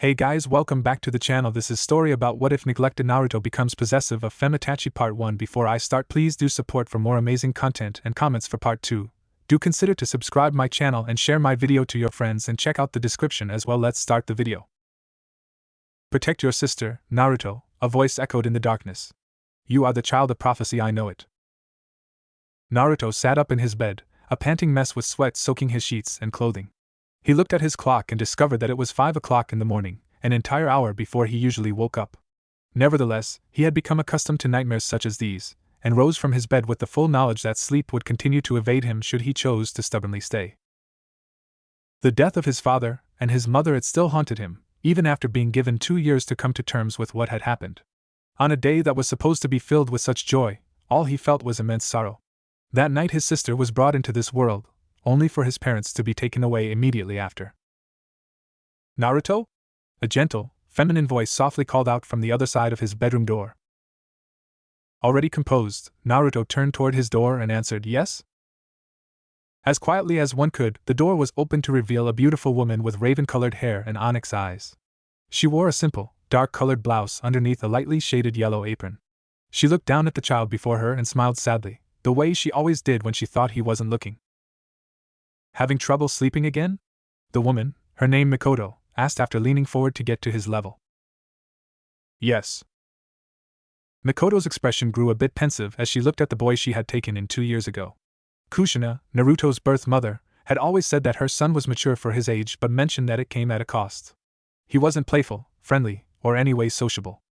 Hey guys, welcome back to the channel. This is story about what if neglected Naruto becomes possessive of Femitachi part 1. Before I start, please do support for more amazing content and comments for part 2. Do consider to subscribe my channel and share my video to your friends and check out the description as well. Let's start the video. Protect your sister, Naruto, a voice echoed in the darkness. You are the child of prophecy, I know it. Naruto sat up in his bed, a panting mess with sweat soaking his sheets and clothing. He looked at his clock and discovered that it was 5 o'clock in the morning, an entire hour before he usually woke up. Nevertheless, he had become accustomed to nightmares such as these, and rose from his bed with the full knowledge that sleep would continue to evade him should he choose to stubbornly stay. The death of his father and his mother had still haunted him, even after being given 2 years to come to terms with what had happened. On a day that was supposed to be filled with such joy, all he felt was immense sorrow. That night his sister was brought into this world, only for his parents to be taken away immediately after. Naruto? A gentle, feminine voice softly called out from the other side of his bedroom door. Already composed, Naruto turned toward his door and answered yes. As quietly as one could, the door was opened to reveal a beautiful woman with raven-colored hair and onyx eyes. She wore a simple, dark-colored blouse underneath a lightly shaded yellow apron. She looked down at the child before her and smiled sadly, the way she always did when she thought he wasn't looking. Having trouble sleeping again? The woman, her name Mikoto, asked after leaning forward to get to his level. Yes. Mikoto's expression grew a bit pensive as she looked at the boy she had taken in 2 years ago. Kushina, Naruto's birth mother, had always said that her son was mature for his age but mentioned that it came at a cost. He wasn't playful, friendly, or anyway sociable.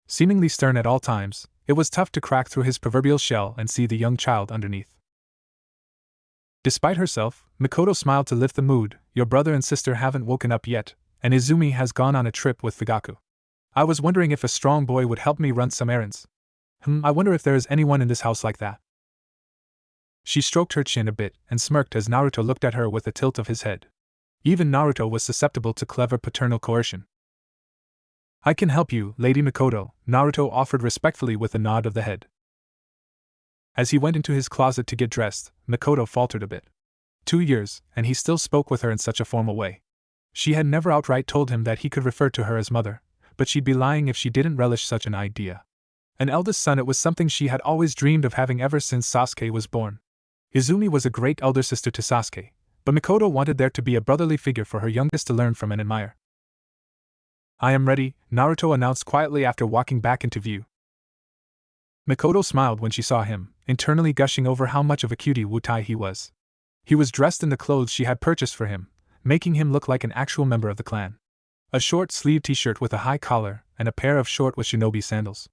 Seemingly stern at all times, it was tough to crack through his proverbial shell and see the young child underneath. Despite herself, Mikoto smiled to lift the mood. Your brother and sister haven't woken up yet, and Izumi has gone on a trip with Fugaku. I was wondering if a strong boy would help me run some errands. I wonder if there is anyone in this house like that. She stroked her chin a bit and smirked as Naruto looked at her with a tilt of his head. Even Naruto was susceptible to clever paternal coercion. I can help you, Lady Mikoto, Naruto offered respectfully with a nod of the head. As he went into his closet to get dressed, Mikoto faltered a bit. 2 years, and he still spoke with her in such a formal way. She had never outright told him that he could refer to her as mother, but she'd be lying if she didn't relish such an idea. An eldest son, it was something she had always dreamed of having ever since Sasuke was born. Izumi was a great elder sister to Sasuke, but Mikoto wanted there to be a brotherly figure for her youngest to learn from and admire. I am ready, Naruto announced quietly after walking back into view. Mikoto smiled when she saw him, internally gushing over how much of a cutie Wutai he was. He was dressed in the clothes she had purchased for him, making him look like an actual member of the clan. A short-sleeved t-shirt with a high collar and a pair of short with shinobi sandals.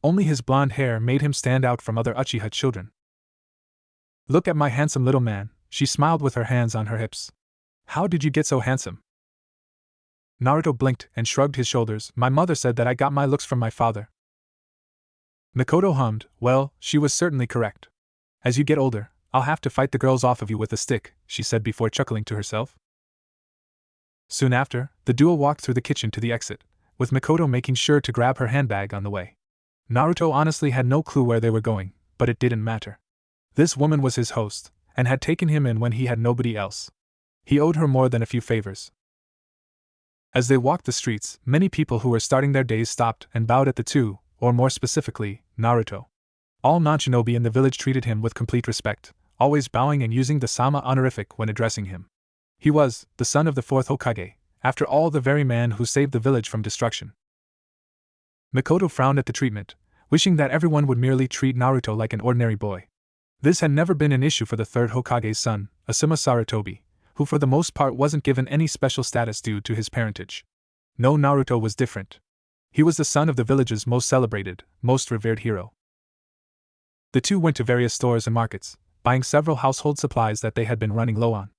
Only his blonde hair made him stand out from other Uchiha children. Look at my handsome little man, she smiled with her hands on her hips. How did you get so handsome? Naruto blinked and shrugged his shoulders. My mother said that I got my looks from my father. Mikoto hummed. Well, she was certainly correct. As you get older, I'll have to fight the girls off of you with a stick, she said before chuckling to herself. Soon after, the duo walked through the kitchen to the exit, with Mikoto making sure to grab her handbag on the way. Naruto honestly had no clue where they were going, but it didn't matter. This woman was his host, and had taken him in when he had nobody else. He owed her more than a few favors. As they walked the streets, many people who were starting their days stopped and bowed at the two, or more specifically, Naruto. All non-shinobi in the village treated him with complete respect, always bowing and using the sama honorific when addressing him. He was the son of the 4th Hokage, after all the very man who saved the village from destruction. Mikoto frowned at the treatment, wishing that everyone would merely treat Naruto like an ordinary boy. This had never been an issue for the 3rd Hokage's son, Asuma Sarutobi, who for the most part wasn't given any special status due to his parentage. No, Naruto was different. He was the son of the village's most celebrated, most revered hero. The two went to various stores and markets, buying several household supplies that they had been running low on.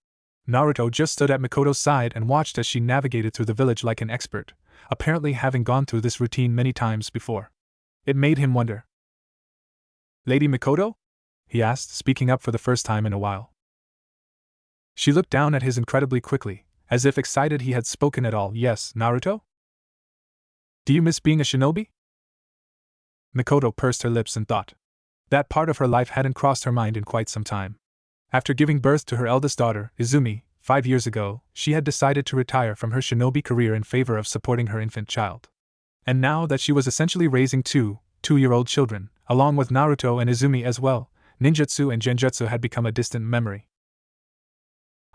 Naruto just stood at Mikoto's side and watched as she navigated through the village like an expert, apparently having gone through this routine many times before. It made him wonder. Lady Mikoto? He asked, speaking up for the first time in a while. She looked down at his incredibly quickly, as if excited he had spoken at all. Yes, Naruto? Do you miss being a shinobi? Mikoto pursed her lips and thought. That part of her life hadn't crossed her mind in quite some time. After giving birth to her eldest daughter, Izumi, 5 years ago, she had decided to retire from her shinobi career in favor of supporting her infant child. And now that she was essentially raising two-year-old children, along with Naruto and Izumi as well, ninjutsu and genjutsu had become a distant memory.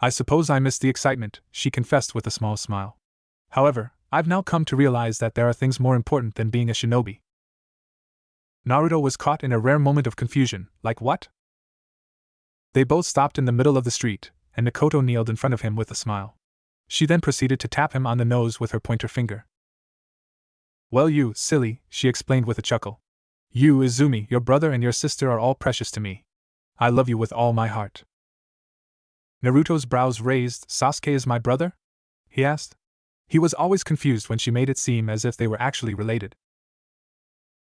I suppose I missed the excitement, she confessed with a small smile. However, I've now come to realize that there are things more important than being a shinobi. Naruto was caught in a rare moment of confusion. Like what? They both stopped in the middle of the street, and Mikoto kneeled in front of him with a smile. She then proceeded to tap him on the nose with her pointer finger. Well, you, silly, she explained with a chuckle. You, Izumi, your brother and your sister are all precious to me. I love you with all my heart. Naruto's brows raised. Sasuke is my brother? He asked. He was always confused when she made it seem as if they were actually related.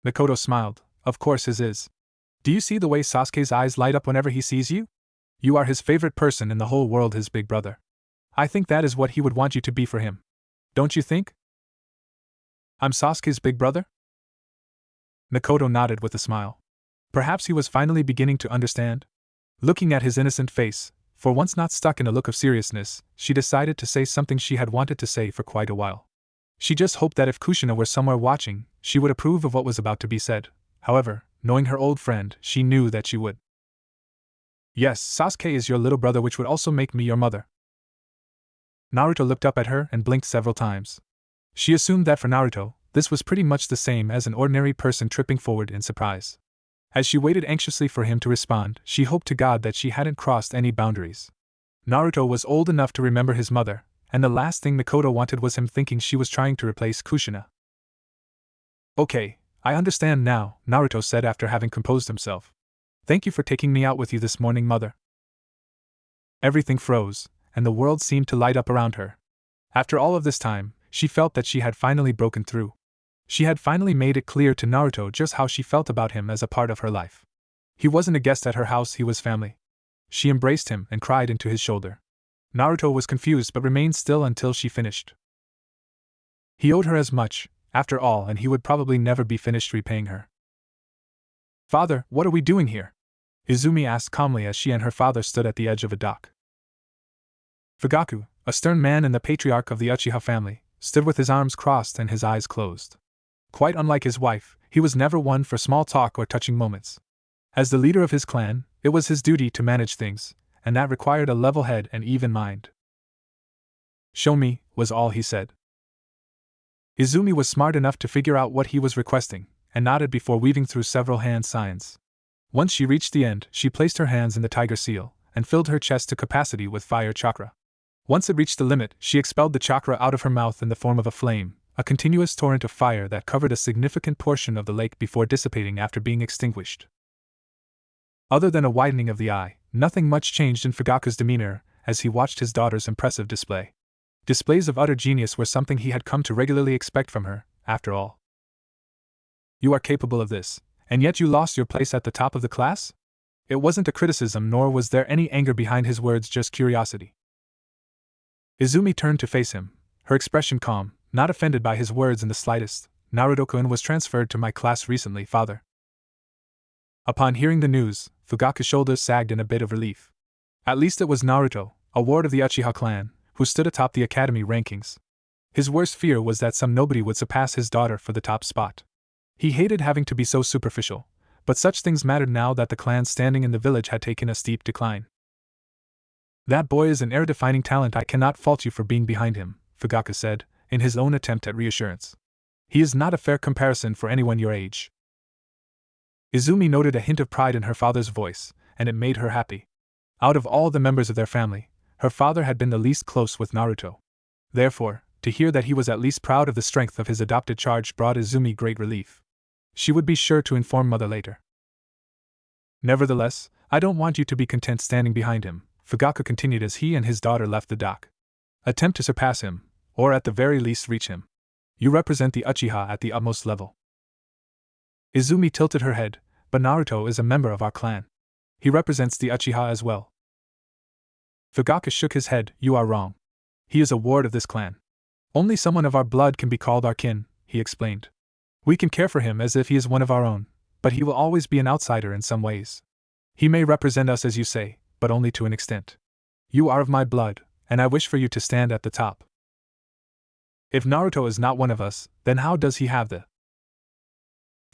Mikoto smiled. Of course his is. Do you see the way Sasuke's eyes light up whenever he sees you? You are his favorite person in the whole world, his big brother. I think that is what he would want you to be for him. Don't you think? I'm Sasuke's big brother? Mikoto nodded with a smile. Perhaps he was finally beginning to understand. Looking at his innocent face, for once not stuck in a look of seriousness, she decided to say something she had wanted to say for quite a while. She just hoped that if Kushina were somewhere watching, she would approve of what was about to be said. However, knowing her old friend, she knew that she would. Yes, Sasuke is your little brother, which would also make me your mother. Naruto looked up at her and blinked several times. She assumed that for Naruto, this was pretty much the same as an ordinary person tripping forward in surprise. As she waited anxiously for him to respond, she hoped to God that she hadn't crossed any boundaries. Naruto was old enough to remember his mother, and the last thing Mikoto wanted was him thinking she was trying to replace Kushina. Okay, I understand now, Naruto said after having composed himself. Thank you for taking me out with you this morning, mother. Everything froze, and the world seemed to light up around her. After all of this time, she felt that she had finally broken through. She had finally made it clear to Naruto just how she felt about him as a part of her life. He wasn't a guest at her house, he was family. She embraced him and cried into his shoulder. Naruto was confused but remained still until she finished. He owed her as much, after all, and he would probably never be finished repaying her. Father, what are we doing here? Izumi asked calmly as she and her father stood at the edge of a dock. Fugaku, a stern man and the patriarch of the Uchiha family, stood with his arms crossed and his eyes closed. Quite unlike his wife, he was never one for small talk or touching moments. As the leader of his clan, it was his duty to manage things, and that required a level head and even mind. Show me, was all he said. Izumi was smart enough to figure out what he was requesting, and nodded before weaving through several hand signs. Once she reached the end, she placed her hands in the tiger seal, and filled her chest to capacity with fire chakra. Once it reached the limit, she expelled the chakra out of her mouth in the form of a flame, a continuous torrent of fire that covered a significant portion of the lake before dissipating after being extinguished. Other than a widening of the eye, nothing much changed in Fugaku's demeanor as he watched his daughter's impressive display. Displays of utter genius were something he had come to regularly expect from her, after all. You are capable of this, and yet you lost your place at the top of the class? It wasn't a criticism, nor was there any anger behind his words, just curiosity. Izumi turned to face him, her expression calm, not offended by his words in the slightest. Naruto-kun was transferred to my class recently, father. Upon hearing the news, Fugaku's shoulders sagged in a bit of relief. At least it was Naruto, a ward of the Uchiha clan, who stood atop the academy rankings. His worst fear was that some nobody would surpass his daughter for the top spot. He hated having to be so superficial, but such things mattered now that the clan's standing in the village had taken a steep decline. That boy is an era-defining talent. I cannot fault you for being behind him, Fugaku said, in his own attempt at reassurance. He is not a fair comparison for anyone your age. Izumi noted a hint of pride in her father's voice, and it made her happy. Out of all the members of their family, her father had been the least close with Naruto. Therefore, to hear that he was at least proud of the strength of his adopted charge brought Izumi great relief. She would be sure to inform mother later. Nevertheless, I don't want you to be content standing behind him, Fugaku continued as he and his daughter left the dock. Attempt to surpass him, or at the very least reach him. You represent the Uchiha at the utmost level. Izumi tilted her head, but Naruto is a member of our clan. He represents the Uchiha as well. Fugaku shook his head. You are wrong. He is a ward of this clan. Only someone of our blood can be called our kin, he explained. We can care for him as if he is one of our own, but he will always be an outsider in some ways. He may represent us as you say, but only to an extent. You are of my blood, and I wish for you to stand at the top. If Naruto is not one of us, then how does he have the...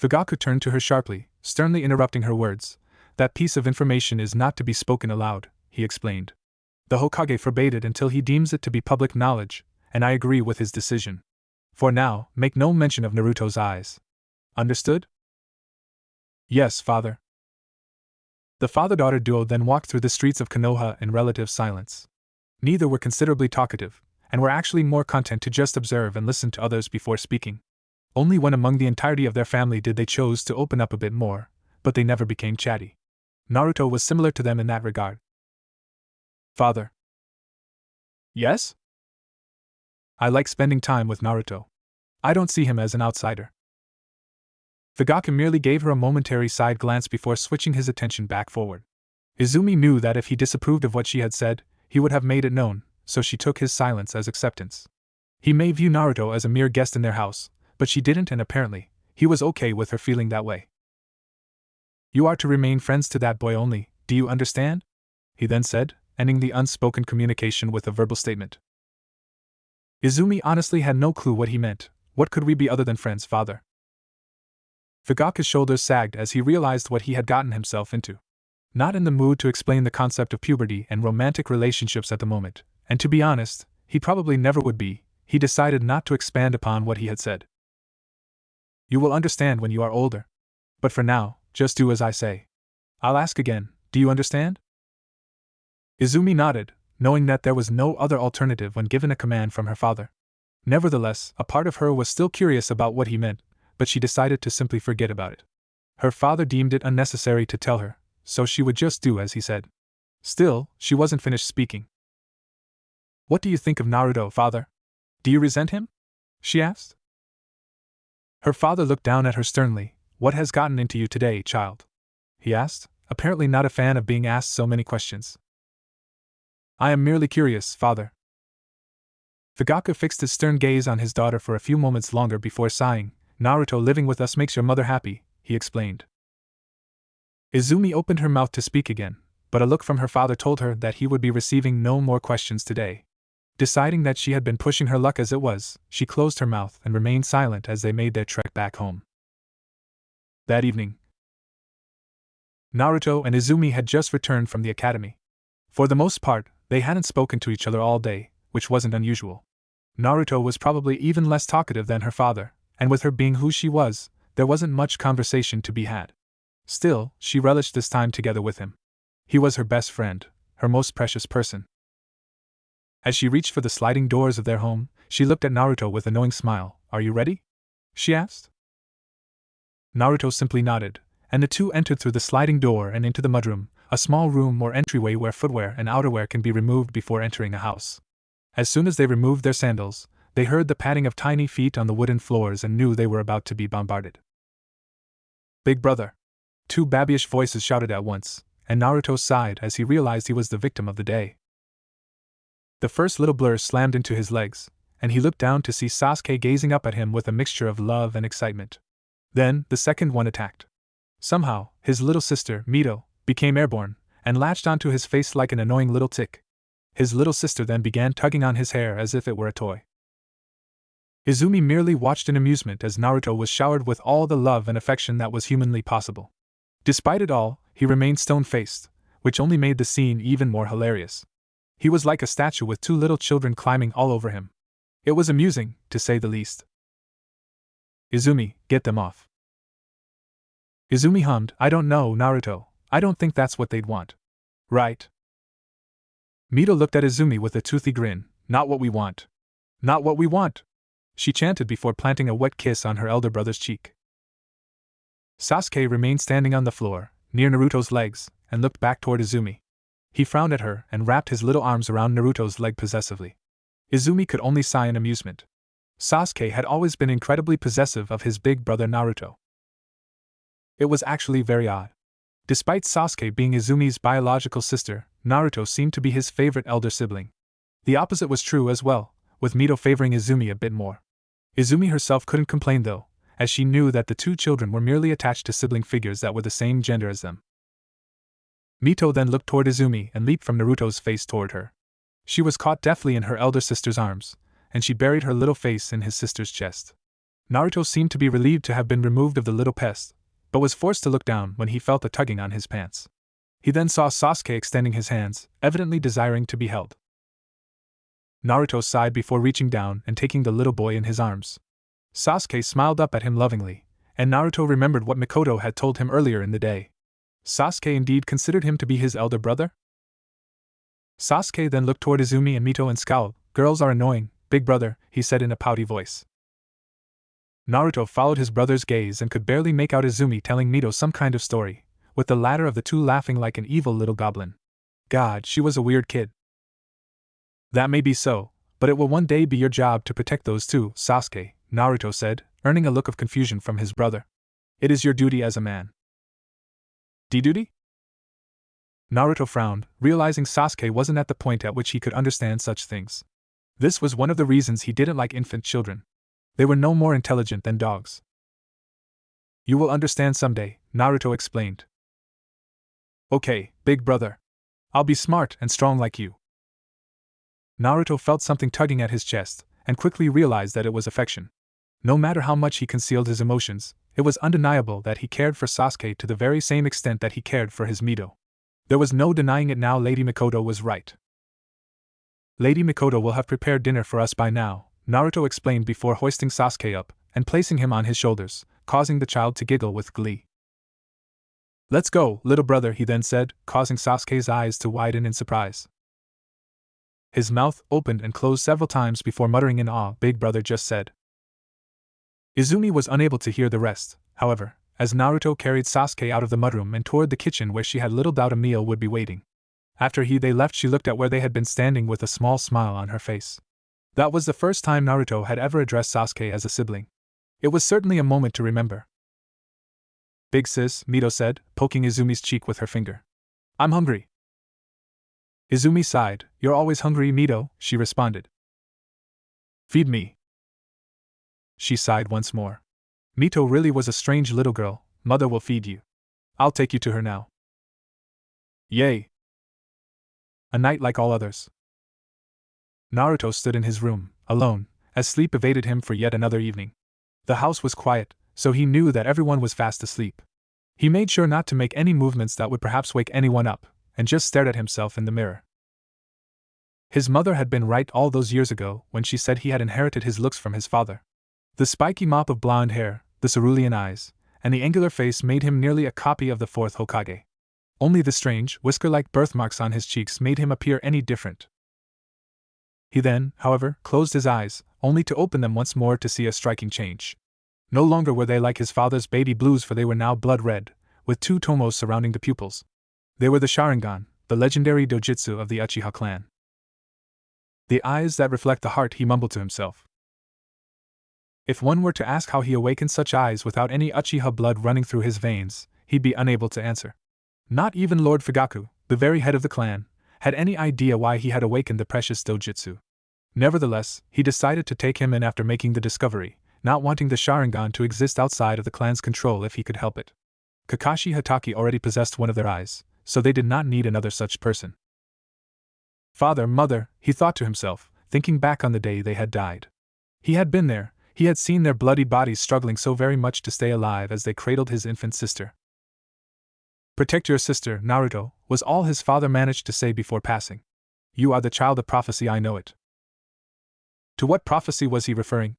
Fugaku turned to her sharply, sternly interrupting her words. That piece of information is not to be spoken aloud, he explained. The Hokage forbade it until he deems it to be public knowledge, and I agree with his decision. For now, make no mention of Naruto's eyes. Understood? Yes, father. The father-daughter duo then walked through the streets of Konoha in relative silence. Neither were considerably talkative, and were actually more content to just observe and listen to others before speaking. Only when among the entirety of their family did they choose to open up a bit more, but they never became chatty. Naruto was similar to them in that regard. Father. Yes? I like spending time with Naruto. I don't see him as an outsider. Fugaku merely gave her a momentary side glance before switching his attention back forward. Izumi knew that if he disapproved of what she had said, he would have made it known, so she took his silence as acceptance. He may view Naruto as a mere guest in their house, but she didn't, and apparently, he was okay with her feeling that way. You are to remain friends to that boy only, do you understand? He then said, ending the unspoken communication with a verbal statement. Izumi honestly had no clue what he meant. What could we be other than friends, father? Fugaku's shoulders sagged as he realized what he had gotten himself into. Not in the mood to explain the concept of puberty and romantic relationships at the moment, and to be honest, he probably never would be, he decided not to expand upon what he had said. You will understand when you are older. But for now, just do as I say. I'll ask again, do you understand? Izumi nodded, knowing that there was no other alternative when given a command from her father. Nevertheless, a part of her was still curious about what he meant, but she decided to simply forget about it. Her father deemed it unnecessary to tell her, so she would just do as he said. Still, she wasn't finished speaking. What do you think of Naruto, father? Do you resent him? She asked. Her father looked down at her sternly. What has gotten into you today, child? He asked, apparently not a fan of being asked so many questions. I am merely curious, father. Fugaku fixed his stern gaze on his daughter for a few moments longer before sighing. Naruto living with us makes your mother happy, he explained. Izumi opened her mouth to speak again, but a look from her father told her that he would be receiving no more questions today. Deciding that she had been pushing her luck as it was, she closed her mouth and remained silent as they made their trek back home. That evening, Naruto and Izumi had just returned from the academy. For the most part, they hadn't spoken to each other all day, which wasn't unusual. Naruto was probably even less talkative than her father, and with her being who she was, there wasn't much conversation to be had. Still, she relished this time together with him. He was her best friend, her most precious person. As she reached for the sliding doors of their home, she looked at Naruto with a knowing smile. Are you ready? She asked. Naruto simply nodded, and the two entered through the sliding door and into the mudroom, a small room or entryway where footwear and outerwear can be removed before entering a house. As soon as they removed their sandals, they heard the padding of tiny feet on the wooden floors and knew they were about to be bombarded. Big brother! Two babyish voices shouted at once, and Naruto sighed as he realized he was the victim of the day. The first little blur slammed into his legs, and he looked down to see Sasuke gazing up at him with a mixture of love and excitement. Then, the second one attacked. Somehow, his little sister, Mito, became airborne, and latched onto his face like an annoying little tick. His little sister then began tugging on his hair as if it were a toy. Izumi merely watched in amusement as Naruto was showered with all the love and affection that was humanly possible. Despite it all, he remained stone-faced, which only made the scene even more hilarious. He was like a statue with two little children climbing all over him. It was amusing, to say the least. Izumi, get them off. Izumi hummed, I don't know, Naruto, I don't think that's what they'd want. Right? Mito looked at Izumi with a toothy grin. Not what we want. Not what we want, she chanted before planting a wet kiss on her elder brother's cheek. Sasuke remained standing on the floor, near Naruto's legs, and looked back toward Izumi. He frowned at her and wrapped his little arms around Naruto's leg possessively. Izumi could only sigh in amusement. Sasuke had always been incredibly possessive of his big brother Naruto. It was actually very odd. Despite Sasuke being Izumi's biological sister, Naruto seemed to be his favorite elder sibling. The opposite was true as well, with Mito favoring Izumi a bit more. Izumi herself couldn't complain though, as she knew that the two children were merely attached to sibling figures that were the same gender as them. Mito then looked toward Izumi and leaped from Naruto's face toward her. She was caught deftly in her elder sister's arms, and she buried her little face in his sister's chest. Naruto seemed to be relieved to have been removed of the little pest, but was forced to look down when he felt a tugging on his pants. He then saw Sasuke extending his hands, evidently desiring to be held. Naruto sighed before reaching down and taking the little boy in his arms. Sasuke smiled up at him lovingly, and Naruto remembered what Mikoto had told him earlier in the day. Sasuke indeed considered him to be his elder brother? Sasuke then looked toward Izumi and Mito and scowled. "Girls are annoying, big brother," he said in a pouty voice. Naruto followed his brother's gaze and could barely make out Izumi telling Mito some kind of story, with the latter of the two laughing like an evil little goblin. God, she was a weird kid. That may be so, but it will one day be your job to protect those two, Sasuke, Naruto said, earning a look of confusion from his brother. It is your duty as a man. Duty? Naruto frowned, realizing Sasuke wasn't at the point at which he could understand such things. This was one of the reasons he didn't like infant children. They were no more intelligent than dogs. You will understand someday, Naruto explained. Okay, big brother. I'll be smart and strong like you. Naruto felt something tugging at his chest, and quickly realized that it was affection. No matter how much he concealed his emotions, it was undeniable that he cared for Sasuke to the very same extent that he cared for his Mito. There was no denying it now. Lady Mikoto was right. Lady Mikoto will have prepared dinner for us by now, Naruto explained before hoisting Sasuke up and placing him on his shoulders, causing the child to giggle with glee. Let's go, little brother, he then said, causing Sasuke's eyes to widen in surprise. His mouth opened and closed several times before muttering in awe, "Big brother just said." Izumi was unable to hear the rest, however, as Naruto carried Sasuke out of the mudroom and toward the kitchen where she had little doubt a meal would be waiting. After they left, she looked at where they had been standing with a small smile on her face. That was the first time Naruto had ever addressed Sasuke as a sibling. It was certainly a moment to remember. Big sis, Mito said, poking Izumi's cheek with her finger. I'm hungry. Izumi sighed. You're always hungry, Mito, she responded. Feed me. She sighed once more. Mito really was a strange little girl. Mother will feed you. I'll take you to her now. Yay. A night like all others. Naruto stood in his room, alone, as sleep evaded him for yet another evening. The house was quiet, so he knew that everyone was fast asleep. He made sure not to make any movements that would perhaps wake anyone up, and just stared at himself in the mirror. His mother had been right all those years ago when she said he had inherited his looks from his father. The spiky mop of blonde hair, the cerulean eyes, and the angular face made him nearly a copy of the fourth Hokage. Only the strange, whisker-like birthmarks on his cheeks made him appear any different. He then, however, closed his eyes, only to open them once more to see a striking change. No longer were they like his father's baby blues, for they were now blood red, with two tomos surrounding the pupils. They were the Sharingan, the legendary dojutsu of the Uchiha clan. The eyes that reflect the heart, he mumbled to himself. If one were to ask how he awakened such eyes without any Uchiha blood running through his veins, he'd be unable to answer. Not even Lord Fugaku, the very head of the clan, had any idea why he had awakened the precious dojutsu. Nevertheless, he decided to take him in after making the discovery, not wanting the Sharingan to exist outside of the clan's control if he could help it. Kakashi Hatake already possessed one of their eyes, so they did not need another such person. Father, mother, he thought to himself, thinking back on the day they had died. He had been there, he had seen their bloody bodies struggling so very much to stay alive as they cradled his infant sister. Protect your sister, Naruto, was all his father managed to say before passing. You are the child of prophecy, I know it. To what prophecy was he referring?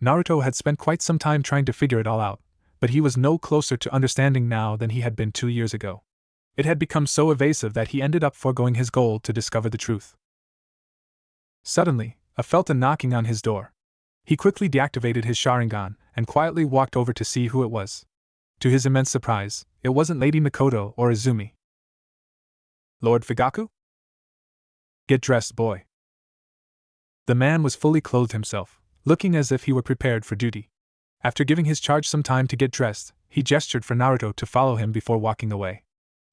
Naruto had spent quite some time trying to figure it all out, but he was no closer to understanding now than he had been 2 years ago. It had become so evasive that he ended up foregoing his goal to discover the truth. Suddenly, felt a knocking on his door. He quickly deactivated his Sharingan and quietly walked over to see who it was. To his immense surprise, it wasn't Lady Mikoto or Izumi. Lord Fugaku? Get dressed, boy. The man was fully clothed himself, looking as if he were prepared for duty. After giving his charge some time to get dressed, he gestured for Naruto to follow him before walking away.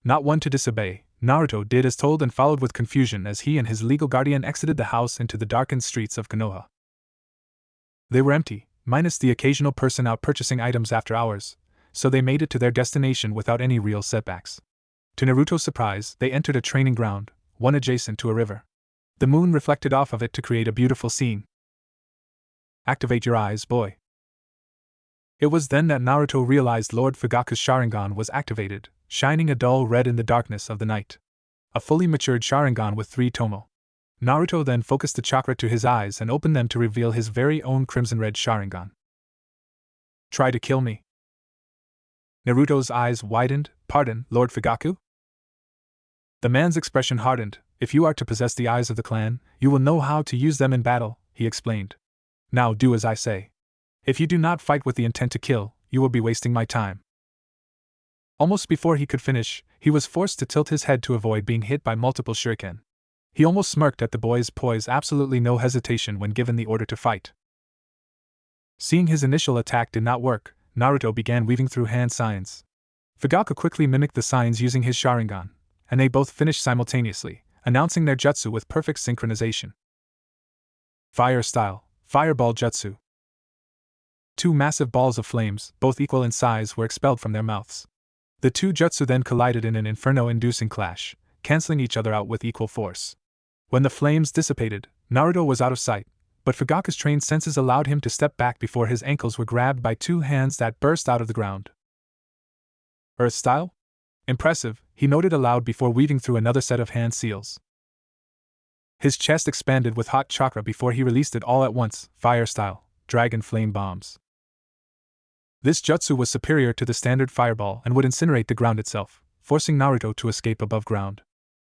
Not one to disobey, Naruto did as told and followed with confusion as he and his legal guardian exited the house into the darkened streets of Konoha. They were empty, minus the occasional person out purchasing items after hours, so they made it to their destination without any real setbacks. To Naruto's surprise, they entered a training ground, one adjacent to a river. The moon reflected off of it to create a beautiful scene. Activate your eyes, boy. It was then that Naruto realized Lord Fugaku's Sharingan was activated, shining a dull red in the darkness of the night. A fully matured Sharingan with 3 tomo. Naruto then focused the chakra to his eyes and opened them to reveal his very own crimson red Sharingan. Try to kill me. Naruto's eyes widened. Pardon, Lord Fugaku? The man's expression hardened. If you are to possess the eyes of the clan, you will know how to use them in battle, he explained. Now do as I say. If you do not fight with the intent to kill, you will be wasting my time. Almost before he could finish, he was forced to tilt his head to avoid being hit by multiple shuriken. He almost smirked at the boy's poise, absolutely no hesitation when given the order to fight. Seeing his initial attack did not work, Naruto began weaving through hand signs. Fugaku quickly mimicked the signs using his Sharingan, and they both finished simultaneously, announcing their jutsu with perfect synchronization. Fire style, Fireball Jutsu. 2 massive balls of flames, both equal in size, were expelled from their mouths. The 2 jutsu then collided in an inferno-inducing clash, canceling each other out with equal force. When the flames dissipated, Naruto was out of sight, but Fugaku's trained senses allowed him to step back before his ankles were grabbed by 2 hands that burst out of the ground. Earth style? Impressive, he noted aloud before weaving through another set of hand seals. His chest expanded with hot chakra before he released it all at once. Fire style, Dragon Flame Bombs. This jutsu was superior to the standard fireball and would incinerate the ground itself, forcing Naruto to escape above ground.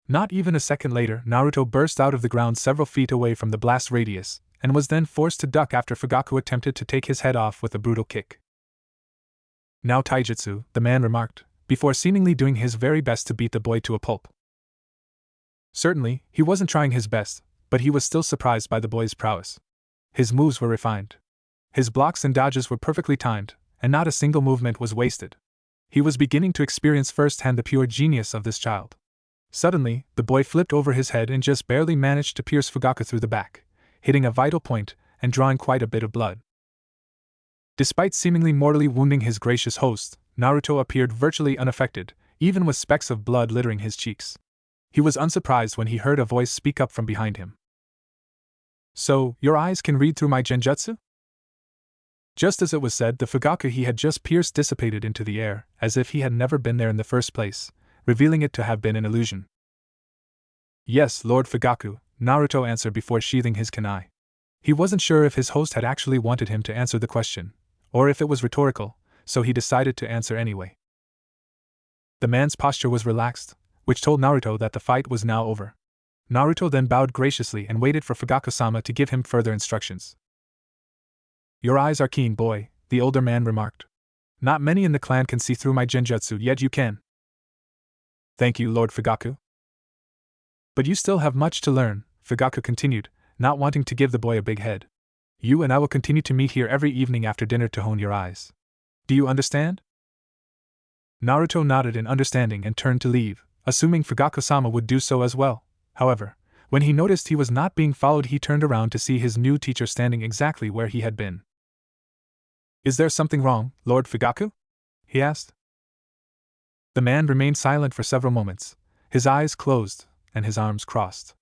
Not even a second later, Naruto burst out of the ground several feet away from the blast radius, and was then forced to duck after Fugaku attempted to take his head off with a brutal kick. Now taijutsu, the man remarked, before seemingly doing his very best to beat the boy to a pulp. Certainly, he wasn't trying his best, but he was still surprised by the boy's prowess. His moves were refined. His blocks and dodges were perfectly timed, and not a single movement was wasted. He was beginning to experience firsthand the pure genius of this child. Suddenly, the boy flipped over his head and just barely managed to pierce Fugaku through the back, hitting a vital point and drawing quite a bit of blood. Despite seemingly mortally wounding his gracious host, Naruto appeared virtually unaffected, even with specks of blood littering his cheeks. He was unsurprised when he heard a voice speak up from behind him. So, your eyes can read through my genjutsu? Just as it was said, the Fugaku he had just pierced dissipated into the air, as if he had never been there in the first place, revealing it to have been an illusion. Yes, Lord Fugaku, Naruto answered before sheathing his kunai. He wasn't sure if his host had actually wanted him to answer the question, or if it was rhetorical, so he decided to answer anyway. The man's posture was relaxed, which told Naruto that the fight was now over. Naruto then bowed graciously and waited for Fugaku-sama to give him further instructions. Your eyes are keen, boy, the older man remarked. Not many in the clan can see through my genjutsu, yet you can. Thank you, Lord Fugaku. But you still have much to learn, Fugaku continued, not wanting to give the boy a big head. You and I will continue to meet here every evening after dinner to hone your eyes. Do you understand? Naruto nodded in understanding and turned to leave, assuming Fugaku-sama would do so as well. However, when he noticed he was not being followed, he turned around to see his new teacher standing exactly where he had been. Is there something wrong, Lord Fugaku? He asked. The man remained silent for several moments, his eyes closed and his arms crossed.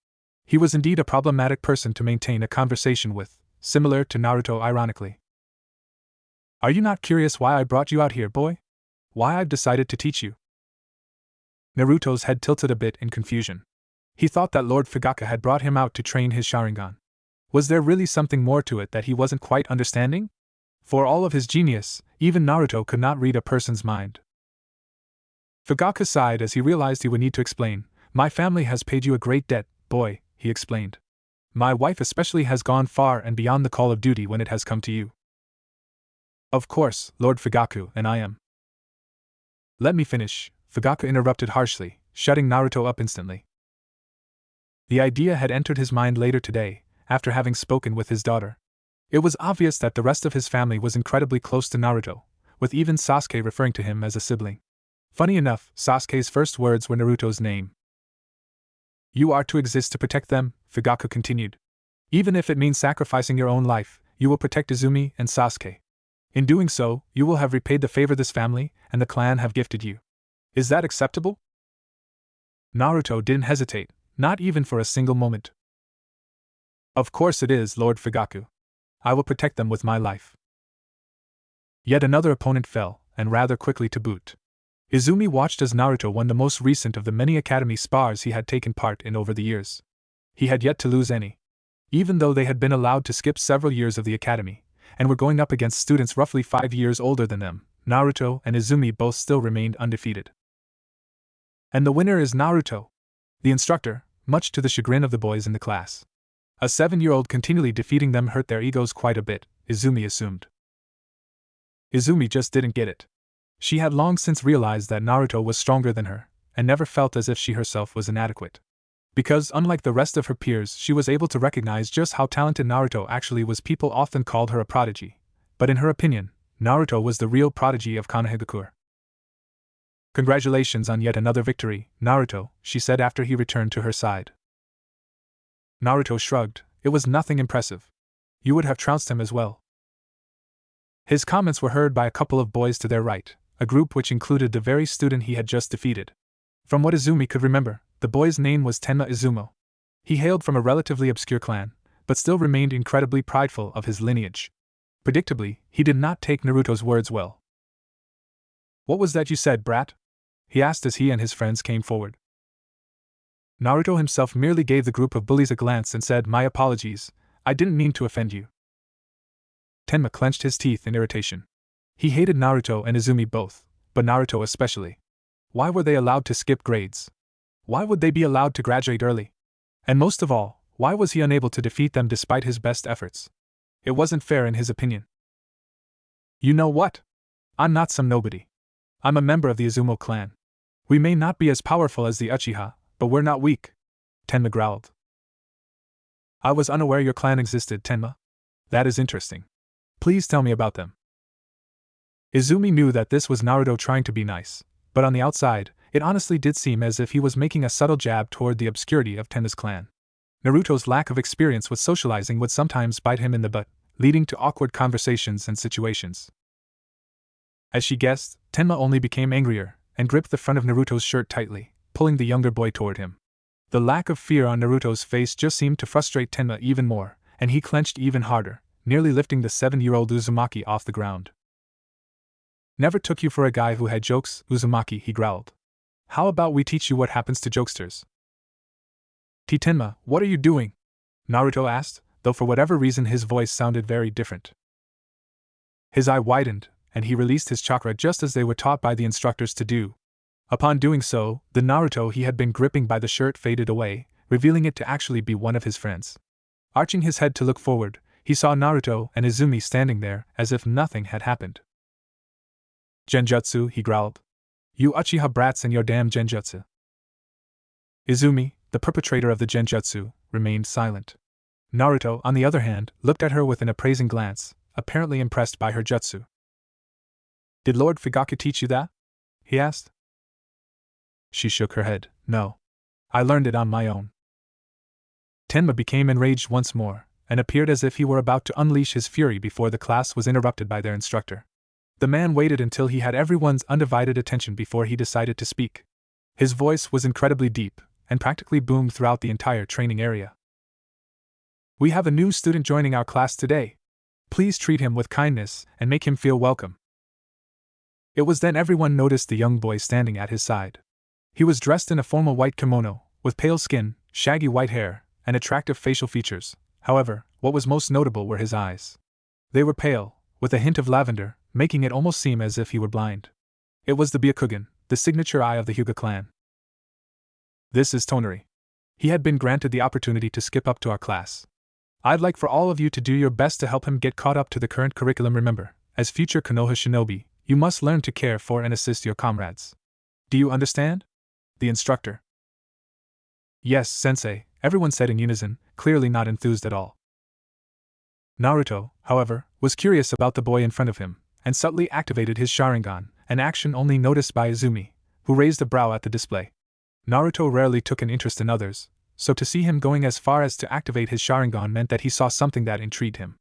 He was indeed a problematic person to maintain a conversation with, similar to Naruto ironically. Are you not curious why I brought you out here, boy? Why I've decided to teach you? Naruto's head tilted a bit in confusion. He thought that Lord Fugaku had brought him out to train his Sharingan. Was there really something more to it that he wasn't quite understanding? For all of his genius, even Naruto could not read a person's mind. Fugaku sighed as he realized he would need to explain. My family has paid you a great debt, boy, he explained. My wife especially has gone far and beyond the call of duty when it has come to you. Of course, Lord Fugaku, and I am. Let me finish, Fugaku interrupted harshly, shutting Naruto up instantly. The idea had entered his mind later today, after having spoken with his daughter. It was obvious that the rest of his family was incredibly close to Naruto, with even Sasuke referring to him as a sibling. Funny enough, Sasuke's first words were Naruto's name. You are to exist to protect them, Fugaku continued. Even if it means sacrificing your own life, you will protect Izumi and Sasuke. In doing so, you will have repaid the favor this family and the clan have gifted you. Is that acceptable? Naruto didn't hesitate, not even for a single moment. Of course it is, Lord Fugaku. I will protect them with my life. Yet another opponent fell, and rather quickly to boot. Izumi watched as Naruto won the most recent of the many academy spars he had taken part in over the years. He had yet to lose any. Even though they had been allowed to skip several years of the academy, and were going up against students roughly 5 years older than them, Naruto and Izumi both still remained undefeated. And the winner is Naruto, the instructor, much to the chagrin of the boys in the class. A 7-year-old continually defeating them hurt their egos quite a bit, Izumi assumed. Izumi just didn't get it. She had long since realized that Naruto was stronger than her, and never felt as if she herself was inadequate. Because, unlike the rest of her peers, she was able to recognize just how talented Naruto actually was. People often called her a prodigy, but in her opinion, Naruto was the real prodigy of Konohagakure. Congratulations on yet another victory, Naruto, she said after he returned to her side. Naruto shrugged. It was nothing impressive. You would have trounced him as well. His comments were heard by a couple of boys to their right, a group which included the very student he had just defeated. From what Izumi could remember, the boy's name was Tenma Izumo. He hailed from a relatively obscure clan, but still remained incredibly prideful of his lineage. Predictably, he did not take Naruto's words well. What was that you said, brat? He asked as he and his friends came forward. Naruto himself merely gave the group of bullies a glance and said, My apologies, I didn't mean to offend you. Tenma clenched his teeth in irritation. He hated Naruto and Izumi both, but Naruto especially. Why were they allowed to skip grades? Why would they be allowed to graduate early? And most of all, why was he unable to defeat them despite his best efforts? It wasn't fair in his opinion. You know what? I'm not some nobody. I'm a member of the Izumo clan. We may not be as powerful as the Uchiha, but we're not weak, Tenma growled. I was unaware your clan existed, Tenma. That is interesting. Please tell me about them. Izumi knew that this was Naruto trying to be nice, but on the outside, it honestly did seem as if he was making a subtle jab toward the obscurity of Tenma's clan. Naruto's lack of experience with socializing would sometimes bite him in the butt, leading to awkward conversations and situations. As she guessed, Tenma only became angrier, and gripped the front of Naruto's shirt tightly, pulling the younger boy toward him. The lack of fear on Naruto's face just seemed to frustrate Tenma even more, and he clenched even harder, nearly lifting the 7-year-old Uzumaki off the ground. Never took you for a guy who had jokes, Uzumaki, he growled. How about we teach you what happens to jokesters? Tenma, what are you doing? Naruto asked, though for whatever reason his voice sounded very different. His eye widened, and he released his chakra just as they were taught by the instructors to do. Upon doing so, the Naruto he had been gripping by the shirt faded away, revealing it to actually be one of his friends. Arching his head to look forward, he saw Naruto and Izumi standing there, as if nothing had happened. Genjutsu, he growled. You Uchiha brats and your damn genjutsu. Izumi, the perpetrator of the genjutsu, remained silent. Naruto, on the other hand, looked at her with an appraising glance, apparently impressed by her jutsu. Did Lord Fugaku teach you that? He asked. She shook her head. No. I learned it on my own. Tenma became enraged once more, and appeared as if he were about to unleash his fury before the class was interrupted by their instructor. The man waited until he had everyone's undivided attention before he decided to speak. His voice was incredibly deep, and practically boomed throughout the entire training area. We have a new student joining our class today. Please treat him with kindness and make him feel welcome. It was then everyone noticed the young boy standing at his side. He was dressed in a formal white kimono, with pale skin, shaggy white hair, and attractive facial features. However, what was most notable were his eyes. They were pale, with a hint of lavender, making it almost seem as if he were blind. It was the Byakugan, the signature eye of the Hyuga clan. This is Tonari. He had been granted the opportunity to skip up to our class. I'd like for all of you to do your best to help him get caught up to the current curriculum. Remember, as future Konoha shinobi, you must learn to care for and assist your comrades. Do you understand? The instructor. Yes, sensei, everyone said in unison, clearly not enthused at all. Naruto, however, was curious about the boy in front of him, and subtly activated his Sharingan, an action only noticed by Izumi, who raised a brow at the display. Naruto rarely took an interest in others, so to see him going as far as to activate his Sharingan meant that he saw something that intrigued him.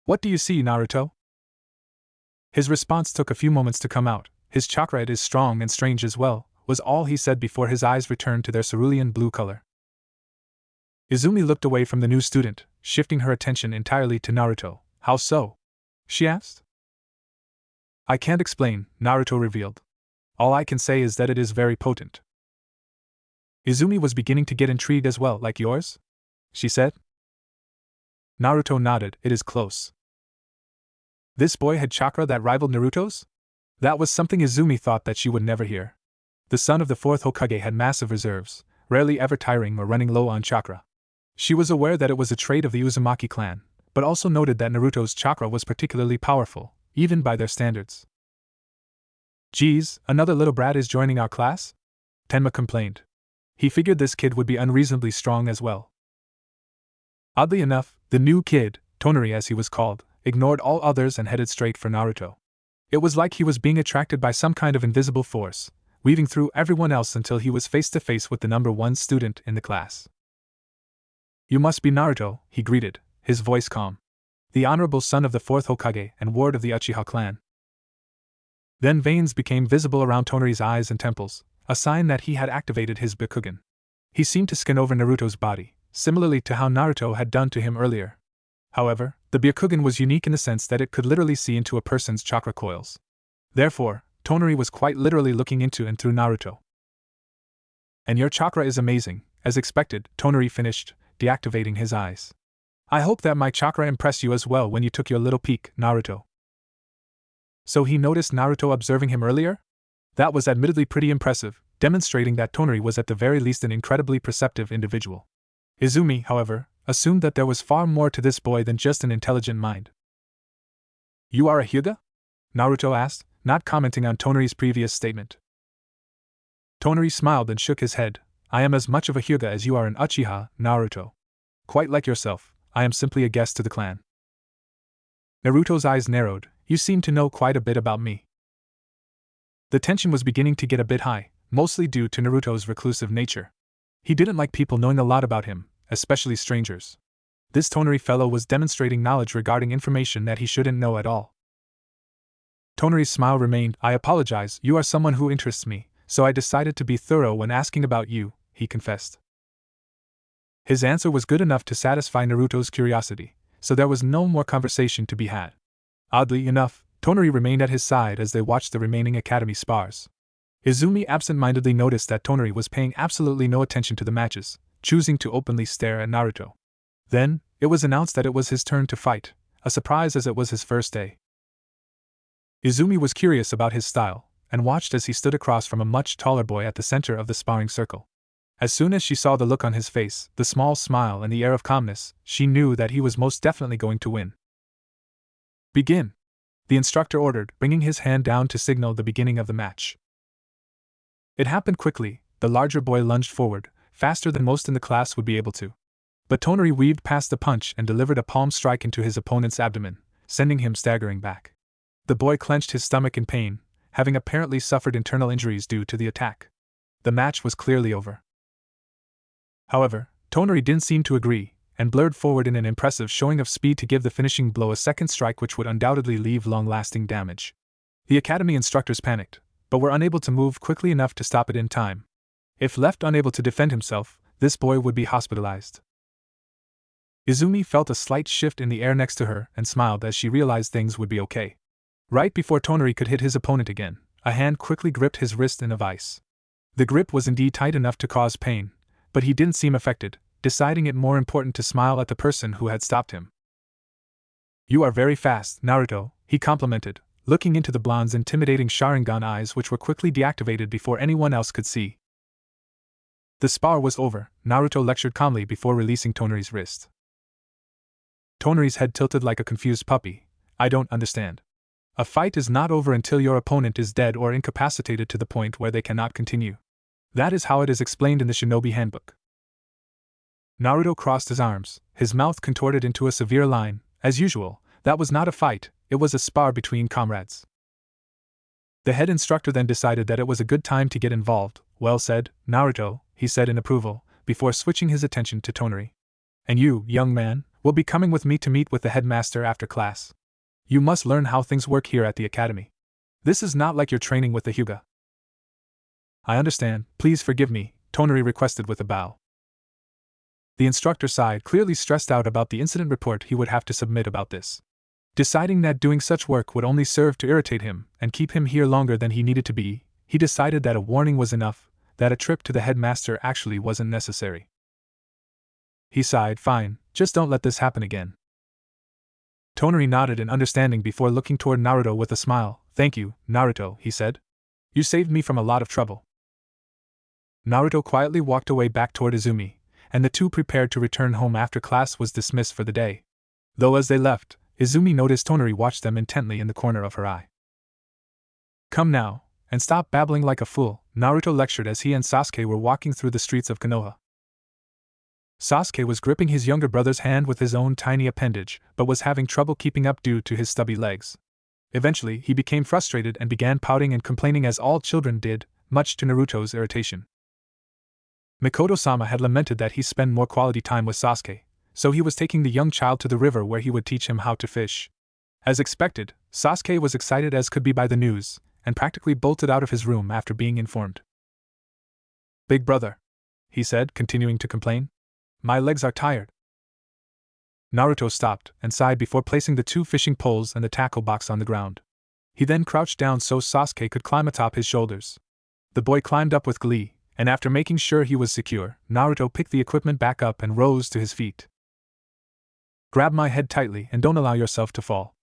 What do you see, Naruto? His response took a few moments to come out. His chakra is strong and strange as well, was all he said before his eyes returned to their cerulean blue color. Izumi looked away from the new student, shifting her attention entirely to Naruto. How so? She asked. I can't explain, Naruto revealed. All I can say is that it is very potent. Izumi was beginning to get intrigued as well, like yours? She said. Naruto nodded. It is close. This boy had chakra that rivaled Naruto's? That was something Izumi thought that she would never hear. The son of the fourth Hokage had massive reserves, rarely ever tiring or running low on chakra. She was aware that it was a trait of the Uzumaki clan, but also noted that Naruto's chakra was particularly powerful, even by their standards. Geez, another little brat is joining our class? Tenma complained. He figured this kid would be unreasonably strong as well. Oddly enough, the new kid, Tonari as he was called, ignored all others and headed straight for Naruto. It was like he was being attracted by some kind of invisible force, weaving through everyone else until he was face to face with the number one student in the class. You must be Naruto, he greeted, his voice calm. The honorable son of the fourth Hokage and ward of the Uchiha clan. Then veins became visible around Tonari's eyes and temples, a sign that he had activated his Byakugan. He seemed to scan over Naruto's body, similarly to how Naruto had done to him earlier. However, the Byakugan was unique in the sense that it could literally see into a person's chakra coils. Therefore, Tonari was quite literally looking into and through Naruto. And your chakra is amazing, as expected, Tonari finished, deactivating his eyes. I hope that my chakra impressed you as well when you took your little peek, Naruto. So he noticed Naruto observing him earlier? That was admittedly pretty impressive, demonstrating that Tonari was at the very least an incredibly perceptive individual. Izumi, however, assumed that there was far more to this boy than just an intelligent mind. You are a Hyuga? Naruto asked, not commenting on Tonari's previous statement. Tonari smiled and shook his head. I am as much of a Hyuga as you are an Uchiha, Naruto. Quite like yourself, I am simply a guest to the clan. Naruto's eyes narrowed. You seem to know quite a bit about me. The tension was beginning to get a bit high, mostly due to Naruto's reclusive nature. He didn't like people knowing a lot about him, especially strangers. This Tonari fellow was demonstrating knowledge regarding information that he shouldn't know at all. Tonari's smile remained. I apologize, you are someone who interests me, so I decided to be thorough when asking about you, he confessed. His answer was good enough to satisfy Naruto's curiosity, so there was no more conversation to be had. Oddly enough, Tonari remained at his side as they watched the remaining academy spars. Izumi absent-mindedly noticed that Tonari was paying absolutely no attention to the matches, choosing to openly stare at Naruto. Then, it was announced that it was his turn to fight, a surprise as it was his first day. Izumi was curious about his style, and watched as he stood across from a much taller boy at the center of the sparring circle. As soon as she saw the look on his face, the small smile and the air of calmness, she knew that he was most definitely going to win. Begin! The instructor ordered, bringing his hand down to signal the beginning of the match. It happened quickly. The larger boy lunged forward, faster than most in the class would be able to. But Tonari weaved past the punch and delivered a palm strike into his opponent's abdomen, sending him staggering back. The boy clenched his stomach in pain, having apparently suffered internal injuries due to the attack. The match was clearly over. However, Tonari didn't seem to agree, and blurred forward in an impressive showing of speed to give the finishing blow a second strike which would undoubtedly leave long-lasting damage. The academy instructors panicked, but were unable to move quickly enough to stop it in time. If left unable to defend himself, this boy would be hospitalized. Izumi felt a slight shift in the air next to her and smiled as she realized things would be okay. Right before Tonari could hit his opponent again, a hand quickly gripped his wrist in a vice. The grip was indeed tight enough to cause pain, but he didn't seem affected, deciding it more important to smile at the person who had stopped him. You are very fast, Naruto, he complimented, looking into the blonde's intimidating Sharingan eyes which were quickly deactivated before anyone else could see. The spar was over, Naruto lectured calmly before releasing Tonari's wrist. Tonari's head tilted like a confused puppy. I don't understand. A fight is not over until your opponent is dead or incapacitated to the point where they cannot continue. That is how it is explained in the Shinobi Handbook. Naruto crossed his arms, his mouth contorted into a severe line. As usual, that was not a fight, it was a spar between comrades. The head instructor then decided that it was a good time to get involved. Well said, Naruto, he said in approval, before switching his attention to Tonari. And you, young man, will be coming with me to meet with the headmaster after class. You must learn how things work here at the academy. This is not like your training with the Hyuga. I understand, please forgive me, Tonari requested with a bow. The instructor sighed, clearly stressed out about the incident report he would have to submit about this. Deciding that doing such work would only serve to irritate him and keep him here longer than he needed to be, he decided that a warning was enough, that a trip to the headmaster actually wasn't necessary. He sighed, fine, just don't let this happen again. Tonari nodded in understanding before looking toward Naruto with a smile. Thank you, Naruto, he said. You saved me from a lot of trouble. Naruto quietly walked away back toward Izumi, and the two prepared to return home after class was dismissed for the day. Though as they left, Izumi noticed Tonari watched them intently in the corner of her eye. Come now, and stop babbling like a fool, Naruto lectured as he and Sasuke were walking through the streets of Konoha. Sasuke was gripping his younger brother's hand with his own tiny appendage, but was having trouble keeping up due to his stubby legs. Eventually, he became frustrated and began pouting and complaining as all children did, much to Naruto's irritation. Mikoto-sama had lamented that he spend more quality time with Sasuke, so he was taking the young child to the river where he would teach him how to fish. As expected, Sasuke was excited as could be by the news, and practically bolted out of his room after being informed. Big brother, he said, continuing to complain. My legs are tired. Naruto stopped and sighed before placing the two fishing poles and the tackle box on the ground. He then crouched down so Sasuke could climb atop his shoulders. The boy climbed up with glee, and after making sure he was secure, Naruto picked the equipment back up and rose to his feet. Grab my head tightly and don't allow yourself to fall.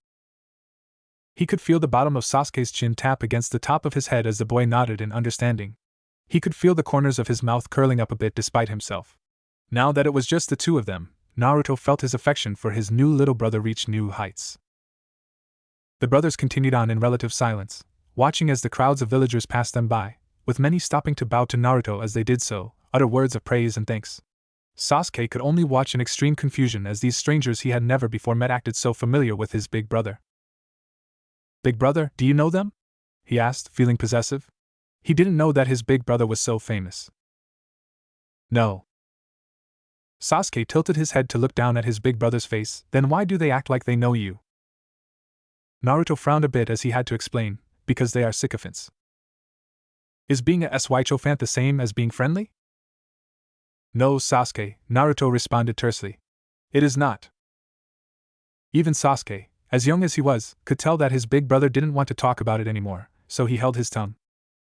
He could feel the bottom of Sasuke's chin tap against the top of his head as the boy nodded in understanding. He could feel the corners of his mouth curling up a bit despite himself. Now that it was just the two of them, Naruto felt his affection for his new little brother reach new heights. The brothers continued on in relative silence, watching as the crowds of villagers passed them by, with many stopping to bow to Naruto as they did so, utter words of praise and thanks. Sasuke could only watch in extreme confusion as these strangers he had never before met acted so familiar with his big brother. Big brother, do you know them? He asked, feeling possessive. He didn't know that his big brother was so famous. No. Sasuke tilted his head to look down at his big brother's face. Then why do they act like they know you? Naruto frowned a bit as he had to explain, because they are sycophants. Is being a sycophant the same as being friendly? No, Sasuke, Naruto responded tersely. It is not. Even Sasuke, as young as he was, could tell that his big brother didn't want to talk about it anymore, so he held his tongue.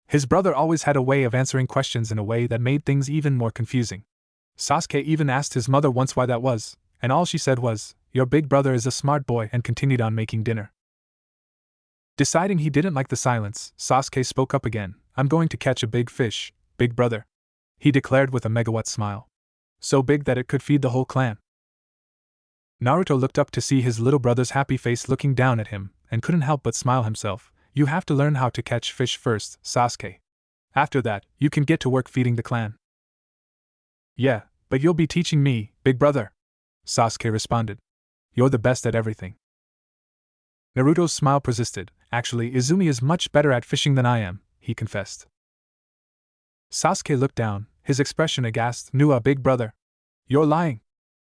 His brother always had a way of answering questions in a way that made things even more confusing. Sasuke even asked his mother once why that was, and all she said was, "Your big brother is a smart boy," and continued on making dinner. Deciding he didn't like the silence, Sasuke spoke up again. I'm going to catch a big fish, big brother, he declared with a megawatt smile. So big that it could feed the whole clan. Naruto looked up to see his little brother's happy face looking down at him, and couldn't help but smile himself. You have to learn how to catch fish first, Sasuke. After that, you can get to work feeding the clan. Yeah, but you'll be teaching me, big brother, Sasuke responded. You're the best at everything. Naruto's smile persisted. Actually, Izumi is much better at fishing than I am, he confessed. Sasuke looked down, his expression aghast. Nua, big brother. You're lying,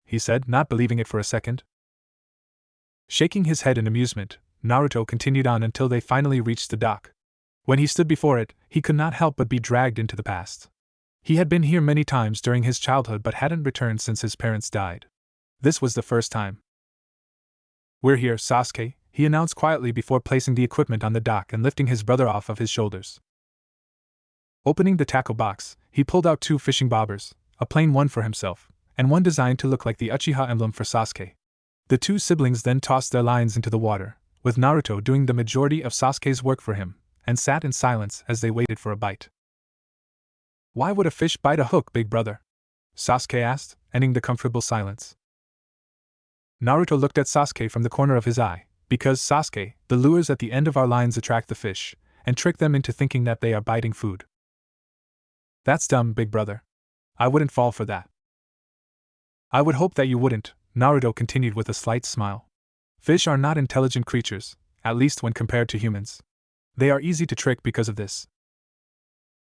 he said, not believing it for a second. Shaking his head in amusement, Naruto continued on until they finally reached the dock. When he stood before it, he could not help but be dragged into the past. He had been here many times during his childhood but hadn't returned since his parents died. This was the first time. We're here, Sasuke, he announced quietly before placing the equipment on the dock and lifting his brother off of his shoulders. Opening the tackle box, he pulled out two fishing bobbers, a plain one for himself, and one designed to look like the Uchiha emblem for Sasuke. The two siblings then tossed their lines into the water, with Naruto doing the majority of Sasuke's work for him, and sat in silence as they waited for a bite. Why would a fish bite a hook, big brother? Sasuke asked, ending the comfortable silence. Naruto looked at Sasuke from the corner of his eye. Because, Sasuke, the lures at the end of our lines attract the fish, and trick them into thinking that they are biting food. That's dumb, big brother. I wouldn't fall for that. I would hope that you wouldn't, Naruto continued with a slight smile. Fish are not intelligent creatures, at least when compared to humans. They are easy to trick because of this.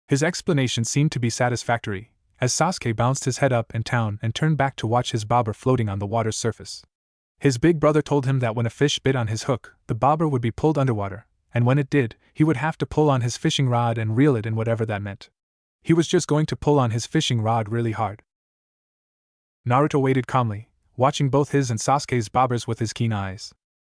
His explanation seemed to be satisfactory, as Sasuke bounced his head up and down and turned back to watch his bobber floating on the water's surface. His big brother told him that when a fish bit on his hook, the bobber would be pulled underwater, and when it did, he would have to pull on his fishing rod and reel it in, whatever that meant. He was just going to pull on his fishing rod really hard. Naruto waited calmly, watching both his and Sasuke's bobbers with his keen eyes.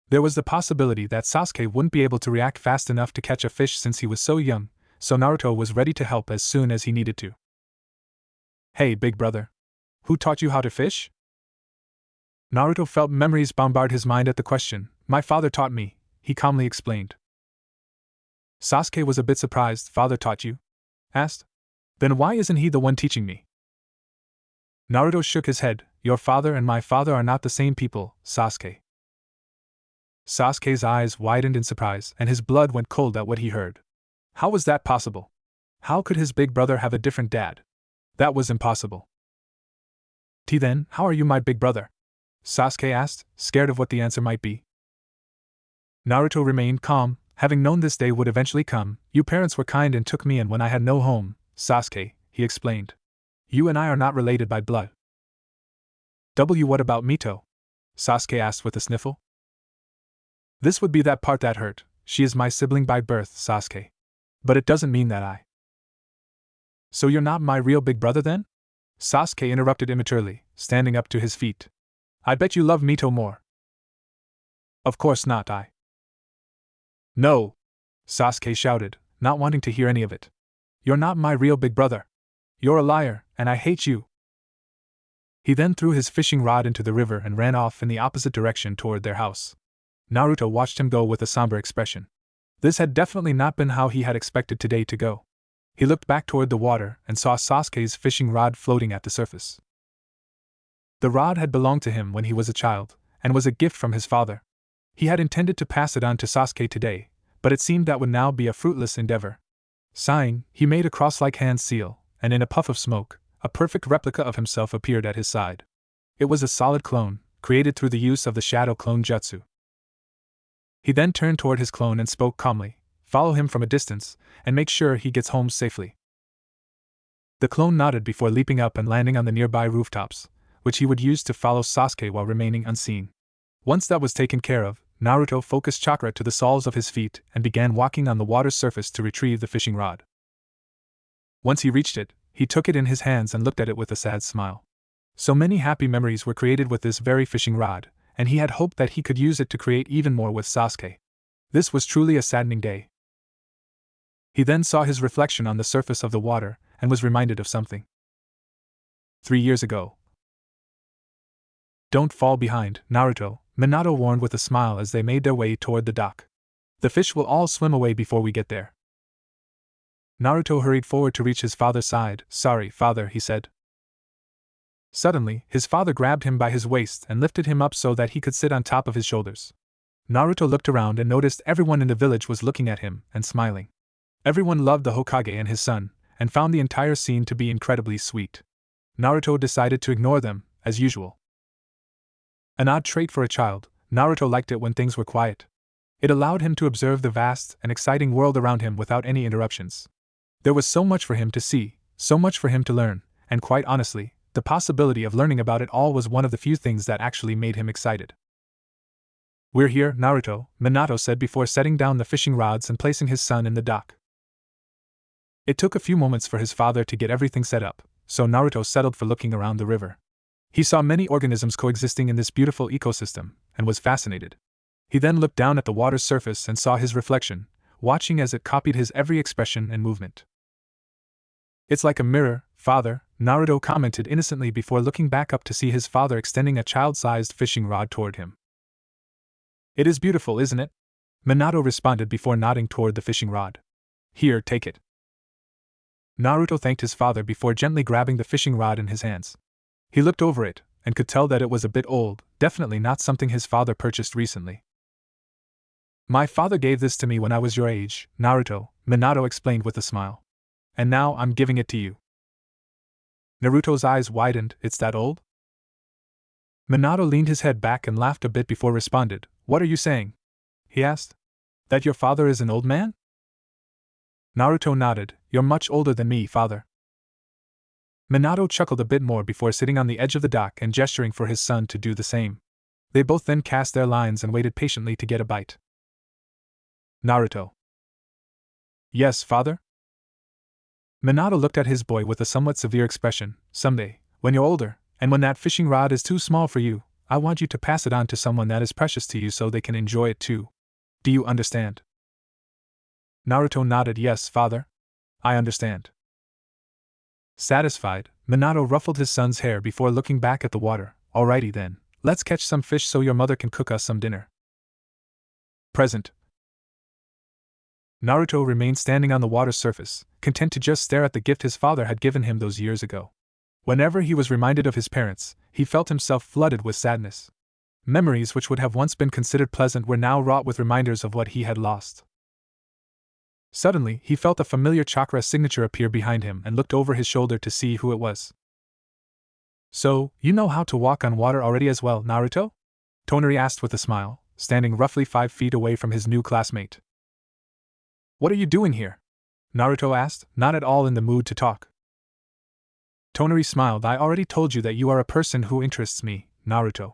There was the possibility that Sasuke wouldn't be able to react fast enough to catch a fish since he was so young, so Naruto was ready to help as soon as he needed to. Hey, big brother. Who taught you how to fish? Naruto felt memories bombard his mind at the question. My father taught me, he calmly explained. Sasuke was a bit surprised. Father taught you? Asked. Then why isn't he the one teaching me? Naruto shook his head. Your father and my father are not the same people, Sasuke. Sasuke's eyes widened in surprise, and his blood went cold at what he heard. How was that possible? How could his big brother have a different dad? That was impossible. Then, how are you my big brother? Sasuke asked, scared of what the answer might be. Naruto remained calm, having known this day would eventually come. You parents were kind and took me in when I had no home, Sasuke, he explained. You and I are not related by blood. What about Mito? Sasuke asked with a sniffle. This would be that part that hurt. She is my sibling by birth, Sasuke. But it doesn't mean that I. So you're not my real big brother then? Sasuke interrupted immaturely, standing up to his feet. I bet you love Mito more. Of course not, I. No! Sasuke shouted, not wanting to hear any of it. You're not my real big brother. You're a liar, and I hate you. He then threw his fishing rod into the river and ran off in the opposite direction toward their house. Naruto watched him go with a somber expression. This had definitely not been how he had expected today to go. He looked back toward the water and saw Sasuke's fishing rod floating at the surface. The rod had belonged to him when he was a child, and was a gift from his father. He had intended to pass it on to Sasuke today, but it seemed that would now be a fruitless endeavor. Sighing, he made a cross-like hand seal, and in a puff of smoke, a perfect replica of himself appeared at his side. It was a solid clone, created through the use of the Shadow Clone Jutsu. He then turned toward his clone and spoke calmly, follow him from a distance, and make sure he gets home safely. The clone nodded before leaping up and landing on the nearby rooftops, which he would use to follow Sasuke while remaining unseen. Once that was taken care of, Naruto focused chakra to the soles of his feet and began walking on the water's surface to retrieve the fishing rod. Once he reached it, he took it in his hands and looked at it with a sad smile. So many happy memories were created with this very fishing rod, and he had hoped that he could use it to create even more with Sasuke. This was truly a saddening day. He then saw his reflection on the surface of the water, and was reminded of something. 3 years ago. Don't fall behind, Naruto, Minato warned with a smile as they made their way toward the dock. The fish will all swim away before we get there. Naruto hurried forward to reach his father's side. Sorry, father, he said. Suddenly, his father grabbed him by his waist and lifted him up so that he could sit on top of his shoulders. Naruto looked around and noticed everyone in the village was looking at him and smiling. Everyone loved the Hokage and his son, and found the entire scene to be incredibly sweet. Naruto decided to ignore them, as usual. An odd trait for a child, Naruto liked it when things were quiet. It allowed him to observe the vast and exciting world around him without any interruptions. There was so much for him to see, so much for him to learn, and quite honestly, the possibility of learning about it all was one of the few things that actually made him excited. We're here, Naruto, Minato said before setting down the fishing rods and placing his son in the dock. It took a few moments for his father to get everything set up, so Naruto settled for looking around the river. He saw many organisms coexisting in this beautiful ecosystem, and was fascinated. He then looked down at the water's surface and saw his reflection, watching as it copied his every expression and movement. It's like a mirror, father, Naruto commented innocently before looking back up to see his father extending a child-sized fishing rod toward him. It is beautiful, isn't it? Minato responded before nodding toward the fishing rod. Here, take it. Naruto thanked his father before gently grabbing the fishing rod in his hands. He looked over it, and could tell that it was a bit old, definitely not something his father purchased recently. My father gave this to me when I was your age, Naruto, Minato explained with a smile. And now I'm giving it to you. Naruto's eyes widened. It's that old? Minato leaned his head back and laughed a bit before responded. What are you saying? He asked. That your father is an old man? Naruto nodded. You're much older than me, father. Minato chuckled a bit more before sitting on the edge of the dock and gesturing for his son to do the same. They both then cast their lines and waited patiently to get a bite. Naruto. Yes, father? Minato looked at his boy with a somewhat severe expression. Someday, when you're older, And when that fishing rod is too small for you, I want you to pass it on to someone that is precious to you so they can enjoy it too. Do you understand? Naruto nodded. Yes, father. I understand. Satisfied, Minato ruffled his son's hair before looking back at the water. Alrighty then, let's catch some fish so your mother can cook us some dinner. Present. Naruto remained standing on the water's surface, content to just stare at the gift his father had given him those years ago. Whenever he was reminded of his parents, he felt himself flooded with sadness. Memories which would have once been considered pleasant were now wrought with reminders of what he had lost. Suddenly, he felt a familiar chakra signature appear behind him and looked over his shoulder to see who it was. So, you know how to walk on water already as well, Naruto? Tonari asked with a smile, standing roughly 5 feet away from his new classmate. What are you doing here? Naruto asked, not at all in the mood to talk. Tonari smiled. I already told you that you are a person who interests me, Naruto.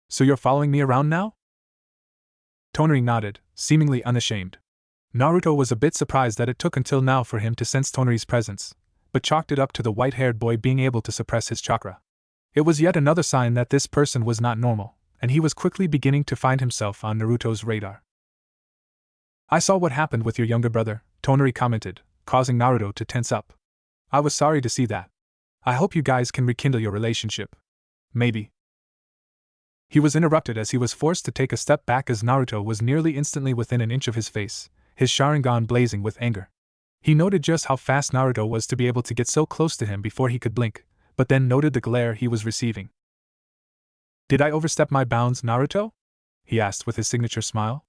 So you're following me around now? Tonari nodded, seemingly unashamed. Naruto was a bit surprised that it took until now for him to sense Tonari's presence, but chalked it up to the white-haired boy being able to suppress his chakra. It was yet another sign that this person was not normal, and he was quickly beginning to find himself on Naruto's radar. I saw what happened with your younger brother, Tonari commented, causing Naruto to tense up. I was sorry to see that. I hope you guys can rekindle your relationship. Maybe. He was interrupted as he was forced to take a step back as Naruto was nearly instantly within an inch of his face, his Sharingan blazing with anger. He noted just how fast Naruto was to be able to get so close to him before he could blink, but then noted the glare he was receiving. Did I overstep my bounds, Naruto? He asked with his signature smile.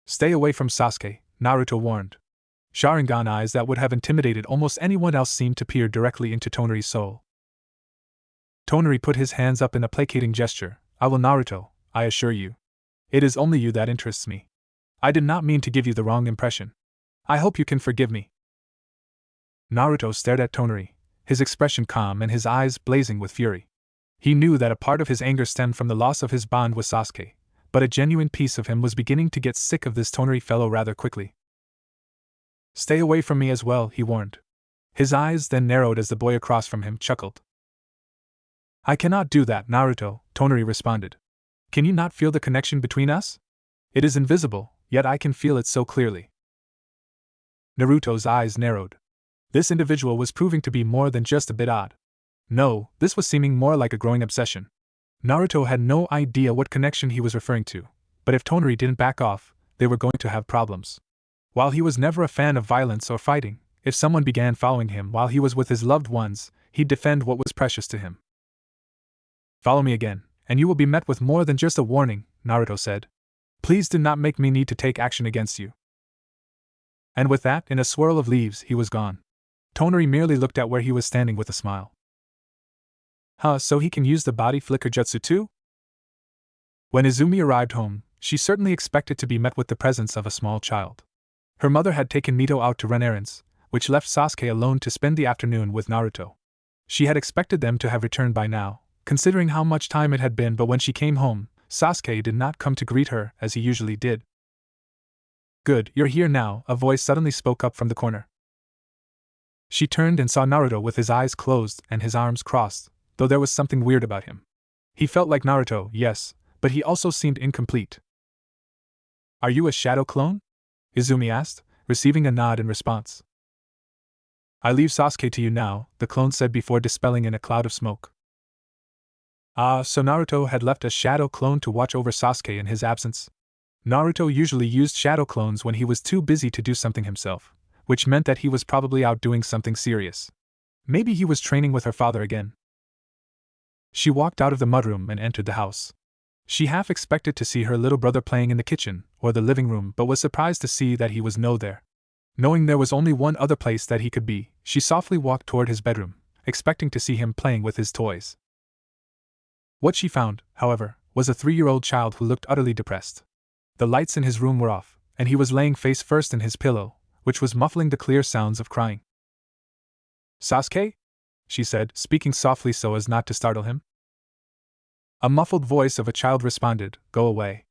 Stay away from Sasuke, Naruto warned. Sharingan eyes that would have intimidated almost anyone else seemed to peer directly into Tonari's soul. Tonari put his hands up in a placating gesture. I will, Naruto, I assure you. It is only you that interests me. I did not mean to give you the wrong impression. I hope you can forgive me. Naruto stared at Tonari, his expression calm and his eyes blazing with fury. He knew that a part of his anger stemmed from the loss of his bond with Sasuke, but a genuine piece of him was beginning to get sick of this Tonari fellow rather quickly. Stay away from me as well, he warned. His eyes then narrowed as the boy across from him chuckled. I cannot do that, Naruto, Tonari responded. Can you not feel the connection between us? It is invisible, yet I can feel it so clearly. Naruto's eyes narrowed. This individual was proving to be more than just a bit odd. No, this was seeming more like a growing obsession. Naruto had no idea what connection he was referring to, but if Tonari didn't back off, they were going to have problems. While he was never a fan of violence or fighting, if someone began following him while he was with his loved ones, he'd defend what was precious to him. Follow me again, and you will be met with more than just a warning, Naruto said. Please do not make me need to take action against you. And with that, in a swirl of leaves, he was gone. Tonari merely looked at where he was standing with a smile. So he can use the body flicker jutsu too? When Izumi arrived home, she certainly expected to be met with the presence of a small child. Her mother had taken Mito out to run errands, which left Sasuke alone to spend the afternoon with Naruto. She had expected them to have returned by now, considering how much time it had been, but when she came home, Sasuke did not come to greet her as he usually did. Good, you're here now, a voice suddenly spoke up from the corner. She turned and saw Naruto with his eyes closed and his arms crossed, though there was something weird about him. He felt like Naruto, yes, but he also seemed incomplete. Are you a shadow clone? Izumi asked, receiving a nod in response. I leave Sasuke to you now, the clone said before dispelling in a cloud of smoke. So Naruto had left a shadow clone to watch over Sasuke in his absence. Naruto usually used shadow clones when he was too busy to do something himself, which meant that he was probably out doing something serious. Maybe he was training with her father again. She walked out of the mudroom and entered the house. She half expected to see her little brother playing in the kitchen or the living room, but was surprised to see that he was no there. Knowing there was only one other place that he could be, she softly walked toward his bedroom, expecting to see him playing with his toys. What she found, however, was a 3-year-old child who looked utterly depressed. The lights in his room were off, and he was laying face first in his pillow, which was muffling the clear sounds of crying. Sasuke? She said, speaking softly so as not to startle him. A muffled voice of a child responded, Go away.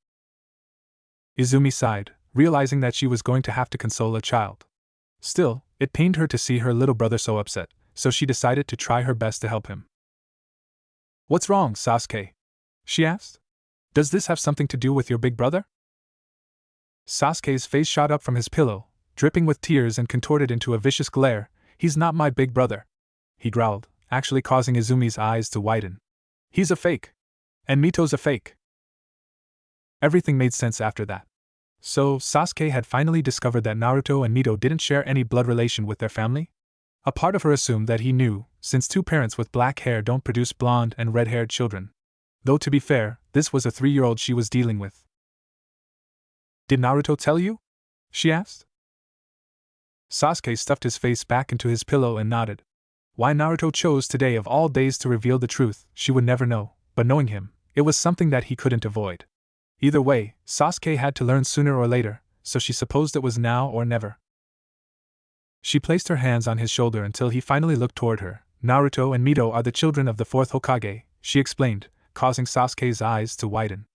Izumi sighed, realizing that she was going to have to console a child. Still, it pained her to see her little brother so upset, so she decided to try her best to help him. "What's wrong, Sasuke?" she asked. "Does this have something to do with your big brother?" Sasuke's face shot up from his pillow, dripping with tears and contorted into a vicious glare. "He's not my big brother," he growled, actually causing Izumi's eyes to widen. "He's a fake. And Mito's a fake." Everything made sense after that. So, Sasuke had finally discovered that Naruto and Mito didn't share any blood relation with their family? A part of her assumed that he knew, since two parents with black hair don't produce blonde and red-haired children. Though to be fair, this was a 3-year-old she was dealing with. "Did Naruto tell you?" she asked. Sasuke stuffed his face back into his pillow and nodded. Why Naruto chose today of all days to reveal the truth, she would never know, but knowing him, it was something that he couldn't avoid. Either way, Sasuke had to learn sooner or later, so she supposed it was now or never. She placed her hands on his shoulder until he finally looked toward her. "Naruto and Mito are the children of the 4th Hokage," she explained, causing Sasuke's eyes to widen.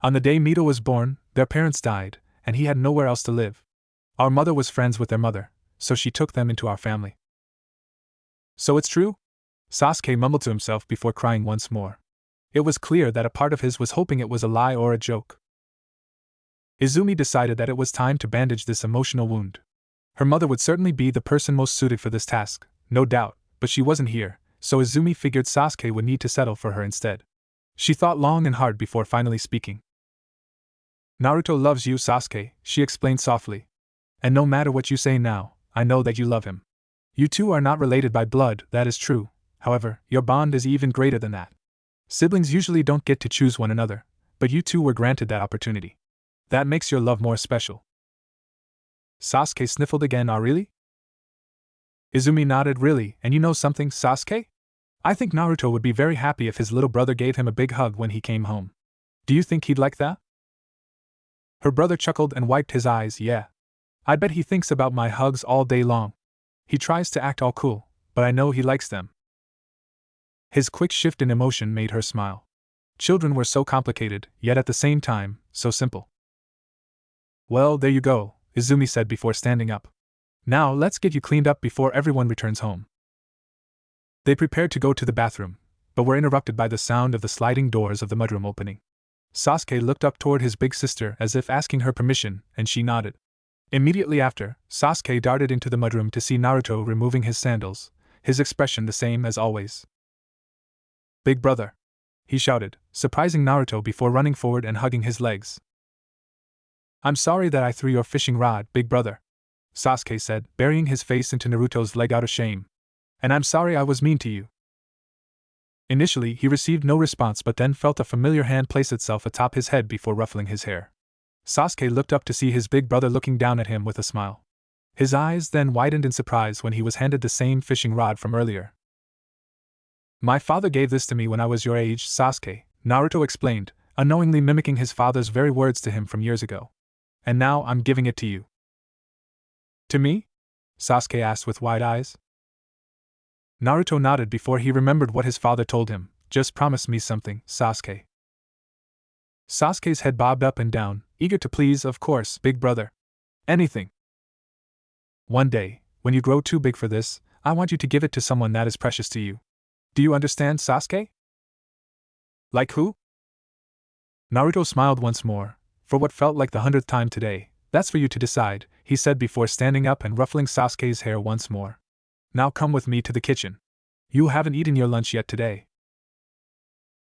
"On the day Mito was born, their parents died, and he had nowhere else to live. Our mother was friends with their mother, so she took them into our family." "So it's true?" Sasuke mumbled to himself before crying once more. It was clear that a part of his was hoping it was a lie or a joke. Izumi decided that it was time to bandage this emotional wound. Her mother would certainly be the person most suited for this task, no doubt, but she wasn't here, so Izumi figured Sasuke would need to settle for her instead. She thought long and hard before finally speaking. "Naruto loves you, Sasuke," she explained softly. "And no matter what you say now, I know that you love him. You two are not related by blood, that is true, however, your bond is even greater than that. Siblings usually don't get to choose one another, but you two were granted that opportunity. That makes your love more special." Sasuke sniffled again. "Ah, really?" Izumi nodded. "Really, and you know something, Sasuke? I think Naruto would be very happy if his little brother gave him a big hug when he came home. Do you think he'd like that?" Her brother chuckled and wiped his eyes. "Yeah. I bet he thinks about my hugs all day long. He tries to act all cool, but I know he likes them." His quick shift in emotion made her smile. Children were so complicated, yet at the same time, so simple. "Well, there you go," Izumi said before standing up. "Now let's get you cleaned up before everyone returns home." They prepared to go to the bathroom, but were interrupted by the sound of the sliding doors of the mudroom opening. Sasuke looked up toward his big sister as if asking her permission, and she nodded. Immediately after, Sasuke darted into the mudroom to see Naruto removing his sandals, his expression the same as always. "Big brother!" he shouted, surprising Naruto before running forward and hugging his legs. "I'm sorry that I threw your fishing rod, big brother," Sasuke said, burying his face into Naruto's leg out of shame. "And I'm sorry I was mean to you." Initially, he received no response but then felt a familiar hand place itself atop his head before ruffling his hair. Sasuke looked up to see his big brother looking down at him with a smile. His eyes then widened in surprise when he was handed the same fishing rod from earlier. "My father gave this to me when I was your age, Sasuke," Naruto explained, unknowingly mimicking his father's very words to him from years ago. "And now I'm giving it to you." "To me?" Sasuke asked with wide eyes. Naruto nodded before he remembered what his father told him. "Just promise me something, Sasuke." Sasuke's head bobbed up and down, eager to please. "Of course, big brother. Anything." "One day, when you grow too big for this, I want you to give it to someone that is precious to you. Do you understand, Sasuke?" "Like who?" Naruto smiled once more, for what felt like the 100th time today. "That's for you to decide," he said before standing up and ruffling Sasuke's hair once more. "Now come with me to the kitchen. You haven't eaten your lunch yet today."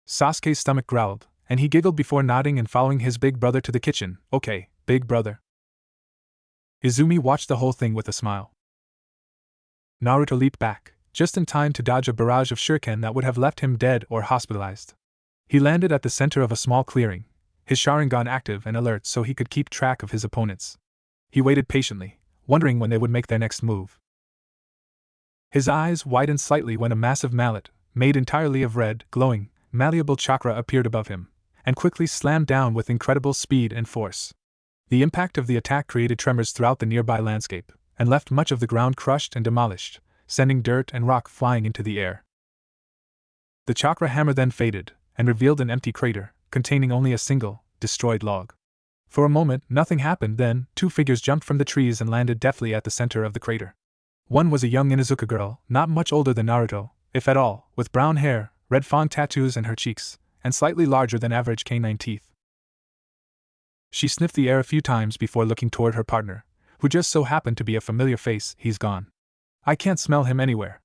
Sasuke's stomach growled, and he giggled before nodding and following his big brother to the kitchen. "Okay, big brother." Izumi watched the whole thing with a smile. Naruto leaped back, just in time to dodge a barrage of shuriken that would have left him dead or hospitalized. He landed at the center of a small clearing, his Sharingan active and alert so he could keep track of his opponents. He waited patiently, wondering when they would make their next move. His eyes widened slightly when a massive mallet, made entirely of red, glowing, malleable chakra appeared above him, and quickly slammed down with incredible speed and force. The impact of the attack created tremors throughout the nearby landscape, and left much of the ground crushed and demolished, sending dirt and rock flying into the air. The chakra hammer then faded, and revealed an empty crater, containing only a single, destroyed log. For a moment, nothing happened, then, two figures jumped from the trees and landed deftly at the center of the crater. One was a young Inuzuka girl, not much older than Naruto, if at all, with brown hair, red fawn tattoos on her cheeks, and slightly larger than average canine teeth. She sniffed the air a few times before looking toward her partner, who just so happened to be a familiar face. He's gone. I can't smell him anywhere.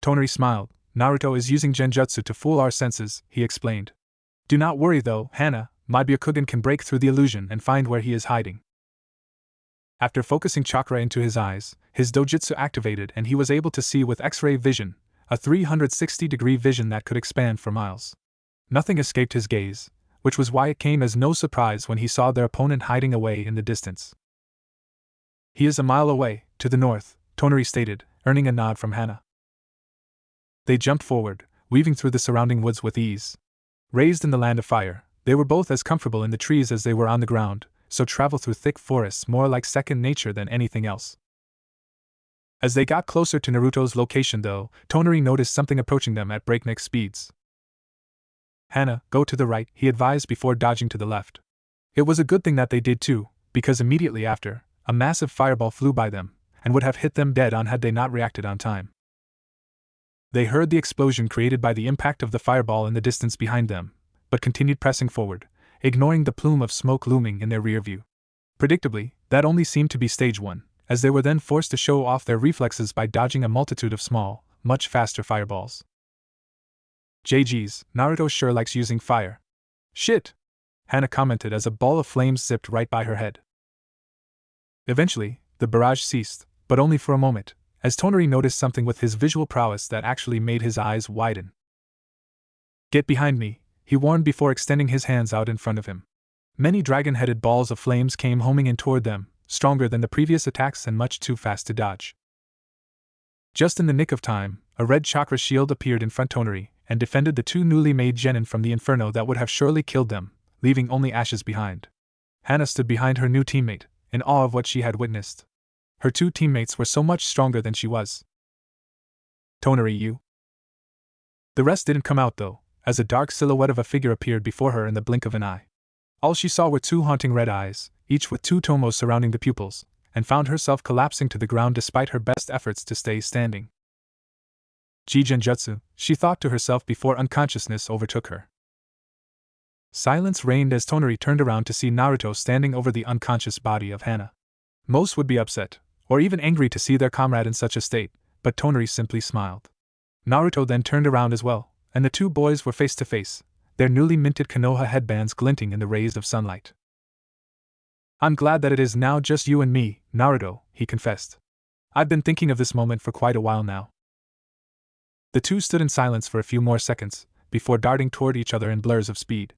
Tonari smiled. Naruto is using genjutsu to fool our senses, he explained. Do not worry though, Hana, my Byakugan can break through the illusion and find where he is hiding. After focusing chakra into his eyes, his dojutsu activated and he was able to see with X-ray vision, a 360-degree vision that could expand for miles. Nothing escaped his gaze, which was why it came as no surprise when he saw their opponent hiding away in the distance. He is a mile away, to the north, Tonari stated, earning a nod from Hana. They jumped forward, weaving through the surrounding woods with ease. Raised in the land of fire, they were both as comfortable in the trees as they were on the ground, so travel through thick forests more like second nature than anything else. As they got closer to Naruto's location though, Tonari noticed something approaching them at breakneck speeds. Hana, go to the right, he advised before dodging to the left. It was a good thing that they did too, because immediately after, a massive fireball flew by them, and would have hit them dead on had they not reacted on time. They heard the explosion created by the impact of the fireball in the distance behind them, but continued pressing forward, ignoring the plume of smoke looming in their rear view. Predictably, that only seemed to be stage 1, as they were then forced to show off their reflexes by dodging a multitude of small, much faster fireballs. JG's, Naruto sure likes using fire. Shit! Hana commented as a ball of flames zipped right by her head. Eventually, the barrage ceased, but only for a moment, as Tonari noticed something with his visual prowess that actually made his eyes widen. Get behind me, he warned before extending his hands out in front of him. Many dragon-headed balls of flames came homing in toward them, stronger than the previous attacks and much too fast to dodge. Just in the nick of time, a red chakra shield appeared in front of Tonari and defended the two newly made genin from the inferno that would have surely killed them, leaving only ashes behind. Hana stood behind her new teammate, in awe of what she had witnessed. Her two teammates were so much stronger than she was. Tonari, you. The rest didn't come out though, as a dark silhouette of a figure appeared before her in the blink of an eye. All she saw were two haunting red eyes, each with two tomos surrounding the pupils, and found herself collapsing to the ground despite her best efforts to stay standing. Jigenjutsu, she thought to herself before unconsciousness overtook her. Silence reigned as Tonari turned around to see Naruto standing over the unconscious body of Hana. Most would be upset, or even angry to see their comrade in such a state, but Tonari simply smiled. Naruto then turned around as well, and the two boys were face to face, their newly minted Konoha headbands glinting in the rays of sunlight. I'm glad that it is now just you and me, Naruto, he confessed. I've been thinking of this moment for quite a while now. The two stood in silence for a few more seconds, before darting toward each other in blurs of speed.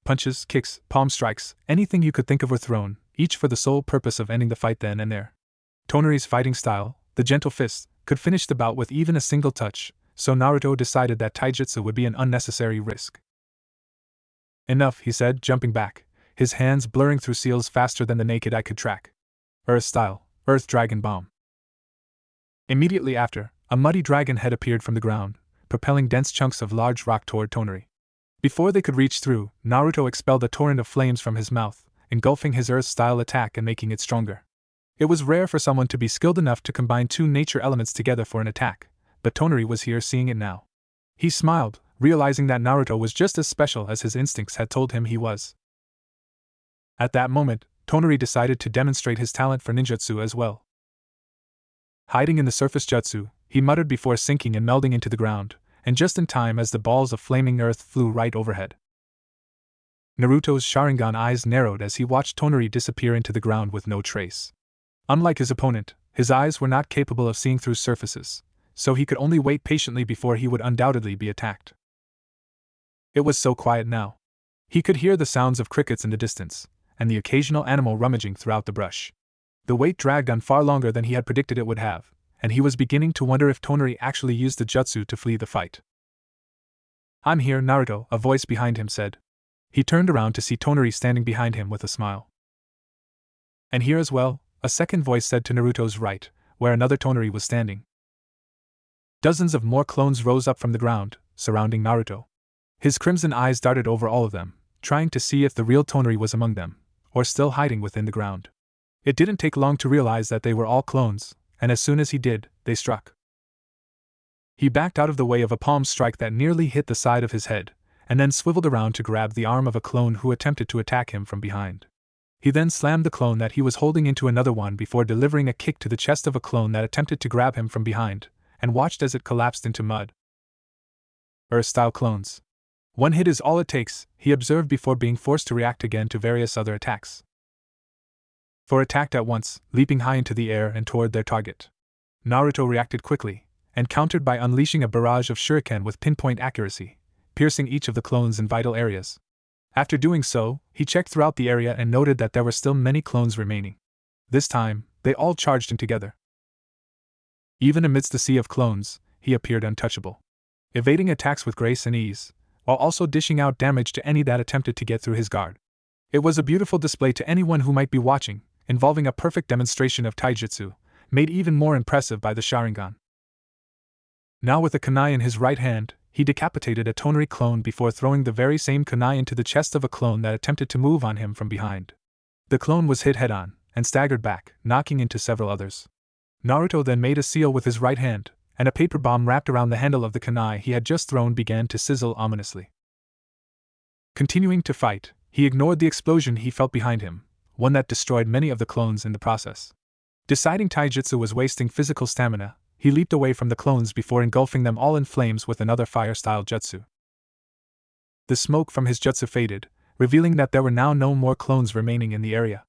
Punches, kicks, palm strikes, anything you could think of were thrown, each for the sole purpose of ending the fight then and there. Tonari's fighting style, the gentle fist, could finish the bout with even a single touch, so Naruto decided that taijutsu would be an unnecessary risk. Enough, he said, jumping back, his hands blurring through seals faster than the naked eye could track. Earth style, Earth Dragon Bomb. Immediately after, a muddy dragon head appeared from the ground, propelling dense chunks of large rock toward Tonari. Before they could reach through, Naruto expelled a torrent of flames from his mouth, engulfing his Earth-style attack and making it stronger. It was rare for someone to be skilled enough to combine two nature elements together for an attack, but Tonari was here seeing it now. He smiled, realizing that Naruto was just as special as his instincts had told him he was. At that moment, Tonari decided to demonstrate his talent for ninjutsu as well. Hiding in the surface jutsu, he muttered before sinking and melding into the ground, and just in time as the balls of flaming earth flew right overhead. Naruto's Sharingan eyes narrowed as he watched Tonari disappear into the ground with no trace. Unlike his opponent, his eyes were not capable of seeing through surfaces, so he could only wait patiently before he would undoubtedly be attacked. It was so quiet now. He could hear the sounds of crickets in the distance, and the occasional animal rummaging throughout the brush. The wait dragged on far longer than he had predicted it would have, and he was beginning to wonder if Tonari actually used the jutsu to flee the fight. I'm here, Naruto, a voice behind him said. He turned around to see Tonari standing behind him with a smile. And here as well, a second voice said to Naruto's right, where another Tonari was standing. Dozens of more clones rose up from the ground, surrounding Naruto. His crimson eyes darted over all of them, trying to see if the real Tonari was among them, or still hiding within the ground. It didn't take long to realize that they were all clones, and as soon as he did, they struck. He backed out of the way of a palm strike that nearly hit the side of his head, and then swiveled around to grab the arm of a clone who attempted to attack him from behind. He then slammed the clone that he was holding into another one before delivering a kick to the chest of a clone that attempted to grab him from behind, and watched as it collapsed into mud. Earth-style clones. One hit is all it takes, he observed before being forced to react again to various other attacks. Four attacked at once, leaping high into the air and toward their target. Naruto reacted quickly, and countered by unleashing a barrage of shuriken with pinpoint accuracy, piercing each of the clones in vital areas. After doing so, he checked throughout the area and noted that there were still many clones remaining. This time, they all charged in together. Even amidst the sea of clones, he appeared untouchable, evading attacks with grace and ease, while also dishing out damage to any that attempted to get through his guard. It was a beautiful display to anyone who might be watching, involving a perfect demonstration of taijutsu, made even more impressive by the Sharingan. Now with a kunai in his right hand, he decapitated a Tonari clone before throwing the very same kunai into the chest of a clone that attempted to move on him from behind. The clone was hit head-on, and staggered back, knocking into several others. Naruto then made a seal with his right hand, and a paper bomb wrapped around the handle of the kunai he had just thrown began to sizzle ominously. Continuing to fight, he ignored the explosion he felt behind him, one that destroyed many of the clones in the process. Deciding taijutsu was wasting physical stamina, he leaped away from the clones before engulfing them all in flames with another fire-style jutsu. The smoke from his jutsu faded, revealing that there were now no more clones remaining in the area.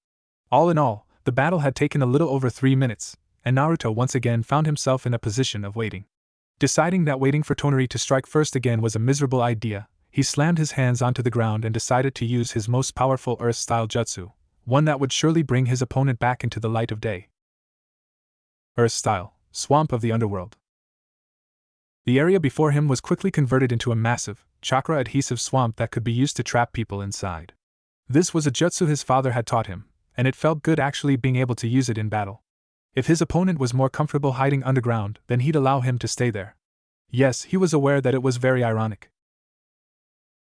All in all, the battle had taken a little over 3 minutes, and Naruto once again found himself in a position of waiting. Deciding that waiting for Tonari to strike first again was a miserable idea, he slammed his hands onto the ground and decided to use his most powerful Earth-style jutsu, one that would surely bring his opponent back into the light of day. Earth-style, Swamp of the Underworld. The area before him was quickly converted into a massive, chakra-adhesive swamp that could be used to trap people inside. This was a jutsu his father had taught him, and it felt good actually being able to use it in battle. If his opponent was more comfortable hiding underground, then he'd allow him to stay there. Yes, he was aware that it was very ironic.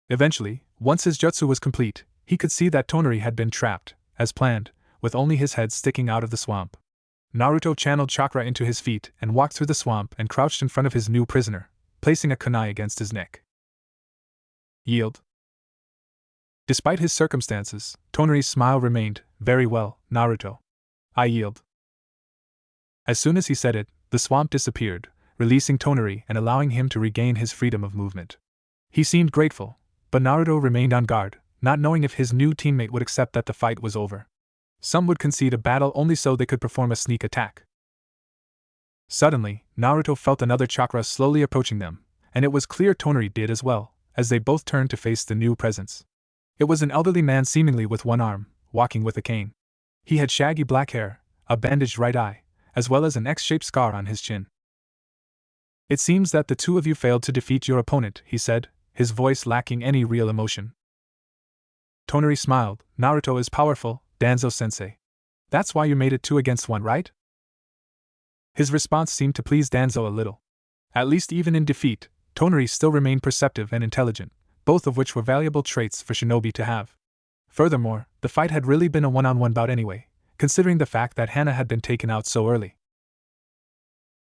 Eventually, once his jutsu was complete, he could see that Tonari had been trapped, as planned, with only his head sticking out of the swamp. Naruto channeled chakra into his feet and walked through the swamp and crouched in front of his new prisoner, placing a kunai against his neck. Yield. Despite his circumstances, Tonari's smile remained, "Very well, Naruto. I yield." As soon as he said it, the swamp disappeared, releasing Tonari and allowing him to regain his freedom of movement. He seemed grateful, but Naruto remained on guard, not knowing if his new teammate would accept that the fight was over. Some would concede a battle only so they could perform a sneak attack. Suddenly, Naruto felt another chakra slowly approaching them, and it was clear Tonari did as well, as they both turned to face the new presence. It was an elderly man seemingly with one arm, walking with a cane. He had shaggy black hair, a bandaged right eye, as well as an X-shaped scar on his chin. "It seems that the two of you failed to defeat your opponent," he said, his voice lacking any real emotion. Tonari smiled. "Naruto is powerful, Danzo-sensei. That's why you made it 2 against 1, right?" His response seemed to please Danzo a little. At least even in defeat, Tonari still remained perceptive and intelligent, both of which were valuable traits for shinobi to have. Furthermore, the fight had really been a one-on-one bout anyway, considering the fact that Hana had been taken out so early.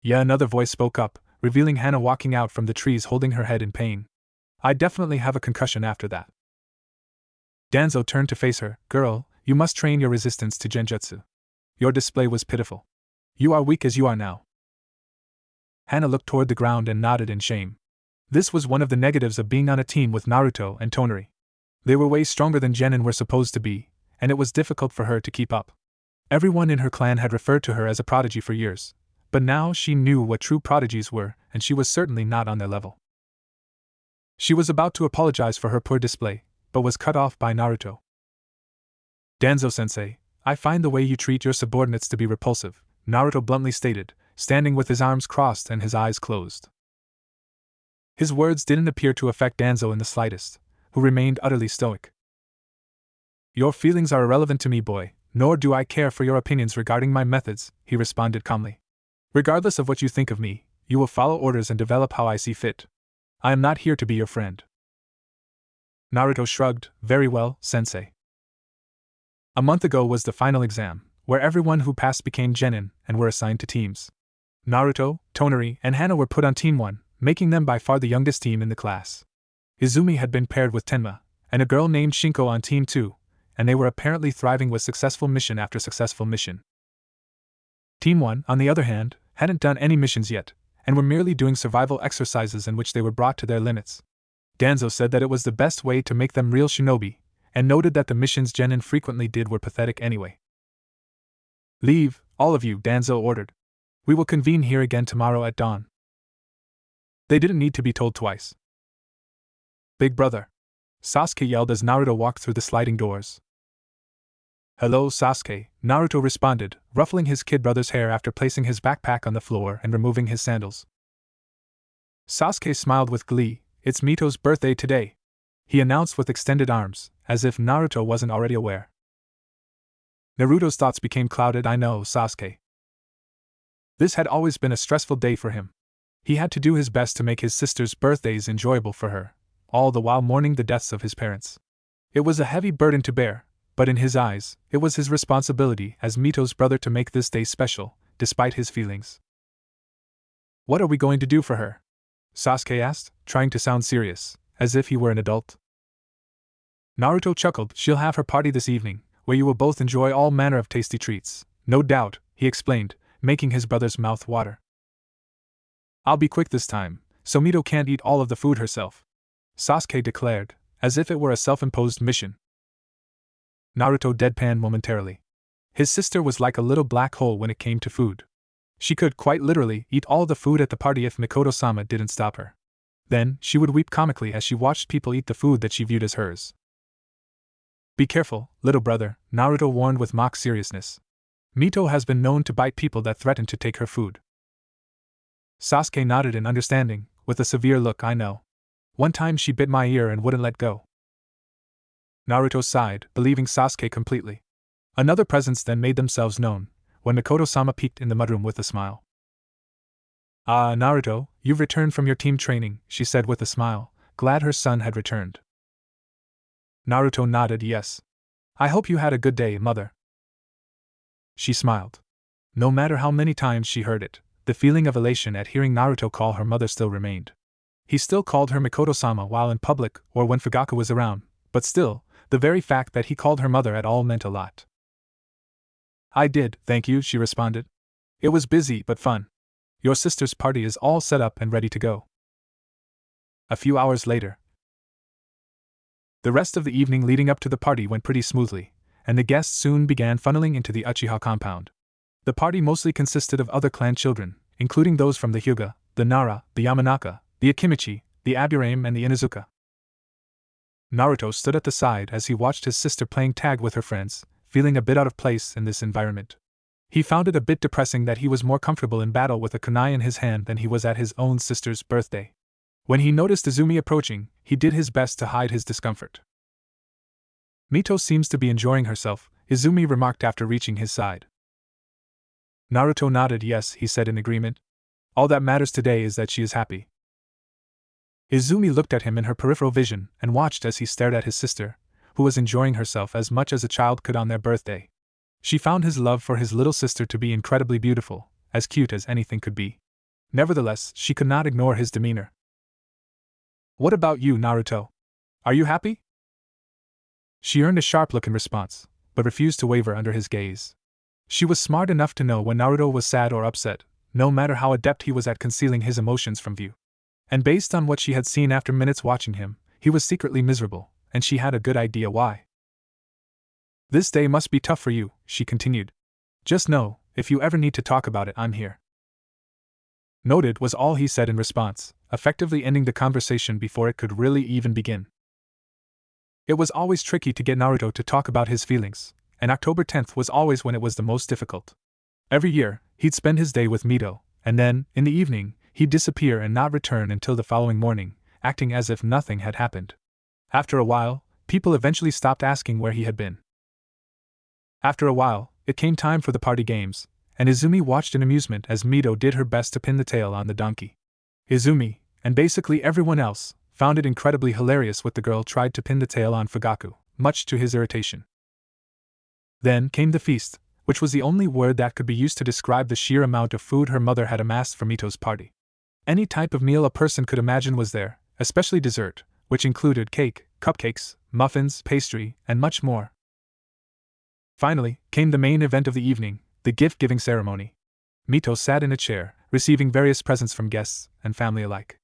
Yeah, another voice spoke up, revealing Hana walking out from the trees holding her head in pain. "I definitely have a concussion after that." Danzo turned to face her. "Girl, you must train your resistance to genjutsu. Your display was pitiful. You are weak as you are now." Hana looked toward the ground and nodded in shame. This was one of the negatives of being on a team with Naruto and Tonari. They were way stronger than genin were supposed to be, and it was difficult for her to keep up. Everyone in her clan had referred to her as a prodigy for years, but now she knew what true prodigies were, and she was certainly not on their level. She was about to apologize for her poor display, but was cut off by Naruto. "Danzo-sensei, I find the way you treat your subordinates to be repulsive," Naruto bluntly stated, standing with his arms crossed and his eyes closed. His words didn't appear to affect Danzo in the slightest, who remained utterly stoic. "Your feelings are irrelevant to me, boy, nor do I care for your opinions regarding my methods," he responded calmly. "Regardless of what you think of me, you will follow orders and develop how I see fit. I am not here to be your friend." Naruto shrugged. "Very well, sensei." A month ago was the final exam, where everyone who passed became genin and were assigned to teams. Naruto, Tonari, and Hana were put on Team 1, making them by far the youngest team in the class. Izumi had been paired with Tenma, and a girl named Shinko on Team 2, and they were apparently thriving with successful mission after successful mission. Team 1, on the other hand, hadn't done any missions yet, and were merely doing survival exercises in which they were brought to their limits. Danzo said that it was the best way to make them real shinobi, and noted that the missions genin frequently did were pathetic anyway. "Leave, all of you," Danzo ordered. "We will convene here again tomorrow at dawn." They didn't need to be told twice. "Big brother!" Sasuke yelled as Naruto walked through the sliding doors. "Hello, Sasuke," Naruto responded, ruffling his kid brother's hair after placing his backpack on the floor and removing his sandals. Sasuke smiled with glee. "It's Mito's birthday today," he announced with extended arms, as if Naruto wasn't already aware. Naruto's thoughts became clouded. "I know, Sasuke." This had always been a stressful day for him. He had to do his best to make his sister's birthdays enjoyable for her, all the while mourning the deaths of his parents. It was a heavy burden to bear, but in his eyes, it was his responsibility as Mito's brother to make this day special, despite his feelings. "What are we going to do for her?" Sasuke asked, trying to sound serious, as if he were an adult. Naruto chuckled. "She'll have her party this evening, where you will both enjoy all manner of tasty treats, no doubt," he explained, making his brother's mouth water. "I'll be quick this time, so Mito can't eat all of the food herself," Sasuke declared, as if it were a self-imposed mission. Naruto deadpanned momentarily. His sister was like a little black hole when it came to food. She could, quite literally, eat all the food at the party if Mikoto-sama didn't stop her. Then, she would weep comically as she watched people eat the food that she viewed as hers. "Be careful, little brother," Naruto warned with mock seriousness. "Mito has been known to bite people that threaten to take her food." Sasuke nodded in understanding, with a severe look. "I know. One time she bit my ear and wouldn't let go." Naruto sighed, believing Sasuke completely. Another presence then made themselves known, when Mikoto-sama peeked in the mudroom with a smile. "Ah, Naruto, you've returned from your team training," she said with a smile, glad her son had returned. Naruto nodded. "Yes. I hope you had a good day, mother." She smiled. No matter how many times she heard it, the feeling of elation at hearing Naruto call her mother still remained. He still called her Mikoto-sama while in public or when Fugaku was around, but still, the very fact that he called her mother at all meant a lot. "I did, thank you," she responded. "It was busy but fun. Your sister's party is all set up and ready to go." A few hours later. The rest of the evening leading up to the party went pretty smoothly, and the guests soon began funneling into the Uchiha compound. The party mostly consisted of other clan children, including those from the Hyuga, the Nara, the Yamanaka, the Akimichi, the Aburame, and the Inuzuka. Naruto stood at the side as he watched his sister playing tag with her friends, feeling a bit out of place in this environment. He found it a bit depressing that he was more comfortable in battle with a kunai in his hand than he was at his own sister's birthday. When he noticed Izumi approaching, he did his best to hide his discomfort. "Mito seems to be enjoying herself," Izumi remarked after reaching his side. Naruto nodded. "Yes," he said in agreement. "All that matters today is that she is happy." Izumi looked at him in her peripheral vision and watched as he stared at his sister, who was enjoying herself as much as a child could on their birthday. She found his love for his little sister to be incredibly beautiful, as cute as anything could be. Nevertheless, she could not ignore his demeanor. "What about you, Naruto? Are you happy?" She earned a sharp look in response, but refused to waver under his gaze. She was smart enough to know when Naruto was sad or upset, no matter how adept he was at concealing his emotions from view. And based on what she had seen after minutes watching him, he was secretly miserable, and she had a good idea why. "This day must be tough for you," she continued. "Just know, if you ever need to talk about it, I'm here." "Noted," was all he said in response, effectively ending the conversation before it could really even begin. It was always tricky to get Naruto to talk about his feelings, and October 10th was always when it was the most difficult. Every year, he'd spend his day with Mito, and then, in the evening, he'd disappear and not return until the following morning, acting as if nothing had happened. After a while, people eventually stopped asking where he had been. After a while, it came time for the party games, and Izumi watched in amusement as Mito did her best to pin the tail on the donkey. Izumi, and basically everyone else, found it incredibly hilarious when the girl tried to pin the tail on Fugaku, much to his irritation. Then came the feast, which was the only word that could be used to describe the sheer amount of food her mother had amassed for Mito's party. Any type of meal a person could imagine was there, especially dessert, which included cake, cupcakes, muffins, pastry, and much more. Finally, came the main event of the evening, the gift-giving ceremony. Mito sat in a chair, receiving various presents from guests and family alike.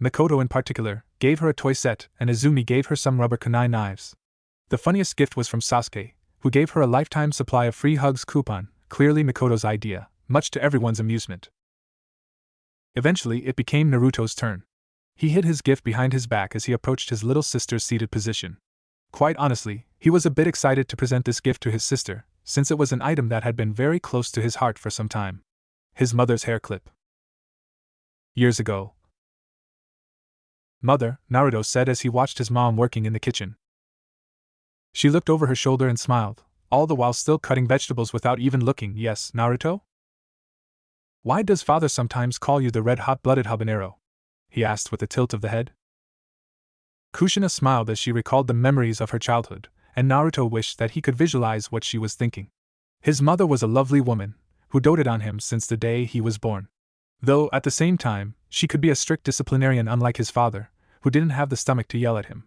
Makoto in particular gave her a toy set, and Izumi gave her some rubber kunai knives. The funniest gift was from Sasuke, who gave her a lifetime supply of free hugs coupon, clearly Makoto's idea, much to everyone's amusement. Eventually, it became Naruto's turn. He hid his gift behind his back as he approached his little sister's seated position. Quite honestly, he was a bit excited to present this gift to his sister, since it was an item that had been very close to his heart for some time. His mother's hair clip. Years ago. Mother, Naruto said as he watched his mom working in the kitchen. She looked over her shoulder and smiled, all the while still cutting vegetables without even looking. Yes, Naruto? Why does father sometimes call you the red-hot-blooded habanero? He asked with a tilt of the head. Kushina smiled as she recalled the memories of her childhood, and Naruto wished that he could visualize what she was thinking. His mother was a lovely woman, who doted on him since the day he was born. Though, at the same time, she could be a strict disciplinarian unlike his father, who didn't have the stomach to yell at him.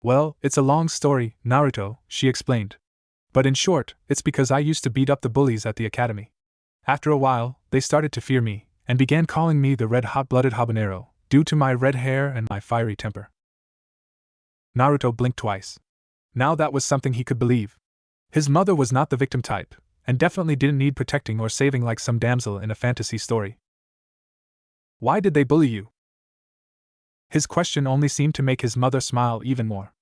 Well, it's a long story, Naruto, she explained. But in short, it's because I used to beat up the bullies at the academy. After a while, they started to fear me, and began calling me the red-hot-blooded habanero, due to my red hair and my fiery temper. Naruto blinked twice. Now that was something he could believe. His mother was not the victim type, and definitely didn't need protecting or saving like some damsel in a fantasy story. Why did they bully you? His question only seemed to make his mother smile even more.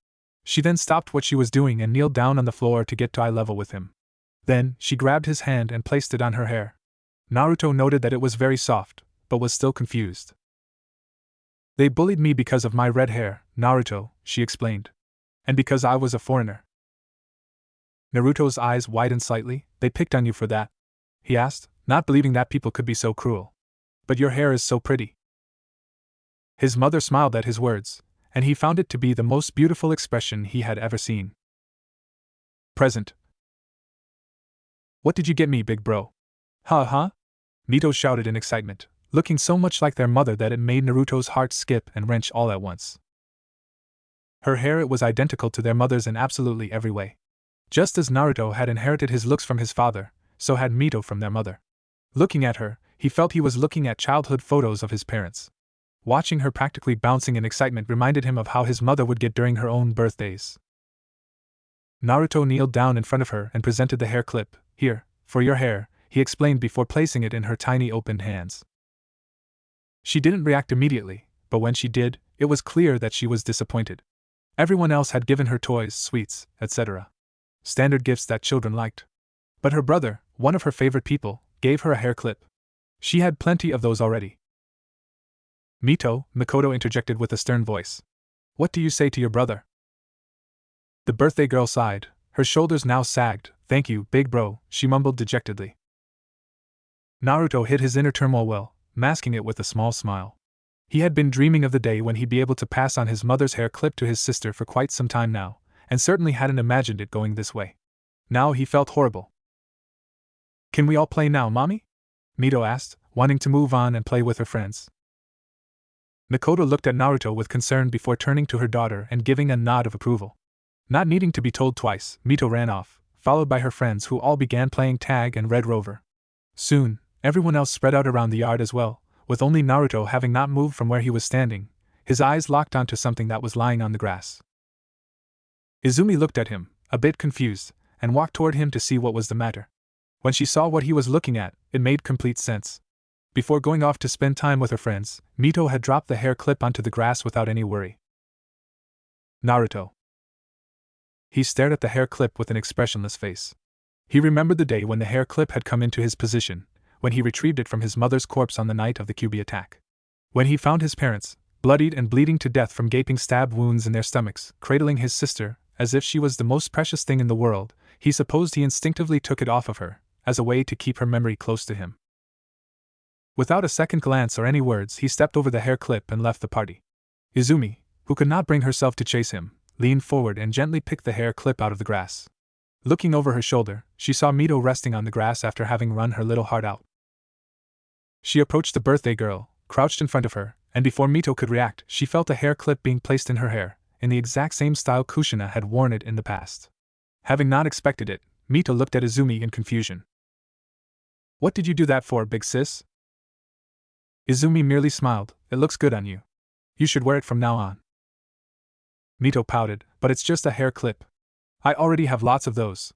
She then stopped what she was doing and kneeled down on the floor to get to eye level with him. Then, she grabbed his hand and placed it on her hair. Naruto noted that it was very soft, but was still confused. They bullied me because of my red hair, Naruto, she explained. And because I was a foreigner. Naruto's eyes widened slightly. They picked on you for that? He asked, not believing that people could be so cruel. But your hair is so pretty. His mother smiled at his words, and he found it to be the most beautiful expression he had ever seen. Present. What did you get me, big bro? Huh? Mito shouted in excitement, looking so much like their mother that it made Naruto's heart skip and wrench all at once. Her hair was identical to their mother's in absolutely every way. Just as Naruto had inherited his looks from his father, so had Mito from their mother. Looking at her, he felt he was looking at childhood photos of his parents. Watching her practically bouncing in excitement reminded him of how his mother would get during her own birthdays. Naruto kneeled down in front of her and presented the hair clip. Here, for your hair, he explained before placing it in her tiny opened hands. She didn't react immediately, but when she did, it was clear that she was disappointed. Everyone else had given her toys, sweets, etc. Standard gifts that children liked. But her brother, one of her favorite people, gave her a hair clip. She had plenty of those already. Mito, Makoto interjected with a stern voice. What do you say to your brother? The birthday girl sighed, her shoulders now sagged. Thank you, big bro, she mumbled dejectedly. Naruto hid his inner turmoil well, masking it with a small smile. He had been dreaming of the day when he'd be able to pass on his mother's hair clip to his sister for quite some time now, and certainly hadn't imagined it going this way. Now he felt horrible. Can we all play now, mommy? Mito asked, wanting to move on and play with her friends. Makoto looked at Naruto with concern before turning to her daughter and giving a nod of approval. Not needing to be told twice, Mito ran off, followed by her friends who all began playing tag and Red Rover. Soon, everyone else spread out around the yard as well, with only Naruto having not moved from where he was standing, his eyes locked onto something that was lying on the grass. Izumi looked at him, a bit confused, and walked toward him to see what was the matter. When she saw what he was looking at, it made complete sense. Before going off to spend time with her friends, Mito had dropped the hair clip onto the grass without any worry. Naruto. He stared at the hair clip with an expressionless face. He remembered the day when the hair clip had come into his possession, when he retrieved it from his mother's corpse on the night of the Kyuubi attack. When he found his parents, bloodied and bleeding to death from gaping stab wounds in their stomachs, cradling his sister, as if she was the most precious thing in the world, he supposed he instinctively took it off of her, as a way to keep her memory close to him. Without a second glance or any words, he stepped over the hair clip and left the party. Izumi, who could not bring herself to chase him, leaned forward and gently picked the hair clip out of the grass. Looking over her shoulder, she saw Mito resting on the grass after having run her little heart out. She approached the birthday girl, crouched in front of her, and before Mito could react, she felt a hair clip being placed in her hair, in the exact same style Kushina had worn it in the past. Having not expected it, Mito looked at Izumi in confusion. "What did you do that for, big sis?" Izumi merely smiled. "It looks good on you. You should wear it from now on." Mito pouted, "But it's just a hair clip. I already have lots of those."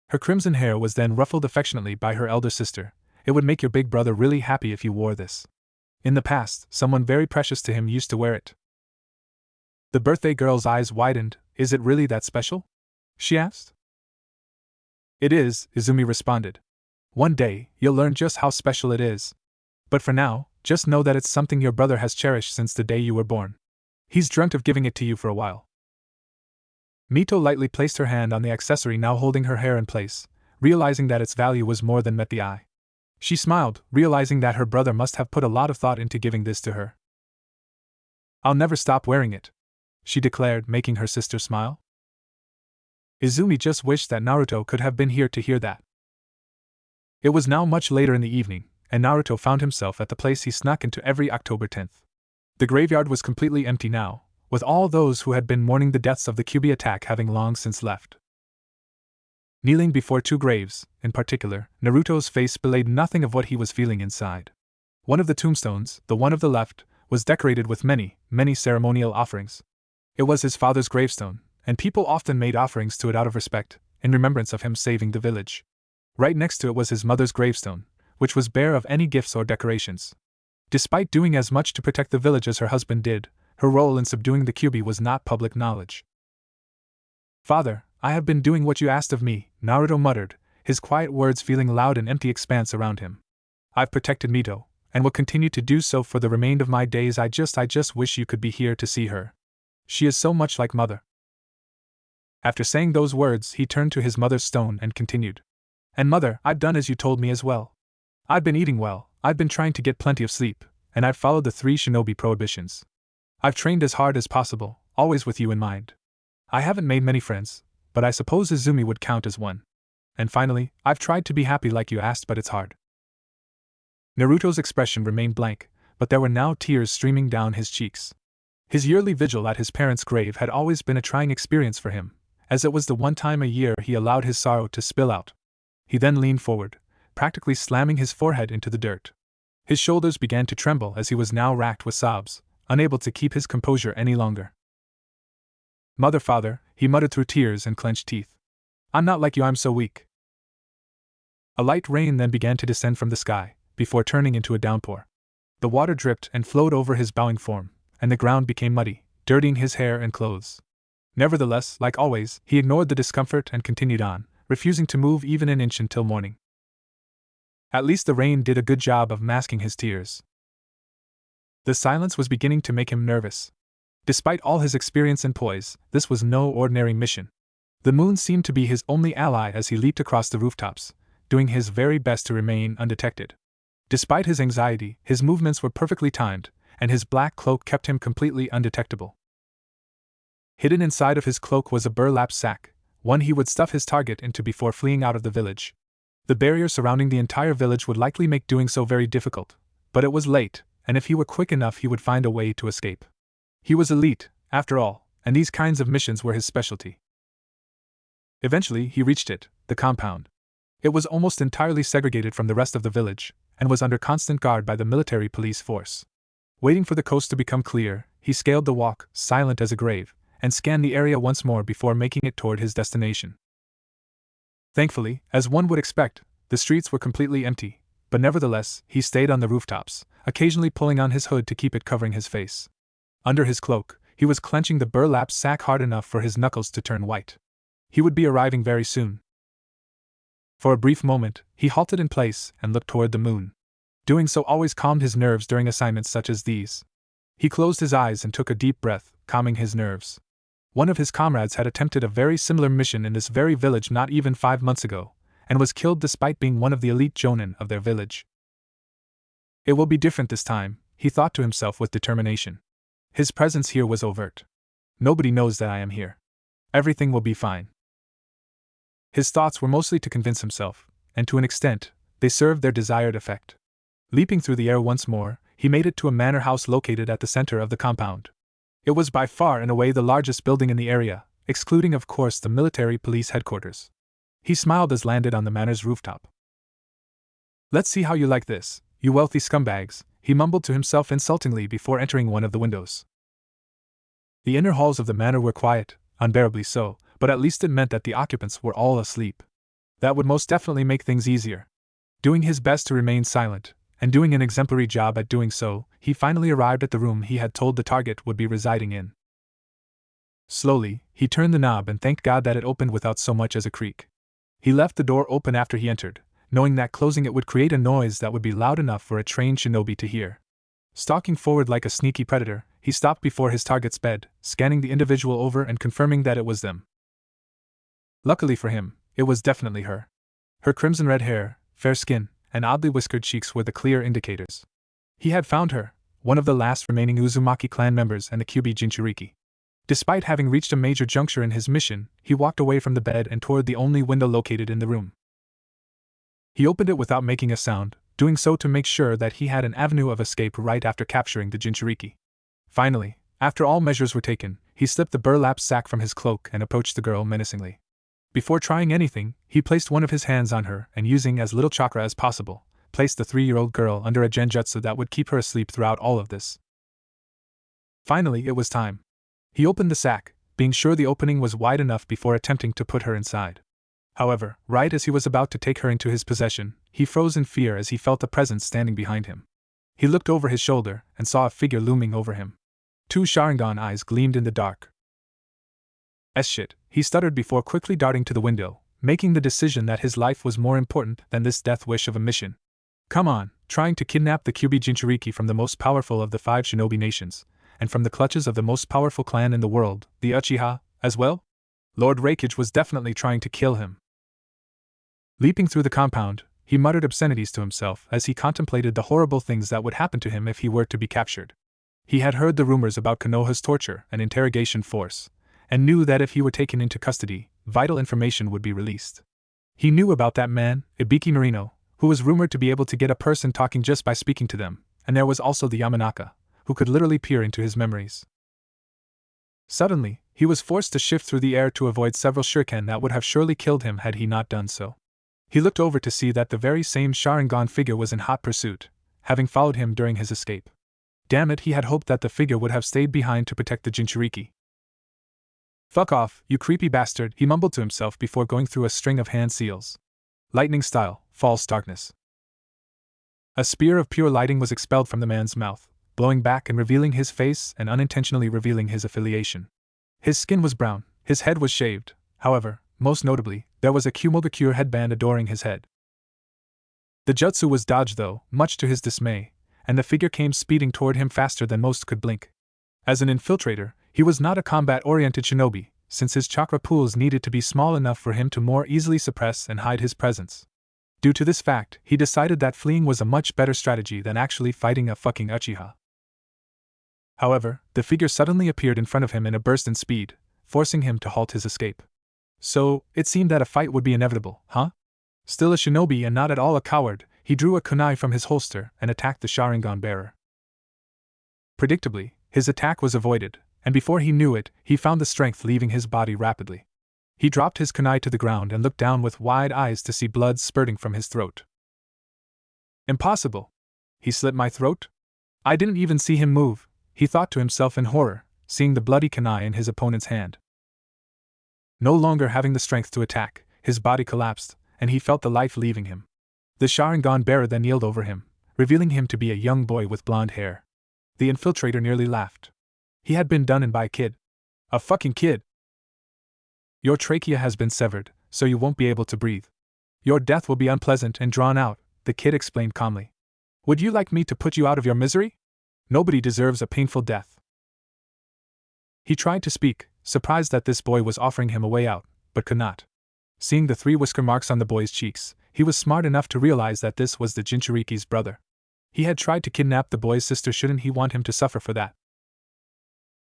Her crimson hair was then ruffled affectionately by her elder sister. "It would make your big brother really happy if you wore this. In the past, someone very precious to him used to wear it." The birthday girl's eyes widened. "Is it really that special?" she asked. "It is," Izumi responded. "One day, you'll learn just how special it is. But for now, just know that it's something your brother has cherished since the day you were born. He's dreamt of giving it to you for a while." Mito lightly placed her hand on the accessory now holding her hair in place, realizing that its value was more than met the eye. She smiled, realizing that her brother must have put a lot of thought into giving this to her. "I'll never stop wearing it," she declared, making her sister smile. Izumi just wished that Naruto could have been here to hear that. It was now much later in the evening, and Naruto found himself at the place he snuck into every October 10th. The graveyard was completely empty now, with all those who had been mourning the deaths of the Kyuubi attack having long since left. Kneeling before two graves, in particular, Naruto's face belayed nothing of what he was feeling inside. One of the tombstones, the one of the left, was decorated with many, many ceremonial offerings. It was his father's gravestone, and people often made offerings to it out of respect, in remembrance of him saving the village. Right next to it was his mother's gravestone, which was bare of any gifts or decorations. Despite doing as much to protect the village as her husband did, her role in subduing the Kyuubi was not public knowledge. "Father, I have been doing what you asked of me," Naruto muttered, his quiet words feeling loud in empty expanse around him. "I've protected Mito, and will continue to do so for the remainder of my days. I just wish you could be here to see her. She is so much like Mother." After saying those words, he turned to his mother's stone and continued. "And Mother, I've done as you told me as well. I've been eating well, I've been trying to get plenty of sleep, and I've followed the 3 shinobi prohibitions. I've trained as hard as possible, always with you in mind. I haven't made many friends, but I suppose Izumi would count as one. And finally, I've tried to be happy like you asked, but it's hard." Naruto's expression remained blank, but there were now tears streaming down his cheeks. His yearly vigil at his parents' grave had always been a trying experience for him, as it was the one time a year he allowed his sorrow to spill out. He then leaned forward, practically slamming his forehead into the dirt. His shoulders began to tremble as he was now racked with sobs, unable to keep his composure any longer. "Mother, father," he muttered through tears and clenched teeth. "I'm not like you, I'm so weak." A light rain then began to descend from the sky, before turning into a downpour. The water dripped and flowed over his bowing form, and the ground became muddy, dirtying his hair and clothes. Nevertheless, like always, he ignored the discomfort and continued on, refusing to move even an inch until morning. At least the rain did a good job of masking his tears. The silence was beginning to make him nervous. Despite all his experience and poise, this was no ordinary mission. The moon seemed to be his only ally as he leaped across the rooftops, doing his very best to remain undetected. Despite his anxiety, his movements were perfectly timed, and his black cloak kept him completely undetectable. Hidden inside of his cloak was a burlap sack, one he would stuff his target into before fleeing out of the village. The barrier surrounding the entire village would likely make doing so very difficult, but it was late, and if he were quick enough he would find a way to escape. He was elite, after all, and these kinds of missions were his specialty. Eventually he reached it, the compound. It was almost entirely segregated from the rest of the village, and was under constant guard by the military police force. Waiting for the coast to become clear, he scaled the walk, silent as a grave, and scanned the area once more before making it toward his destination. Thankfully, as one would expect, the streets were completely empty, but nevertheless, he stayed on the rooftops, occasionally pulling on his hood to keep it covering his face. Under his cloak, he was clenching the burlap sack hard enough for his knuckles to turn white. He would be arriving very soon. For a brief moment, he halted in place and looked toward the moon. Doing so always calmed his nerves during assignments such as these. He closed his eyes and took a deep breath, calming his nerves. One of his comrades had attempted a very similar mission in this very village not even 5 months ago, and was killed despite being one of the elite jonin of their village. It will be different this time, he thought to himself with determination. His presence here was overt. Nobody knows that I am here. Everything will be fine. His thoughts were mostly to convince himself, and to an extent, they served their desired effect. Leaping through the air once more, he made it to a manor house located at the center of the compound. It was by far and away the largest building in the area, excluding of course the military police headquarters. He smiled as landed on the manor's rooftop. "Let's see how you like this, you wealthy scumbags," he mumbled to himself insultingly before entering one of the windows. The inner halls of the manor were quiet, unbearably so, but at least it meant that the occupants were all asleep. That would most definitely make things easier. Doing his best to remain silent, and doing an exemplary job at doing so, he finally arrived at the room he had told the target would be residing in. Slowly, he turned the knob and thanked God that it opened without so much as a creak. He left the door open after he entered, knowing that closing it would create a noise that would be loud enough for a trained shinobi to hear. Stalking forward like a sneaky predator, he stopped before his target's bed, scanning the individual over and confirming that it was them. Luckily for him, it was definitely her. Her crimson-red hair, fair skin, and oddly whiskered cheeks were the clear indicators. He had found her, one of the last remaining Uzumaki clan members and the Kyuubi Jinchuriki. Despite having reached a major juncture in his mission, he walked away from the bed and toward the only window located in the room. He opened it without making a sound, doing so to make sure that he had an avenue of escape right after capturing the Jinchuriki. Finally, after all measures were taken, he slipped the burlap sack from his cloak and approached the girl menacingly. Before trying anything, he placed one of his hands on her and, using as little chakra as possible, placed the 3-year-old girl under a genjutsu that would keep her asleep throughout all of this. Finally, it was time. He opened the sack, being sure the opening was wide enough before attempting to put her inside. However, right as he was about to take her into his possession, he froze in fear as he felt a presence standing behind him. He looked over his shoulder and saw a figure looming over him. 2 Sharingan eyes gleamed in the dark. Shit, he stuttered before quickly darting to the window, making the decision that his life was more important than this death wish of a mission. Come on, trying to kidnap the Kyuubi Jinchuriki from the most powerful of the 5 shinobi nations, and from the clutches of the most powerful clan in the world, the Uchiha, as well? Lord Raikage was definitely trying to kill him. Leaping through the compound, he muttered obscenities to himself as he contemplated the horrible things that would happen to him if he were to be captured. He had heard the rumors about Konoha's torture and interrogation force, and knew that if he were taken into custody, vital information would be released. He knew about that man, Ibiki Marino, who was rumored to be able to get a person talking just by speaking to them, and there was also the Yamanaka, who could literally peer into his memories. Suddenly, he was forced to shift through the air to avoid several shuriken that would have surely killed him had he not done so. He looked over to see that the very same Sharingan figure was in hot pursuit, having followed him during his escape. Damn it, he had hoped that the figure would have stayed behind to protect the Jinchuriki. "Fuck off, you creepy bastard," he mumbled to himself before going through a string of hand seals. Lightning style, false darkness. A spear of pure lighting was expelled from the man's mouth, blowing back and revealing his face and unintentionally revealing his affiliation. His skin was brown, his head was shaved, however, most notably, there was a Kumogakure headband adoring his head. The jutsu was dodged though, much to his dismay, and the figure came speeding toward him faster than most could blink. As an infiltrator, he was not a combat-oriented shinobi, since his chakra pools needed to be small enough for him to more easily suppress and hide his presence. Due to this fact, he decided that fleeing was a much better strategy than actually fighting a fucking Uchiha. However, the figure suddenly appeared in front of him in a burst in speed, forcing him to halt his escape. So, it seemed that a fight would be inevitable, huh? Still a shinobi and not at all a coward, he drew a kunai from his holster and attacked the Sharingan bearer. Predictably, his attack was avoided, and before he knew it, he found the strength leaving his body rapidly. He dropped his kunai to the ground and looked down with wide eyes to see blood spurting from his throat. Impossible! He slit my throat? I didn't even see him move, he thought to himself in horror, seeing the bloody kunai in his opponent's hand. No longer having the strength to attack, his body collapsed, and he felt the life leaving him. The Sharingan bearer then kneeled over him, revealing him to be a young boy with blonde hair. The infiltrator nearly laughed. He had been done in by a kid. A fucking kid! Your trachea has been severed, so you won't be able to breathe. Your death will be unpleasant and drawn out, the kid explained calmly. Would you like me to put you out of your misery? Nobody deserves a painful death. He tried to speak, surprised that this boy was offering him a way out, but could not. Seeing the 3 whisker marks on the boy's cheeks, he was smart enough to realize that this was the Jinchuriki's brother. He had tried to kidnap the boy's sister, shouldn't he want him to suffer for that?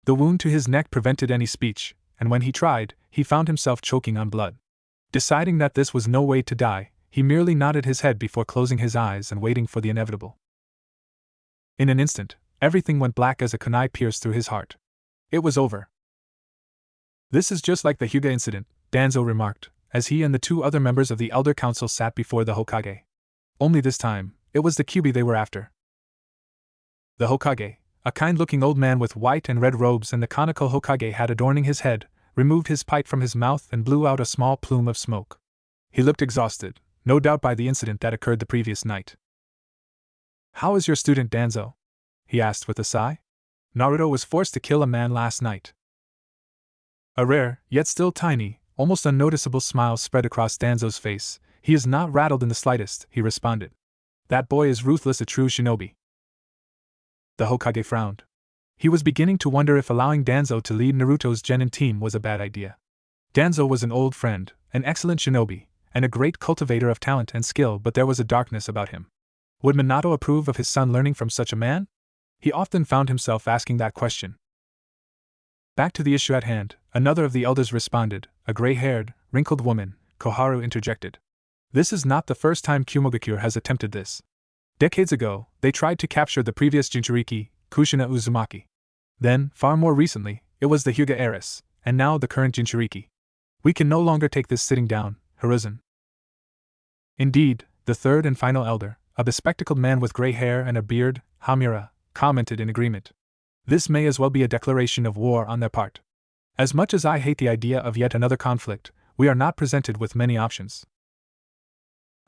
The wound to his neck prevented any speech, and when he tried, he found himself choking on blood. Deciding that this was no way to die, he merely nodded his head before closing his eyes and waiting for the inevitable. In an instant, everything went black as a kunai pierced through his heart. It was over. This is just like the Hyuga incident, Danzo remarked, as he and the two other members of the Elder Council sat before the Hokage. Only this time, it was the Kyuubi they were after. The Hokage, a kind-looking old man with white and red robes and the conical Hokage hat adorning his head, removed his pipe from his mouth and blew out a small plume of smoke. He looked exhausted, no doubt by the incident that occurred the previous night. "How is your student Danzo?" he asked with a sigh. "Naruto was forced to kill a man last night." A rare, yet still tiny, almost unnoticeable smile spread across Danzo's face. "He is not rattled in the slightest," he responded. "That boy is ruthless, a true shinobi." The Hokage frowned. He was beginning to wonder if allowing Danzo to lead Naruto's genin team was a bad idea. Danzo was an old friend, an excellent shinobi, and a great cultivator of talent and skill, but there was a darkness about him. Would Minato approve of his son learning from such a man? He often found himself asking that question. Back to the issue at hand, another of the elders responded, a gray-haired, wrinkled woman. Koharu interjected. "This is not the first time Kumogakure has attempted this. Decades ago, they tried to capture the previous Jinchuriki, Kushina Uzumaki. Then, far more recently, it was the Hyuga heiress, and now the current Jinchuriki. We can no longer take this sitting down, Hiruzen." Indeed, the third and final elder, a bespectacled man with gray hair and a beard, Hamura, commented in agreement. "This may as well be a declaration of war on their part. As much as I hate the idea of yet another conflict, we are not presented with many options."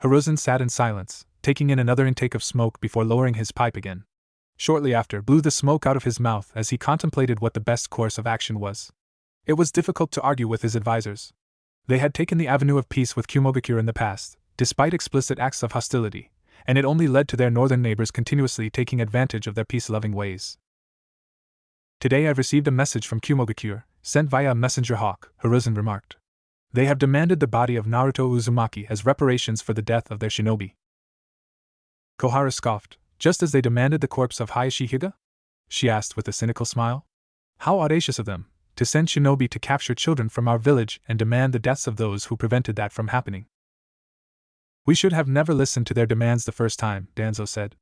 Hiruzen sat in silence, taking in another intake of smoke before lowering his pipe again. Shortly after, blew the smoke out of his mouth as he contemplated what the best course of action was. It was difficult to argue with his advisors. They had taken the avenue of peace with Kumogakure in the past, despite explicit acts of hostility, and it only led to their northern neighbors continuously taking advantage of their peace-loving ways. "Today I've received a message from Kumogakure, sent via a messenger hawk," Hiruzen remarked. "They have demanded the body of Naruto Uzumaki as reparations for the death of their shinobi." Koharu scoffed. "Just as they demanded the corpse of Hayashi Hyuga?" she asked with a cynical smile. "How audacious of them, to send shinobi to capture children from our village and demand the deaths of those who prevented that from happening." "We should have never listened to their demands the first time," Danzo said.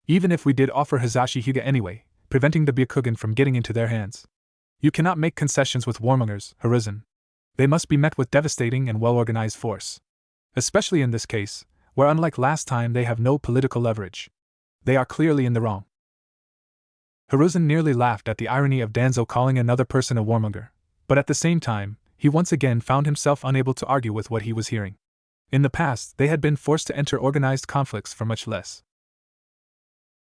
"Even if we did offer Hizashi Hyuga anyway, preventing the Byakugan from getting into their hands. You cannot make concessions with warmongers, Hiruzen. They must be met with devastating and well-organized force. Especially in this case, where unlike last time they have no political leverage. They are clearly in the wrong." Hiruzen nearly laughed at the irony of Danzo calling another person a warmonger, but at the same time, he once again found himself unable to argue with what he was hearing. In the past, they had been forced to enter organized conflicts for much less.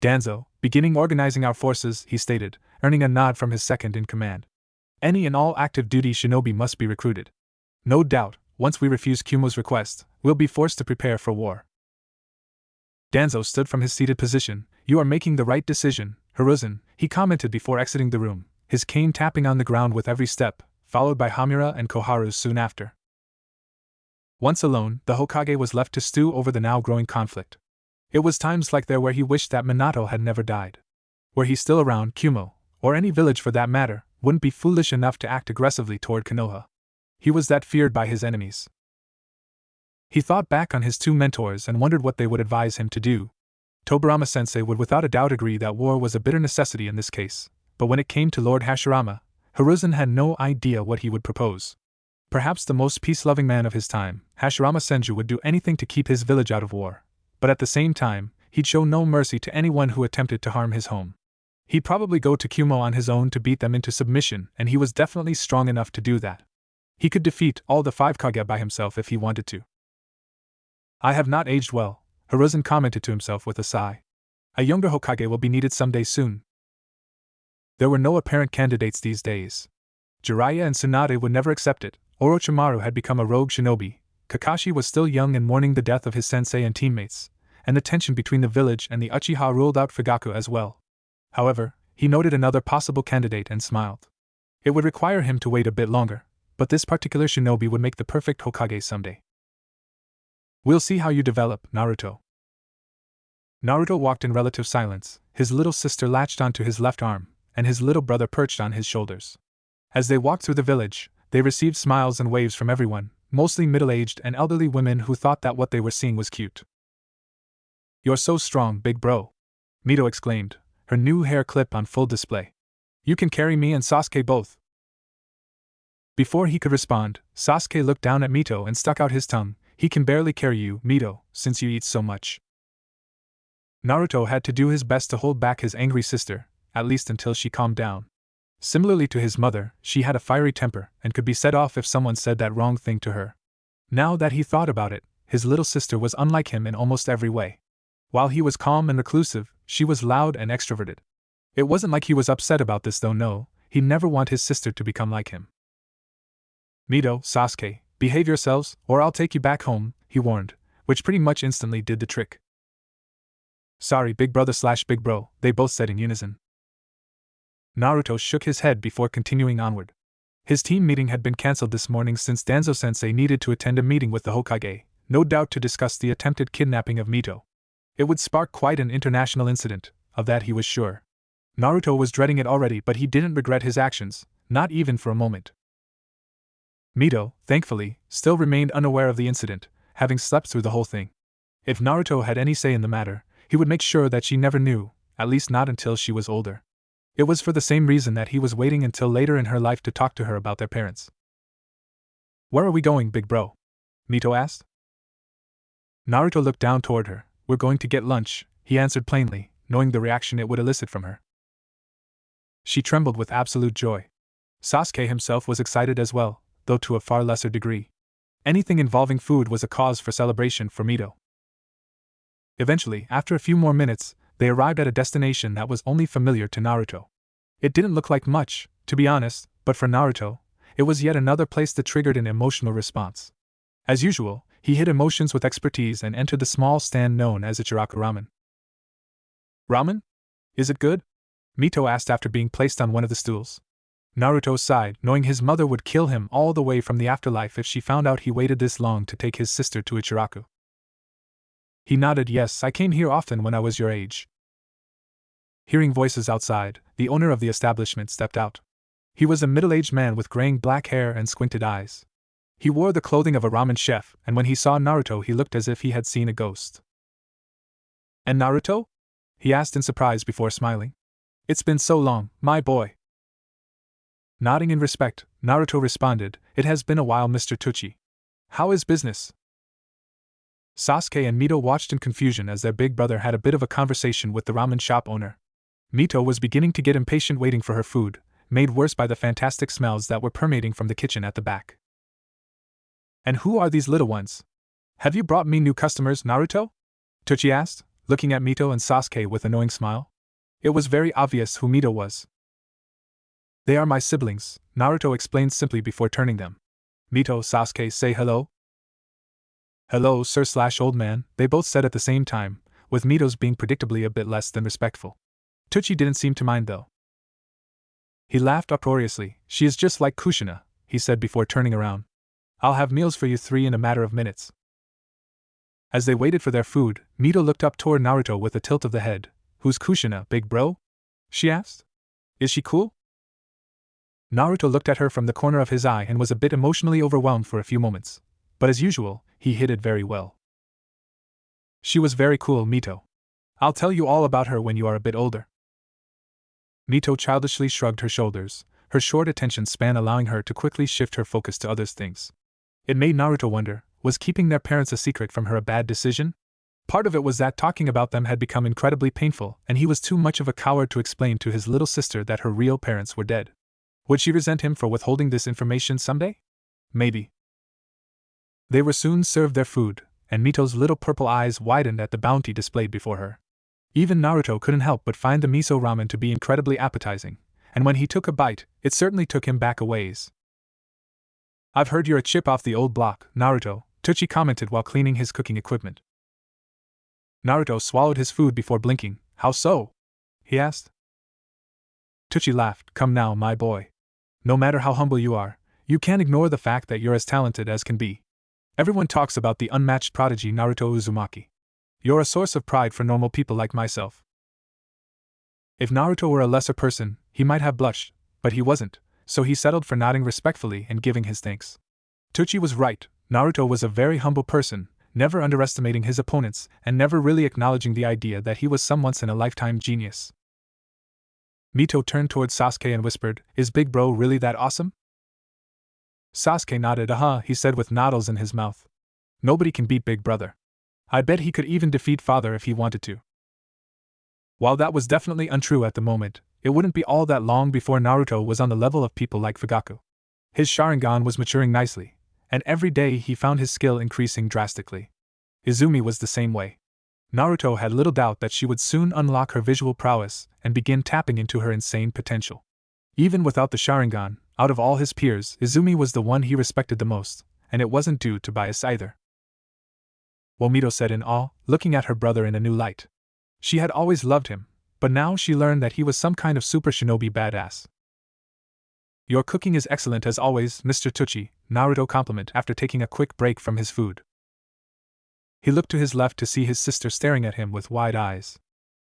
"Danzo, beginning organizing our forces," he stated, earning a nod from his second in command. "Any and all active duty shinobi must be recruited. No doubt, once we refuse Kumo's request, we'll be forced to prepare for war." Danzo stood from his seated position. "You are making the right decision, Hiruzen," he commented before exiting the room, his cane tapping on the ground with every step, followed by Hamura and Koharu soon after. Once alone, the Hokage was left to stew over the now growing conflict. It was times like there where he wished that Minato had never died. Were he still around, Kumo, or any village for that matter, wouldn't be foolish enough to act aggressively toward Konoha. He was that feared by his enemies. He thought back on his two mentors and wondered what they would advise him to do. Tobirama-sensei would without a doubt agree that war was a bitter necessity in this case, but when it came to Lord Hashirama, Hiruzen had no idea what he would propose. Perhaps the most peace-loving man of his time, Hashirama Senju would do anything to keep his village out of war, but at the same time, he'd show no mercy to anyone who attempted to harm his home. He'd probably go to Kumo on his own to beat them into submission, and he was definitely strong enough to do that. He could defeat all the 5 Kage by himself if he wanted to. "I have not aged well," Hiruzen commented to himself with a sigh. "A younger Hokage will be needed someday soon." There were no apparent candidates these days. Jiraiya and Tsunade would never accept it. Orochimaru had become a rogue shinobi, Kakashi was still young and mourning the death of his sensei and teammates, and the tension between the village and the Uchiha ruled out Fugaku as well. However, he noted another possible candidate and smiled. It would require him to wait a bit longer, but this particular shinobi would make the perfect Hokage someday. "We'll see how you develop, Naruto." Naruto walked in relative silence, his little sister latched onto his left arm, and his little brother perched on his shoulders. As they walked through the village, they received smiles and waves from everyone, mostly middle-aged and elderly women who thought that what they were seeing was cute. "You're so strong, big bro," Mito exclaimed, her new hair clip on full display. "You can carry me and Sasuke both." Before he could respond, Sasuke looked down at Mito and stuck out his tongue. "He can barely carry you, Mito, since you eat so much." Naruto had to do his best to hold back his angry sister, at least until she calmed down. Similarly to his mother, she had a fiery temper and could be set off if someone said that wrong thing to her. Now that he thought about it, his little sister was unlike him in almost every way. While he was calm and reclusive, she was loud and extroverted. It wasn't like he was upset about this though. No, he'd never want his sister to become like him. "Mito, Sasuke, behave yourselves, or I'll take you back home," he warned, which pretty much instantly did the trick. "Sorry, big brother/big bro," they both said in unison. Naruto shook his head before continuing onward. His team meeting had been cancelled this morning since Danzo-sensei needed to attend a meeting with the Hokage, no doubt to discuss the attempted kidnapping of Mito. It would spark quite an international incident, of that he was sure. Naruto was dreading it already, but he didn't regret his actions, not even for a moment. Mito, thankfully, still remained unaware of the incident, having slept through the whole thing. If Naruto had any say in the matter, he would make sure that she never knew, at least not until she was older. It was for the same reason that he was waiting until later in her life to talk to her about their parents. "Where are we going, big bro?" Mito asked. Naruto looked down toward her. "We're going to get lunch," he answered plainly, knowing the reaction it would elicit from her. She trembled with absolute joy. Sasuke himself was excited as well, though to a far lesser degree. Anything involving food was a cause for celebration for Mito. Eventually, after a few more minutes, they arrived at a destination that was only familiar to Naruto. It didn't look like much, to be honest, but for Naruto, it was yet another place that triggered an emotional response. As usual, he hid emotions with expertise and entered the small stand known as Ichiraku Ramen. "Ramen? Is it good?" Mito asked after being placed on one of the stools. Naruto sighed, knowing his mother would kill him all the way from the afterlife if she found out he waited this long to take his sister to Ichiraku. He nodded. "Yes, I came here often when I was your age." Hearing voices outside, the owner of the establishment stepped out. He was a middle-aged man with graying black hair and squinted eyes. He wore the clothing of a ramen chef, and when he saw Naruto he looked as if he had seen a ghost. "And Naruto?" he asked in surprise before smiling. "It's been so long, my boy." Nodding in respect, Naruto responded, "It has been a while, Mr. Tucci. How is business?" Sasuke and Mito watched in confusion as their big brother had a bit of a conversation with the ramen shop owner. Mito was beginning to get impatient waiting for her food, made worse by the fantastic smells that were permeating from the kitchen at the back. "And who are these little ones? Have you brought me new customers, Naruto?" Tucci asked, looking at Mito and Sasuke with a knowing smile. It was very obvious who Mito was. "They are my siblings," Naruto explained simply before turning them. "Mito, Sasuke, say hello." "Hello, sir/old man," they both said at the same time, with Mito's being predictably a bit less than respectful. Tucci didn't seem to mind though. He laughed uproariously. "She is just like Kushina," he said before turning around. "I'll have meals for you three in a matter of minutes." As they waited for their food, Mito looked up toward Naruto with a tilt of the head. "Who's Kushina, big bro?" she asked. "Is she cool?" Naruto looked at her from the corner of his eye and was a bit emotionally overwhelmed for a few moments. But as usual, he hid it very well. "She was very cool, Mito. I'll tell you all about her when you are a bit older." Mito childishly shrugged her shoulders, her short attention span allowing her to quickly shift her focus to other things. It made Naruto wonder, was keeping their parents a secret from her a bad decision? Part of it was that talking about them had become incredibly painful, and he was too much of a coward to explain to his little sister that her real parents were dead. Would she resent him for withholding this information someday? Maybe. They were soon served their food, and Mito's little purple eyes widened at the bounty displayed before her. Even Naruto couldn't help but find the miso ramen to be incredibly appetizing, and when he took a bite, it certainly took him back a ways. "I've heard you're a chip off the old block, Naruto," Tucci commented while cleaning his cooking equipment. Naruto swallowed his food before blinking. "How so?" he asked. Tucci laughed. "Come now, my boy. No matter how humble you are, you can't ignore the fact that you're as talented as can be. Everyone talks about the unmatched prodigy Naruto Uzumaki. You're a source of pride for normal people like myself." If Naruto were a lesser person, he might have blushed, but he wasn't, so he settled for nodding respectfully and giving his thanks. Tucci was right, Naruto was a very humble person, never underestimating his opponents and never really acknowledging the idea that he was some once-in-a-lifetime genius. Mito turned towards Sasuke and whispered, "Is Big Bro really that awesome?" Sasuke nodded. He said with noodles in his mouth. "Nobody can beat Big Brother. I bet he could even defeat Father if he wanted to." While that was definitely untrue at the moment, it wouldn't be all that long before Naruto was on the level of people like Fugaku. His Sharingan was maturing nicely, and every day he found his skill increasing drastically. Izumi was the same way. Naruto had little doubt that she would soon unlock her visual prowess and begin tapping into her insane potential. Even without the Sharingan, out of all his peers, Izumi was the one he respected the most, and it wasn't due to bias either. Mito said in awe, looking at her brother in a new light. She had always loved him, but now she learned that he was some kind of super shinobi badass. "Your cooking is excellent as always, Mr. Tucci," Naruto complimented after taking a quick break from his food. He looked to his left to see his sister staring at him with wide eyes.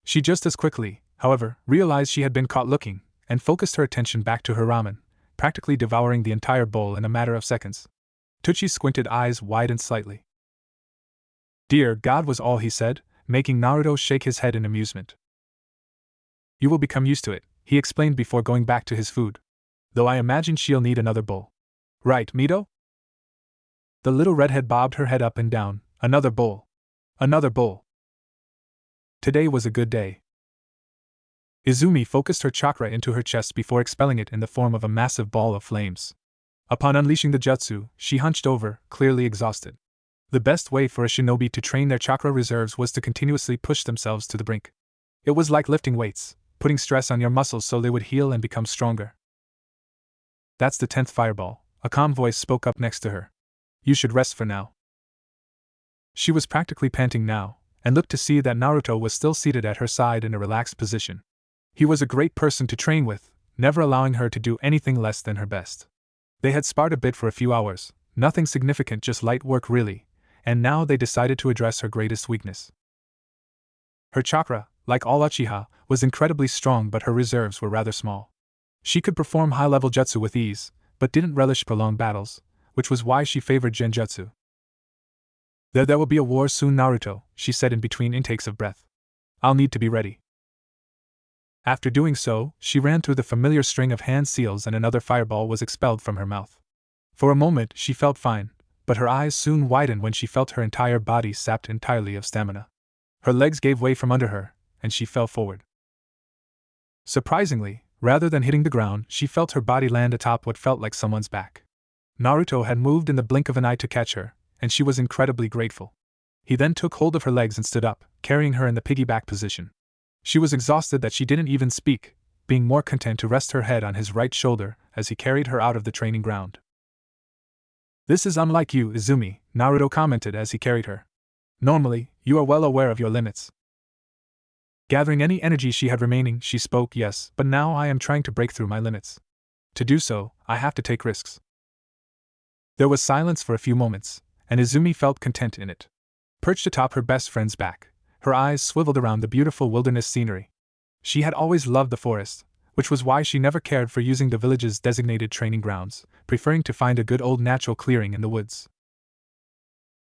She just as quickly, however, realized she had been caught looking, and focused her attention back to her ramen, practically devouring the entire bowl in a matter of seconds. Tucci's squinted eyes widened slightly. "Dear God," was all he said, making Naruto shake his head in amusement. "You will become used to it," he explained before going back to his food. "Though I imagine she'll need another bowl. Right, Mito?" The little redhead bobbed her head up and down. "Another bowl. Another bowl." Today was a good day. Izumi focused her chakra into her chest before expelling it in the form of a massive ball of flames. Upon unleashing the jutsu, she hunched over, clearly exhausted. The best way for a shinobi to train their chakra reserves was to continuously push themselves to the brink. It was like lifting weights, putting stress on your muscles so they would heal and become stronger. "That's the 10th fireball," a calm voice spoke up next to her. "You should rest for now." She was practically panting now, and looked to see that Naruto was still seated at her side in a relaxed position. He was a great person to train with, never allowing her to do anything less than her best. They had sparred a bit for a few hours, nothing significant, just light work really, and now they decided to address her greatest weakness. Her chakra, like all Uchiha, was incredibly strong, but her reserves were rather small. She could perform high-level jutsu with ease, but didn't relish prolonged battles, which was why she favored genjutsu. There will be a war soon, Naruto," she said in between intakes of breath. "I'll need to be ready." After doing so, she ran through the familiar string of hand seals and another fireball was expelled from her mouth. For a moment she felt fine, but her eyes soon widened when she felt her entire body sapped entirely of stamina. Her legs gave way from under her, and she fell forward. Surprisingly, rather than hitting the ground, she felt her body land atop what felt like someone's back. Naruto had moved in the blink of an eye to catch her, and she was incredibly grateful. He then took hold of her legs and stood up, carrying her in the piggyback position. She was exhausted that she didn't even speak, being more content to rest her head on his right shoulder as he carried her out of the training ground. "This is unlike you, Izumi," Naruto commented as he carried her. "Normally, you are well aware of your limits." Gathering any energy she had remaining, she spoke, "Yes, but now I am trying to break through my limits. To do so, I have to take risks." There was silence for a few moments, and Izumi felt content in it. Perched atop her best friend's back, her eyes swiveled around the beautiful wilderness scenery. She had always loved the forest, which was why she never cared for using the village's designated training grounds, preferring to find a good old natural clearing in the woods.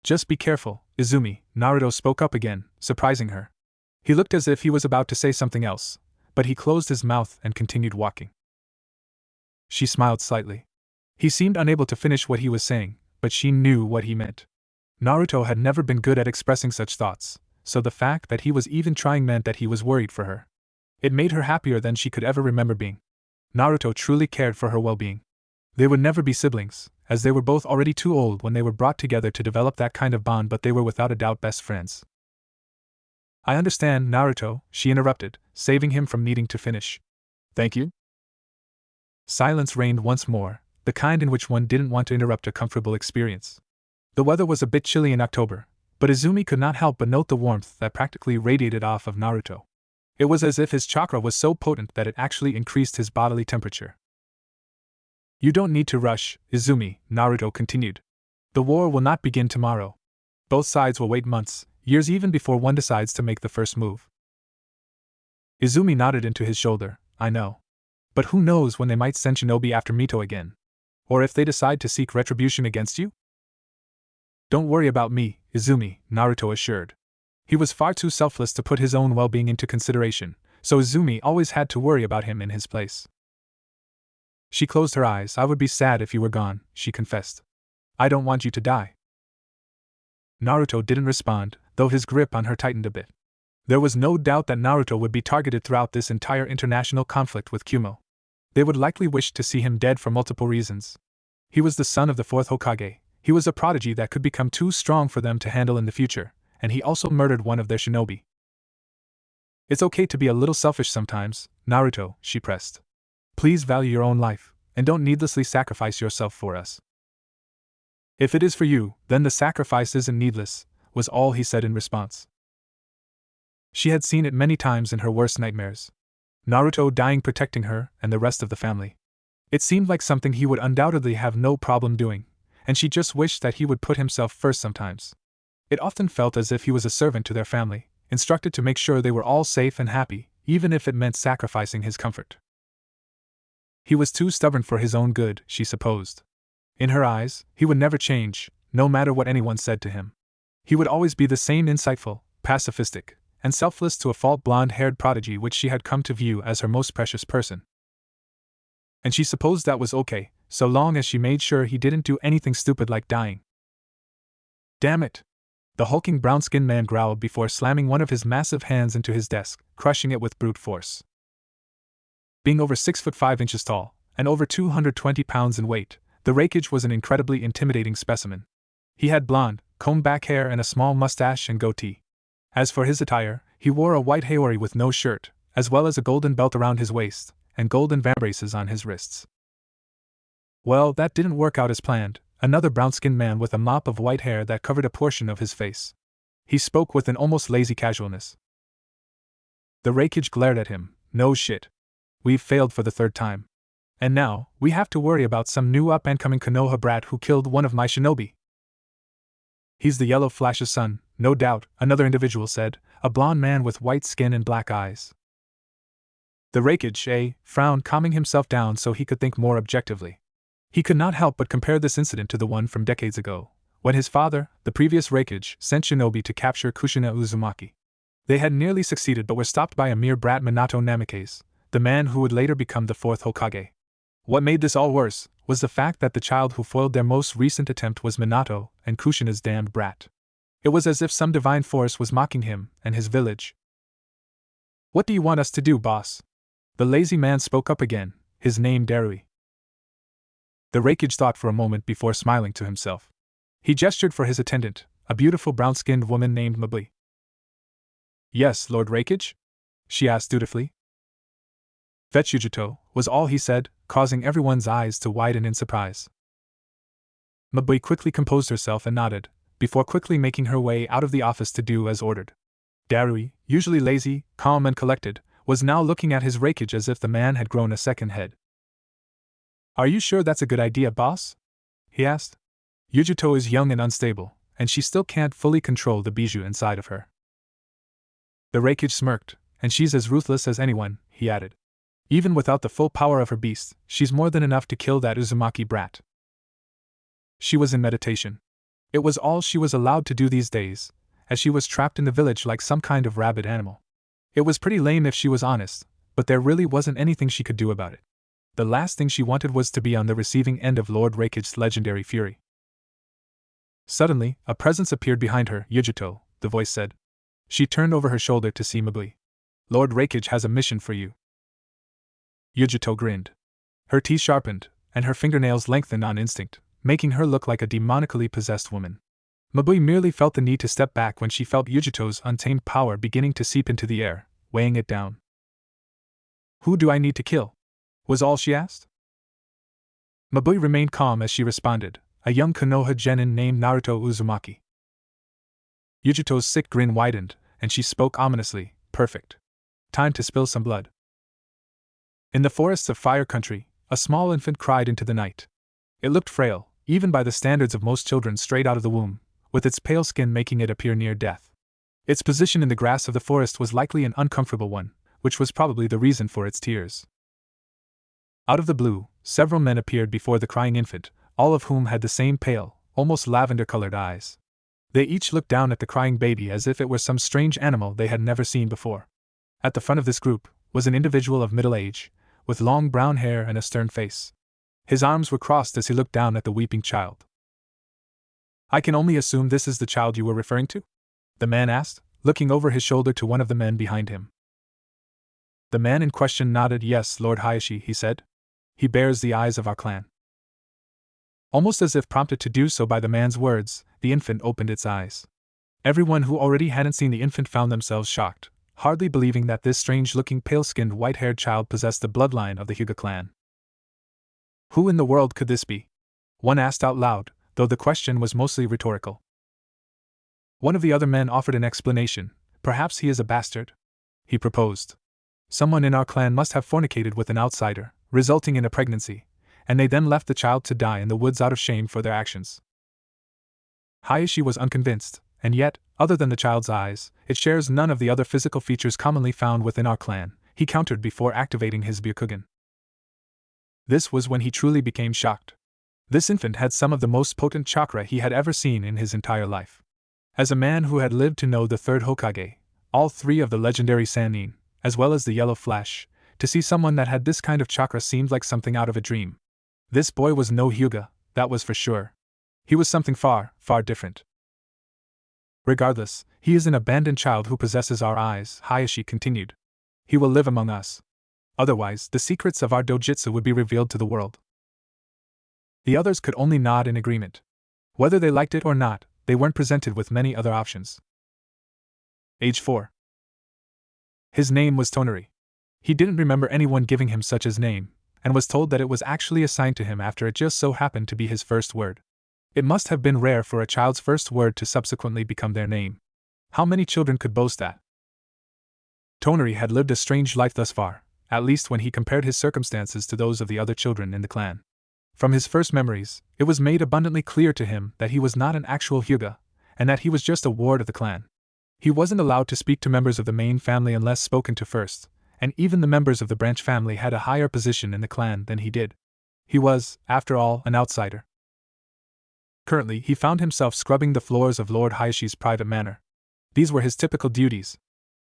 "Just be careful, Izumi," Naruto spoke up again, surprising her. He looked as if he was about to say something else, but he closed his mouth and continued walking. She smiled slightly. He seemed unable to finish what he was saying, but she knew what he meant. Naruto had never been good at expressing such thoughts, so the fact that he was even trying meant that he was worried for her. It made her happier than she could ever remember being. Naruto truly cared for her well-being. They would never be siblings, as they were both already too old when they were brought together to develop that kind of bond, but they were without a doubt best friends. "I understand, Naruto," she interrupted, saving him from needing to finish. "Thank you." Silence reigned once more, the kind in which one didn't want to interrupt a comfortable experience. The weather was a bit chilly in October, but Izumi could not help but note the warmth that practically radiated off of Naruto. It was as if his chakra was so potent that it actually increased his bodily temperature. "You don't need to rush, Izumi," Naruto continued. "The war will not begin tomorrow. Both sides will wait months, years even before one decides to make the first move." Izumi nodded into his shoulder. "I know. But who knows when they might send shinobi after Mito again? Or if they decide to seek retribution against you?" Don't worry about me, Izumi, Naruto assured. He was far too selfless to put his own well-being into consideration, so Izumi always had to worry about him in his place. She closed her eyes. I would be sad if you were gone, she confessed. I don't want you to die. Naruto didn't respond, though his grip on her tightened a bit. There was no doubt that Naruto would be targeted throughout this entire international conflict with Kumo. They would likely wish to see him dead for multiple reasons. He was the son of the fourth Hokage, he was a prodigy that could become too strong for them to handle in the future, and he also murdered one of their shinobi. It's okay to be a little selfish sometimes, Naruto, she pressed. Please value your own life, and don't needlessly sacrifice yourself for us. If it is for you, then the sacrifice isn't needless, was all he said in response. She had seen it many times in her worst nightmares. Naruto dying protecting her and the rest of the family. It seemed like something he would undoubtedly have no problem doing, and she just wished that he would put himself first sometimes. It often felt as if he was a servant to their family, instructed to make sure they were all safe and happy, even if it meant sacrificing his comfort. He was too stubborn for his own good, she supposed. In her eyes, he would never change, no matter what anyone said to him. He would always be the same insightful, pacifistic, and selfless to a fault blonde-haired prodigy which she had come to view as her most precious person. And she supposed that was okay, so long as she made sure he didn't do anything stupid like dying. Damn it! The hulking brown-skinned man growled before slamming one of his massive hands into his desk, crushing it with brute force. Being over 6'5" tall, and over 220 pounds in weight, the Raikage was an incredibly intimidating specimen. He had blonde, combed-back hair and a small mustache and goatee. As for his attire, he wore a white haori with no shirt, as well as a golden belt around his waist, and golden vambraces on his wrists. Well, that didn't work out as planned, another brown-skinned man with a mop of white hair that covered a portion of his face. He spoke with an almost lazy casualness. The Raikage glared at him. No shit. We've failed for the third time. And now, we have to worry about some new up-and-coming Konoha brat who killed one of my shinobi. He's the Yellow Flash's son, no doubt, another individual said, a blond man with white skin and black eyes. The Raikage, frowned, calming himself down so he could think more objectively. He could not help but compare this incident to the one from decades ago, when his father, the previous Raikage, sent shinobi to capture Kushina Uzumaki. They had nearly succeeded but were stopped by a mere brat Minato Namikaze, the man who would later become the fourth Hokage. What made this all worse was the fact that the child who foiled their most recent attempt was Minato and Kushina's damned brat. It was as if some divine force was mocking him and his village. What do you want us to do, boss? The lazy man spoke up again, his name Darui. The Raikage thought for a moment before smiling to himself. He gestured for his attendant, a beautiful brown-skinned woman named Mabui. Yes, Lord Raikage? She asked dutifully. Fetch Yujito, was all he said, causing everyone's eyes to widen in surprise. Mabui quickly composed herself and nodded, before quickly making her way out of the office to do as ordered. Darui, usually lazy, calm and collected, was now looking at his Raikage as if the man had grown a second head. Are you sure that's a good idea, boss? He asked. Yujito is young and unstable, and she still can't fully control the bijou inside of her. The Raikage smirked, and she's as ruthless as anyone, he added. Even without the full power of her beast, she's more than enough to kill that Uzumaki brat. She was in meditation. It was all she was allowed to do these days, as she was trapped in the village like some kind of rabid animal. It was pretty lame if she was honest, but there really wasn't anything she could do about it. The last thing she wanted was to be on the receiving end of Lord Raikage's legendary fury. Suddenly, a presence appeared behind her. Yujito, the voice said. She turned over her shoulder to see Mabui. Lord Raikage has a mission for you. Yujito grinned. Her teeth sharpened, and her fingernails lengthened on instinct, making her look like a demonically possessed woman. Mabui merely felt the need to step back when she felt Yujito's untamed power beginning to seep into the air, weighing it down. Who do I need to kill? Was all she asked. Mabui remained calm as she responded, a young Konoha genin named Naruto Uzumaki. Yujito's sick grin widened, and she spoke ominously, perfect. Time to spill some blood. In the forests of Fire Country, a small infant cried into the night. It looked frail, even by the standards of most children straight out of the womb, with its pale skin making it appear near death. Its position in the grass of the forest was likely an uncomfortable one, which was probably the reason for its tears. Out of the blue, several men appeared before the crying infant, all of whom had the same pale, almost lavender-colored eyes. They each looked down at the crying baby as if it were some strange animal they had never seen before. At the front of this group was an individual of middle age, with long brown hair and a stern face. His arms were crossed as he looked down at the weeping child. "I can only assume this is the child you were referring to?" the man asked, looking over his shoulder to one of the men behind him. The man in question nodded. "Yes, Lord Hayashi," he said. "He bears the eyes of our clan." Almost as if prompted to do so by the man's words, the infant opened its eyes. Everyone who already hadn't seen the infant found themselves shocked, hardly believing that this strange-looking, pale-skinned, white-haired child possessed the bloodline of the Hyuga clan. "Who in the world could this be?" one asked out loud, though the question was mostly rhetorical. One of the other men offered an explanation. "Perhaps he is a bastard," he proposed. "Someone in our clan must have fornicated with an outsider, resulting in a pregnancy, and they then left the child to die in the woods out of shame for their actions." Hayashi was unconvinced, and yet, other than the child's eyes, it shares none of the other physical features commonly found within our clan, he countered before activating his Byakugan. This was when he truly became shocked. This infant had some of the most potent chakra he had ever seen in his entire life. As a man who had lived to know the third Hokage, all three of the legendary Sannin, as well as the Yellow Flash, to see someone that had this kind of chakra seemed like something out of a dream. This boy was no Hyuga, that was for sure. He was something far, far different. "Regardless, he is an abandoned child who possesses our eyes," Hayashi continued. "He will live among us. Otherwise, the secrets of our dojutsu would be revealed to the world." The others could only nod in agreement. Whether they liked it or not, they weren't presented with many other options. Age 4. His name was Tonari. He didn't remember anyone giving him such a name, and was told that it was actually assigned to him after it just so happened to be his first word. It must have been rare for a child's first word to subsequently become their name. How many children could boast that? Tonari had lived a strange life thus far, at least when he compared his circumstances to those of the other children in the clan. From his first memories, it was made abundantly clear to him that he was not an actual Hyuga, and that he was just a ward of the clan. He wasn't allowed to speak to members of the main family unless spoken to first, and even the members of the branch family had a higher position in the clan than he did. He was, after all, an outsider. Currently, he found himself scrubbing the floors of Lord Hayashi's private manor. These were his typical duties.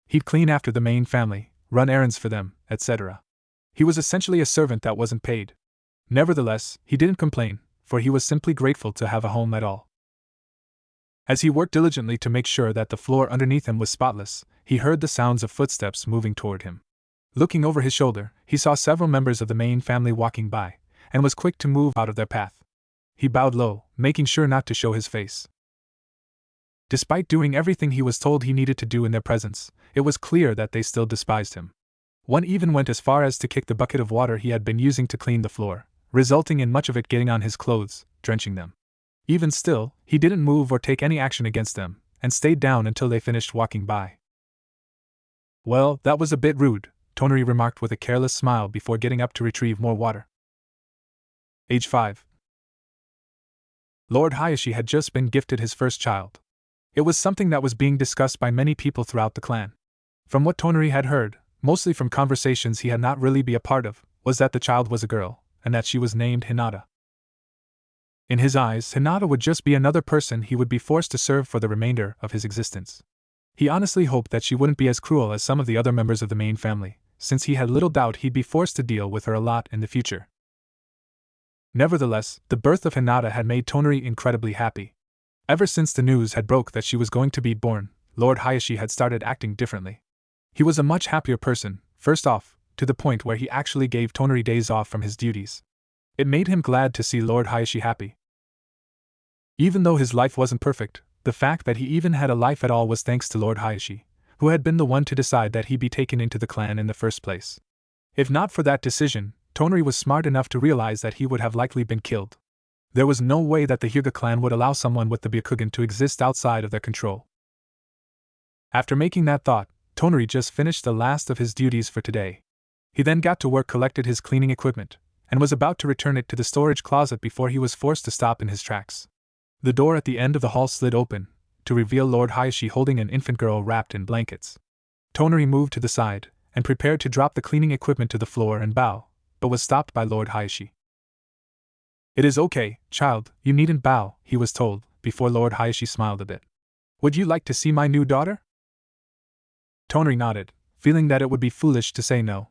He'd clean after the main family, run errands for them, etc. He was essentially a servant that wasn't paid. Nevertheless, he didn't complain, for he was simply grateful to have a home at all. As he worked diligently to make sure that the floor underneath him was spotless, he heard the sounds of footsteps moving toward him. Looking over his shoulder, he saw several members of the main family walking by, and was quick to move out of their path. He bowed low, making sure not to show his face. Despite doing everything he was told he needed to do in their presence, it was clear that they still despised him. One even went as far as to kick the bucket of water he had been using to clean the floor, resulting in much of it getting on his clothes, drenching them. Even still, he didn't move or take any action against them, and stayed down until they finished walking by. "Well, that was a bit rude," Tonari remarked with a careless smile before getting up to retrieve more water. Age 5. Lord Hayashi had just been gifted his first child. It was something that was being discussed by many people throughout the clan. From what Tonari had heard, mostly from conversations he had not really been a part of, was that the child was a girl, and that she was named Hinata. In his eyes, Hinata would just be another person he would be forced to serve for the remainder of his existence. He honestly hoped that she wouldn't be as cruel as some of the other members of the main family, since he had little doubt he'd be forced to deal with her a lot in the future. Nevertheless, the birth of Hinata had made Tonari incredibly happy. Ever since the news had broke that she was going to be born, Lord Hayashi had started acting differently. He was a much happier person, first off, to the point where he actually gave Tonari days off from his duties. It made him glad to see Lord Hayashi happy. Even though his life wasn't perfect, the fact that he even had a life at all was thanks to Lord Hayashi, who had been the one to decide that he be taken into the clan in the first place. If not for that decision, Tonari was smart enough to realize that he would have likely been killed. There was no way that the Hyuga clan would allow someone with the Byakugan to exist outside of their control. After making that thought, Tonari just finished the last of his duties for today. He then got to work, collected his cleaning equipment, and was about to return it to the storage closet before he was forced to stop in his tracks. The door at the end of the hall slid open, to reveal Lord Hayashi holding an infant girl wrapped in blankets. Tonari moved to the side, and prepared to drop the cleaning equipment to the floor and bow, but was stopped by Lord Hayashi. "It is okay, child, you needn't bow," he was told, before Lord Hayashi smiled a bit. Would you like to see my new daughter? Tonari nodded, feeling that it would be foolish to say no.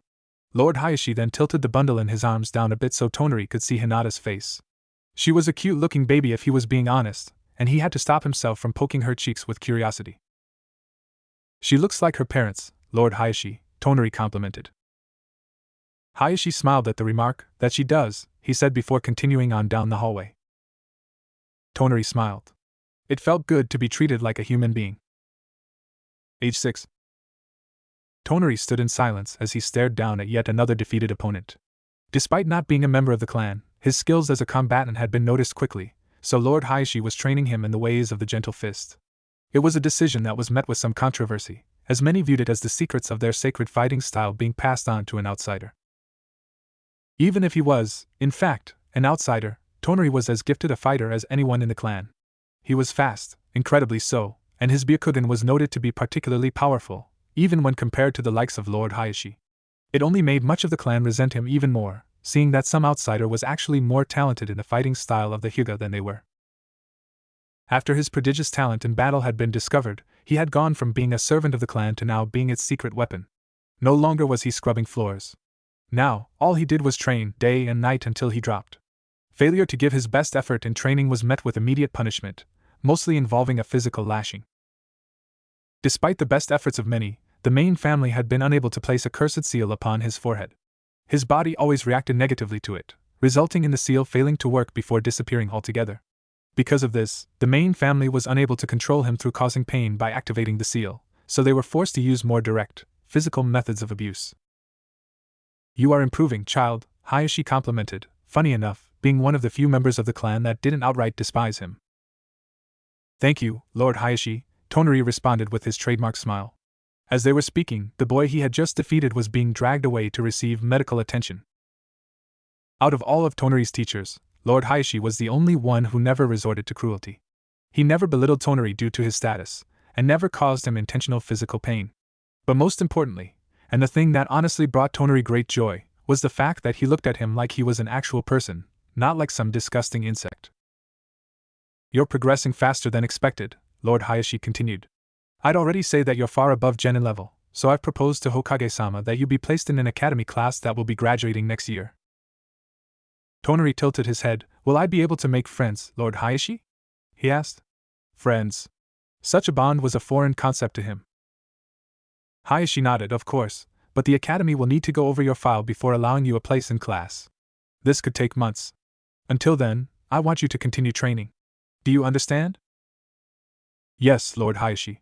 Lord Hayashi then tilted the bundle in his arms down a bit so Tonari could see Hinata's face. She was a cute-looking baby if he was being honest, and he had to stop himself from poking her cheeks with curiosity. She looks like her parents, Lord Hayashi, Tonari complimented. Hayashi smiled at the remark. That she does, he said before continuing on down the hallway. Tonari smiled. It felt good to be treated like a human being. Age 6. Tonari stood in silence as he stared down at yet another defeated opponent. Despite not being a member of the clan, his skills as a combatant had been noticed quickly, so Lord Hayashi was training him in the ways of the gentle fist. It was a decision that was met with some controversy, as many viewed it as the secrets of their sacred fighting style being passed on to an outsider. Even if he was, in fact, an outsider, Tonari was as gifted a fighter as anyone in the clan. He was fast, incredibly so, and his Byakugan was noted to be particularly powerful, even when compared to the likes of Lord Hayashi. It only made much of the clan resent him even more, seeing that some outsider was actually more talented in the fighting style of the Hyuga than they were. After his prodigious talent in battle had been discovered, he had gone from being a servant of the clan to now being its secret weapon. No longer was he scrubbing floors. Now, all he did was train day and night until he dropped. Failure to give his best effort in training was met with immediate punishment, mostly involving a physical lashing. Despite the best efforts of many, the main family had been unable to place a cursed seal upon his forehead. His body always reacted negatively to it, resulting in the seal failing to work before disappearing altogether. Because of this, the main family was unable to control him through causing pain by activating the seal, so they were forced to use more direct, physical methods of abuse. You are improving, child, Hayashi complimented, funny enough, being one of the few members of the clan that didn't outright despise him. Thank you, Lord Hayashi, Tonari responded with his trademark smile. As they were speaking, the boy he had just defeated was being dragged away to receive medical attention. Out of all of Tonari's teachers, Lord Hayashi was the only one who never resorted to cruelty. He never belittled Tonari due to his status, and never caused him intentional physical pain. But most importantly, and the thing that honestly brought Tonari great joy, was the fact that he looked at him like he was an actual person, not like some disgusting insect. You're progressing faster than expected, Lord Hayashi continued. I'd already say that you're far above genin level, so I've proposed to Hokage-sama that you be placed in an academy class that will be graduating next year. Tonari tilted his head. Will I be able to make friends, Lord Hayashi? He asked. Friends. Such a bond was a foreign concept to him. Hayashi nodded, of course, but the academy will need to go over your file before allowing you a place in class. This could take months. Until then, I want you to continue training. Do you understand? Yes, Lord Hayashi.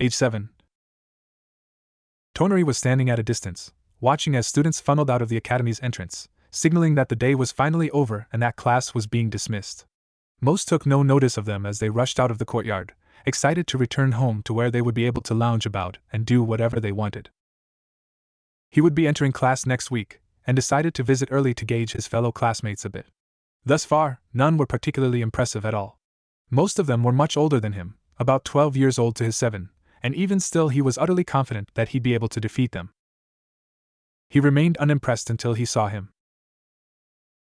Age 7. Tonari was standing at a distance, watching as students funneled out of the academy's entrance, signaling that the day was finally over and that class was being dismissed. Most took no notice of them as they rushed out of the courtyard, excited to return home to where they would be able to lounge about and do whatever they wanted. He would be entering class next week, and decided to visit early to gauge his fellow classmates a bit. Thus far, none were particularly impressive at all. Most of them were much older than him, about 12 years old to his 7, and even still he was utterly confident that he'd be able to defeat them. He remained unimpressed until he saw him.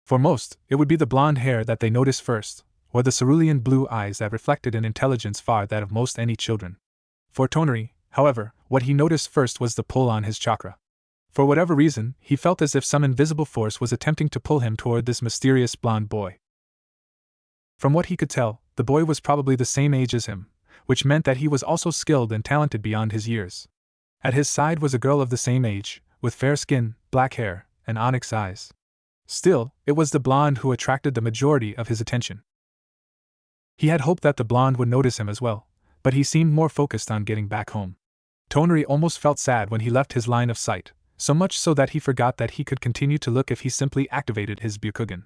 For most, it would be the blonde hair that they noticed first, or the cerulean blue eyes that reflected an intelligence far that of most any children. For Tonari, however, what he noticed first was the pull on his chakra. For whatever reason, he felt as if some invisible force was attempting to pull him toward this mysterious blonde boy. From what he could tell, the boy was probably the same age as him, which meant that he was also skilled and talented beyond his years. At his side was a girl of the same age, with fair skin, black hair, and onyx eyes. Still, it was the blonde who attracted the majority of his attention. He had hoped that the blonde would notice him as well, but he seemed more focused on getting back home. Tonari almost felt sad when he left his line of sight, so much so that he forgot that he could continue to look if he simply activated his Byakugan.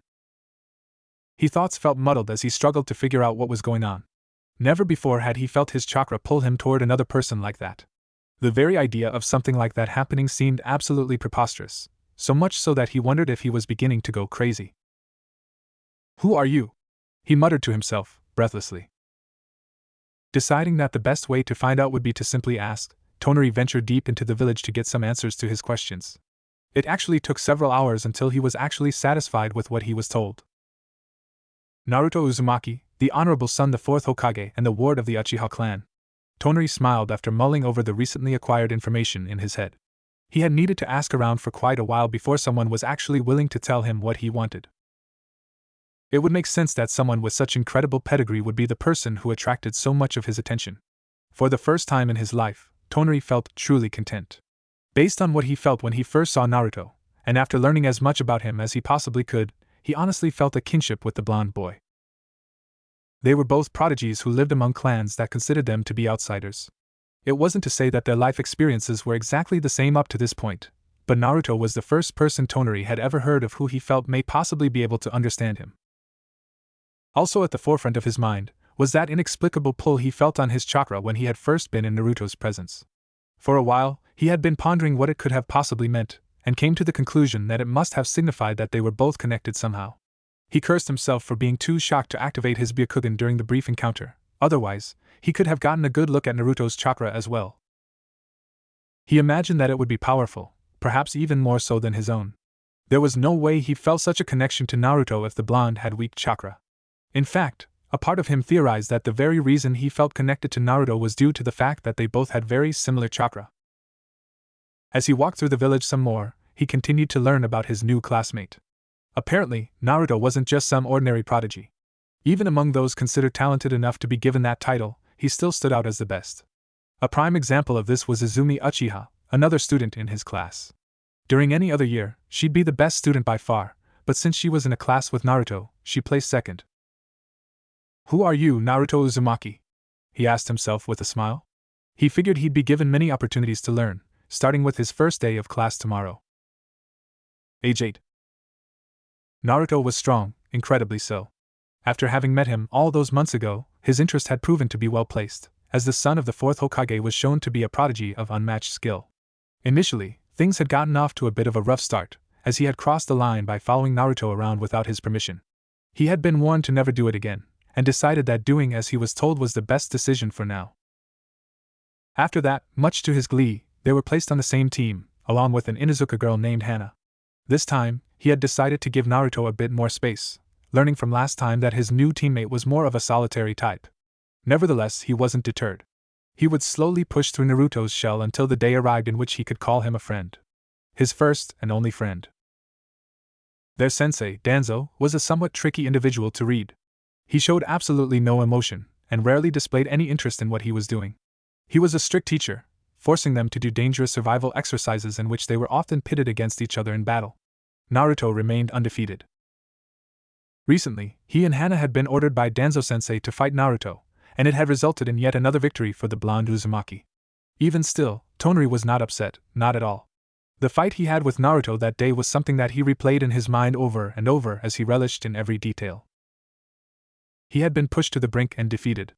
His thoughts felt muddled as he struggled to figure out what was going on. Never before had he felt his chakra pull him toward another person like that. The very idea of something like that happening seemed absolutely preposterous, so much so that he wondered if he was beginning to go crazy. Who are you? He muttered to himself, breathlessly. Deciding that the best way to find out would be to simply ask, Tonari ventured deep into the village to get some answers to his questions. It actually took several hours until he was actually satisfied with what he was told. Naruto Uzumaki, the honorable son the fourth Hokage and the ward of the Uchiha clan. Tonari smiled after mulling over the recently acquired information in his head. He had needed to ask around for quite a while before someone was actually willing to tell him what he wanted. It would make sense that someone with such incredible pedigree would be the person who attracted so much of his attention. For the first time in his life, Tonari felt truly content. Based on what he felt when he first saw Naruto, and after learning as much about him as he possibly could, he honestly felt a kinship with the blonde boy. They were both prodigies who lived among clans that considered them to be outsiders. It wasn't to say that their life experiences were exactly the same up to this point, but Naruto was the first person Tonari had ever heard of who he felt may possibly be able to understand him. Also at the forefront of his mind was that inexplicable pull he felt on his chakra when he had first been in Naruto's presence. For a while, he had been pondering what it could have possibly meant, and came to the conclusion that it must have signified that they were both connected somehow. He cursed himself for being too shocked to activate his Byakugan during the brief encounter, otherwise, he could have gotten a good look at Naruto's chakra as well. He imagined that it would be powerful, perhaps even more so than his own. There was no way he felt such a connection to Naruto if the blonde had weak chakra. In fact, a part of him theorized that the very reason he felt connected to Naruto was due to the fact that they both had very similar chakra. As he walked through the village some more, he continued to learn about his new classmate. Apparently, Naruto wasn't just some ordinary prodigy. Even among those considered talented enough to be given that title, he still stood out as the best. A prime example of this was Izumi Uchiha, another student in his class. During any other year, she'd be the best student by far, but since she was in a class with Naruto, she placed second. "Who are you, Naruto Uzumaki?" he asked himself with a smile. He figured he'd be given many opportunities to learn, starting with his first day of class tomorrow. Age 8. Naruto was strong, incredibly so. After having met him all those months ago, his interest had proven to be well placed, as the son of the fourth Hokage was shown to be a prodigy of unmatched skill. Initially, things had gotten off to a bit of a rough start, as he had crossed the line by following Naruto around without his permission. He had been warned to never do it again, and decided that doing as he was told was the best decision for now. After that, much to his glee, they were placed on the same team, along with an Inuzuka girl named Hana. This time, he had decided to give Naruto a bit more space, learning from last time that his new teammate was more of a solitary type. Nevertheless, he wasn't deterred. He would slowly push through Naruto's shell until the day arrived in which he could call him a friend. His first and only friend. Their sensei, Danzo, was a somewhat tricky individual to read. He showed absolutely no emotion, and rarely displayed any interest in what he was doing. He was a strict teacher, forcing them to do dangerous survival exercises in which they were often pitted against each other in battle. Naruto remained undefeated. Recently, he and Hana had been ordered by Danzo-sensei to fight Naruto, and it had resulted in yet another victory for the blonde Uzumaki. Even still, Tonari was not upset, not at all. The fight he had with Naruto that day was something that he replayed in his mind over and over as he relished in every detail. He had been pushed to the brink and defeated.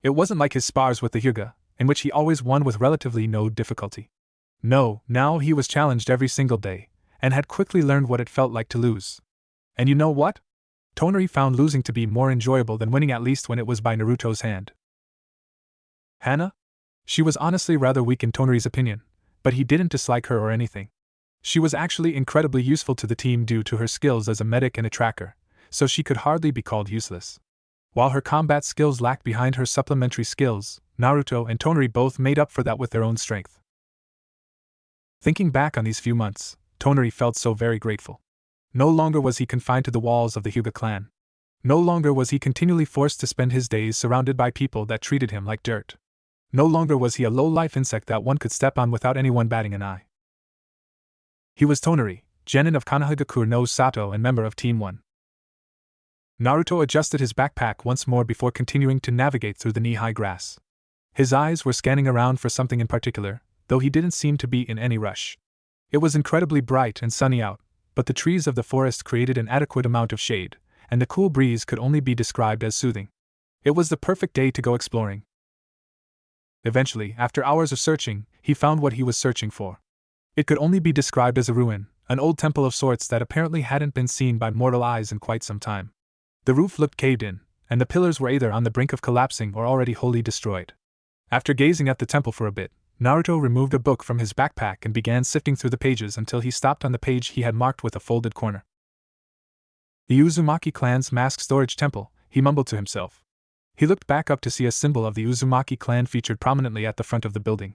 It wasn't like his spars with the Hyuga, in which he always won with relatively no difficulty. No, now he was challenged every single day, and had quickly learned what it felt like to lose. And you know what? Tonari found losing to be more enjoyable than winning, at least when it was by Naruto's hand. Hana? She was honestly rather weak in Tonari's opinion, but he didn't dislike her or anything. She was actually incredibly useful to the team due to her skills as a medic and a tracker, so she could hardly be called useless. While her combat skills lacked behind her supplementary skills, Naruto and Tonari both made up for that with their own strength. Thinking back on these few months, Tonari felt so very grateful. No longer was he confined to the walls of the Hyuga clan. No longer was he continually forced to spend his days surrounded by people that treated him like dirt. No longer was he a low-life insect that one could step on without anyone batting an eye. He was Tonari, genin of Konohagakure no Sato and member of Team 1. Naruto adjusted his backpack once more before continuing to navigate through the knee-high grass. His eyes were scanning around for something in particular, though he didn't seem to be in any rush. It was incredibly bright and sunny out, but the trees of the forest created an adequate amount of shade, and the cool breeze could only be described as soothing. It was the perfect day to go exploring. Eventually, after hours of searching, he found what he was searching for. It could only be described as a ruin, an old temple of sorts that apparently hadn't been seen by mortal eyes in quite some time. The roof looked caved in, and the pillars were either on the brink of collapsing or already wholly destroyed. After gazing at the temple for a bit, Naruto removed a book from his backpack and began sifting through the pages until he stopped on the page he had marked with a folded corner. The Uzumaki clan's mask storage temple, he mumbled to himself. He looked back up to see a symbol of the Uzumaki clan featured prominently at the front of the building.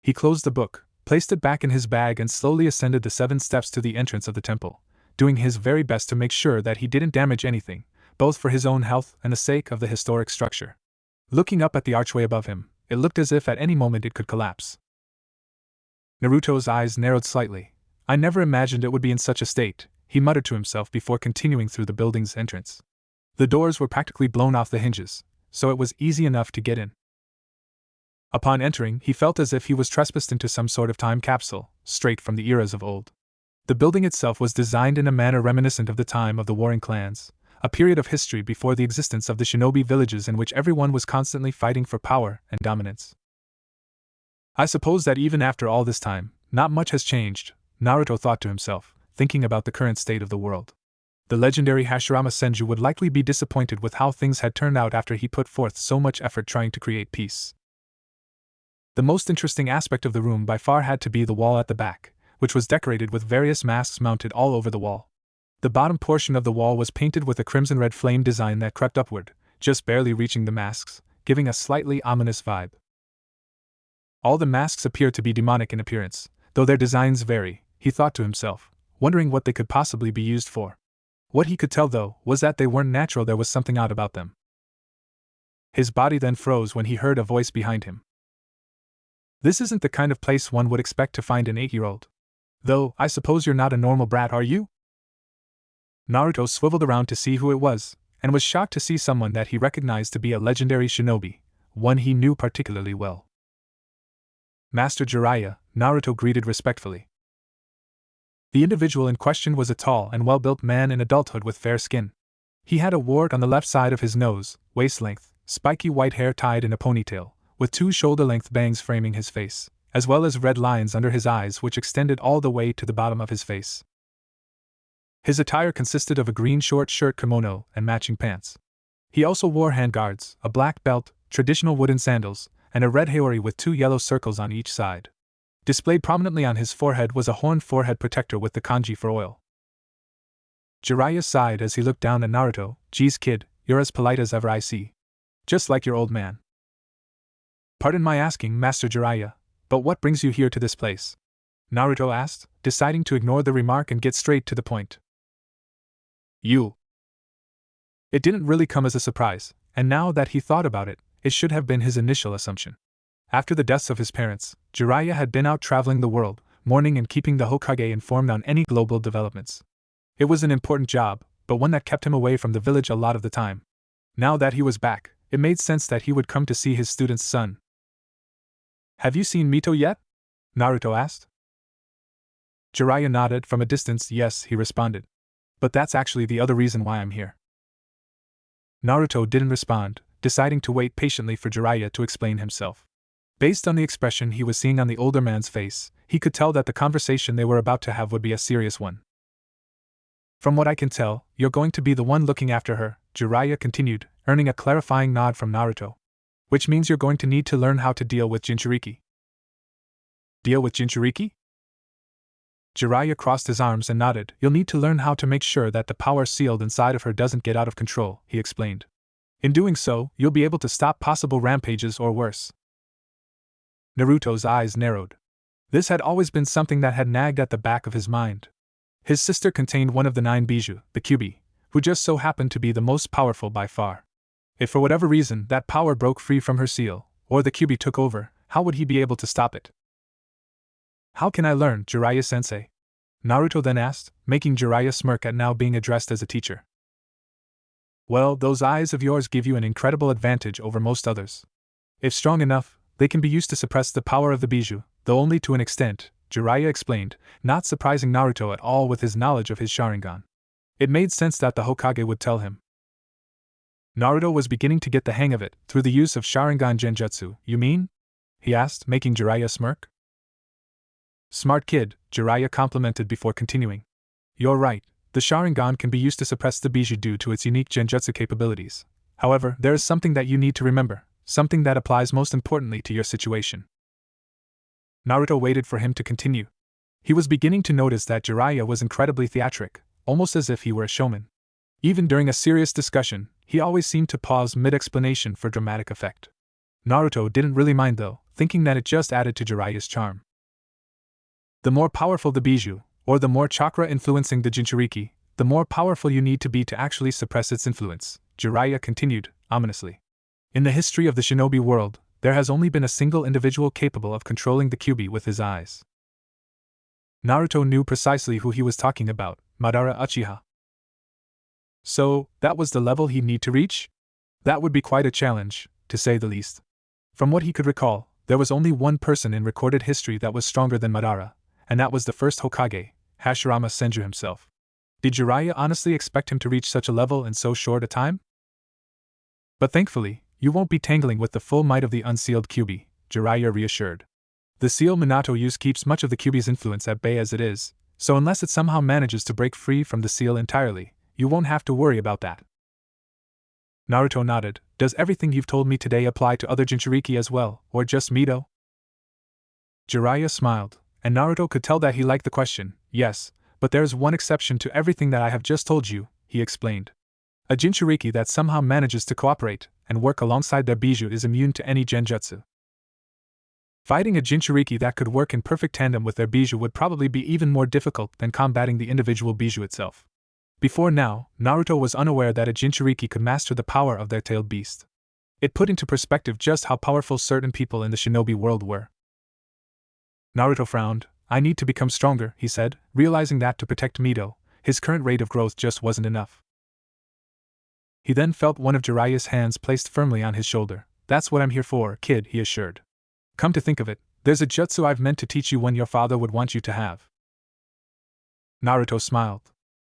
He closed the book, placed it back in his bag and slowly ascended the 7 steps to the entrance of the temple, doing his very best to make sure that he didn't damage anything, both for his own health and the sake of the historic structure. Looking up at the archway above him, it looked as if at any moment it could collapse. Naruto's eyes narrowed slightly. I never imagined it would be in such a state, he muttered to himself before continuing through the building's entrance. The doors were practically blown off the hinges, so it was easy enough to get in. Upon entering, he felt as if he was trespassed into some sort of time capsule, straight from the eras of old. The building itself was designed in a manner reminiscent of the time of the warring clans, a period of history before the existence of the shinobi villages in which everyone was constantly fighting for power and dominance. I suppose that even after all this time, not much has changed, Naruto thought to himself, thinking about the current state of the world. The legendary Hashirama Senju would likely be disappointed with how things had turned out after he put forth so much effort trying to create peace. The most interesting aspect of the room by far had to be the wall at the back, which was decorated with various masks mounted all over the wall. The bottom portion of the wall was painted with a crimson-red flame design that crept upward, just barely reaching the masks, giving a slightly ominous vibe. All the masks appear to be demonic in appearance, though their designs vary, he thought to himself, wondering what they could possibly be used for. What he could tell, though, was that they weren't natural. There was something odd about them. His body then froze when he heard a voice behind him. This isn't the kind of place one would expect to find an 8-year-old. Though, I suppose you're not a normal brat, are you? Naruto swiveled around to see who it was, and was shocked to see someone that he recognized to be a legendary shinobi, one he knew particularly well. Master Jiraiya, Naruto greeted respectfully. The individual in question was a tall and well-built man in adulthood with fair skin. He had a wart on the left side of his nose, waist-length, spiky white hair tied in a ponytail, with 2 shoulder-length bangs framing his face, as well as red lines under his eyes which extended all the way to the bottom of his face. His attire consisted of a green short shirt kimono and matching pants. He also wore handguards, a black belt, traditional wooden sandals, and a red haori with 2 yellow circles on each side. Displayed prominently on his forehead was a horned forehead protector with the kanji for oil. Jiraiya sighed as he looked down at Naruto. Geez kid, you're as polite as ever I see. Just like your old man. Pardon my asking, Master Jiraiya, but what brings you here to this place? Naruto asked, deciding to ignore the remark and get straight to the point. You. It didn't really come as a surprise, and now that he thought about it, it should have been his initial assumption. After the deaths of his parents, Jiraiya had been out traveling the world, mourning and keeping the Hokage informed on any global developments. It was an important job, but one that kept him away from the village a lot of the time. Now that he was back, it made sense that he would come to see his student's son. Have you seen Mito yet? Naruto asked. Jiraiya nodded from a distance. Yes, he responded. But that's actually the other reason why I'm here. Naruto didn't respond, deciding to wait patiently for Jiraiya to explain himself. Based on the expression he was seeing on the older man's face, he could tell that the conversation they were about to have would be a serious one. From what I can tell, you're going to be the one looking after her, Jiraiya continued, earning a clarifying nod from Naruto. Which means you're going to need to learn how to deal with Jinchuriki. Deal with Jinchuriki? Jiraiya crossed his arms and nodded. You'll need to learn how to make sure that the power sealed inside of her doesn't get out of control, he explained. In doing so, you'll be able to stop possible rampages or worse. Naruto's eyes narrowed. This had always been something that had nagged at the back of his mind. His sister contained one of the 9 Biju, the Kyuubi, who just so happened to be the most powerful by far. If for whatever reason that power broke free from her seal, or the Kyuubi took over, how would he be able to stop it? How can I learn, Jiraiya-sensei? Naruto then asked, making Jiraiya smirk at now being addressed as a teacher. Well, those eyes of yours give you an incredible advantage over most others. If strong enough, they can be used to suppress the power of the Biju, though only to an extent, Jiraiya explained, not surprising Naruto at all with his knowledge of his Sharingan. It made sense that the Hokage would tell him. Naruto was beginning to get the hang of it. Through the use of Sharingan Genjutsu, you mean? He asked, making Jiraiya smirk. Smart kid, Jiraiya complimented before continuing. You're right, the Sharingan can be used to suppress the Biju due to its unique Genjutsu capabilities. However, there is something that you need to remember, something that applies most importantly to your situation. Naruto waited for him to continue. He was beginning to notice that Jiraiya was incredibly theatric, almost as if he were a showman. Even during a serious discussion, he always seemed to pause mid-explanation for dramatic effect. Naruto didn't really mind though, thinking that it just added to Jiraiya's charm. The more powerful the bijou, or the more chakra influencing the Jinchuriki, the more powerful you need to be to actually suppress its influence, Jiraiya continued, ominously. In the history of the shinobi world, there has only been a single individual capable of controlling the Kyuubi with his eyes. Naruto knew precisely who he was talking about, Madara Uchiha. So, that was the level he'd need to reach? That would be quite a challenge, to say the least. From what he could recall, there was only one person in recorded history that was stronger than Madara, and that was the first Hokage, Hashirama Senju himself. Did Jiraiya honestly expect him to reach such a level in so short a time? But thankfully, you won't be tangling with the full might of the unsealed Kyuubi, Jiraiya reassured. The seal Minato use keeps much of the Kyuubi's influence at bay as it is, so unless it somehow manages to break free from the seal entirely, you won't have to worry about that. Naruto nodded. Does everything you've told me today apply to other Jinchuriki as well, or just Mito? Jiraiya smiled, and Naruto could tell that he liked the question. Yes, but there's one exception to everything that I have just told you, he explained. A Jinchuriki that somehow manages to cooperate and work alongside their bijou is immune to any genjutsu. Fighting a Jinchuriki that could work in perfect tandem with their bijou would probably be even more difficult than combating the individual bijou itself. Before now, Naruto was unaware that a Jinchuriki could master the power of their tailed beast. It put into perspective just how powerful certain people in the shinobi world were. Naruto frowned. I need to become stronger, he said, realizing that to protect Mito, his current rate of growth just wasn't enough. He then felt one of Jiraiya's hands placed firmly on his shoulder. That's what I'm here for, kid, he assured. Come to think of it, there's a jutsu I've meant to teach you one your father would want you to have. Naruto smiled.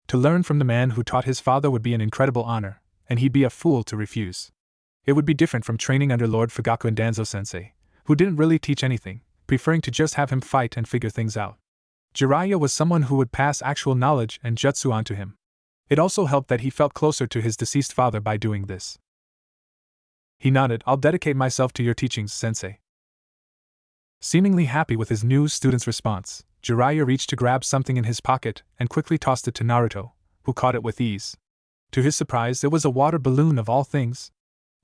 To learn from the man who taught his father would be an incredible honor, and he'd be a fool to refuse. It would be different from training under Lord Fugaku and Danzo-sensei, who didn't really teach anything, preferring to just have him fight and figure things out. Jiraiya was someone who would pass actual knowledge and jutsu on to him. It also helped that he felt closer to his deceased father by doing this. He nodded. I'll dedicate myself to your teachings, sensei. Seemingly happy with his new student's response, Jiraiya reached to grab something in his pocket and quickly tossed it to Naruto, who caught it with ease. To his surprise, it was a water balloon of all things.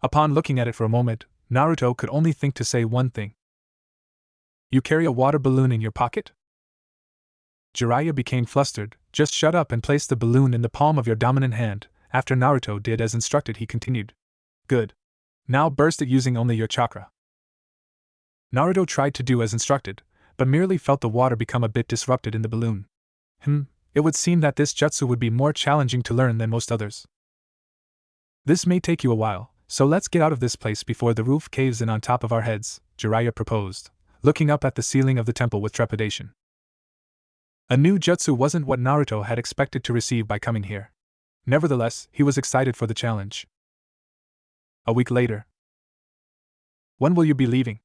Upon looking at it for a moment, Naruto could only think to say one thing. You carry a water balloon in your pocket? Jiraiya became flustered. Just shut up and place the balloon in the palm of your dominant hand. After Naruto did as instructed, he continued. Good. Now burst it using only your chakra. Naruto tried to do as instructed, but merely felt the water become a bit disrupted in the balloon. It would seem that this jutsu would be more challenging to learn than most others. This may take you a while, so let's get out of this place before the roof caves in on top of our heads, Jiraiya proposed, looking up at the ceiling of the temple with trepidation. A new jutsu wasn't what Naruto had expected to receive by coming here. Nevertheless, he was excited for the challenge. A week later. When will you be leaving?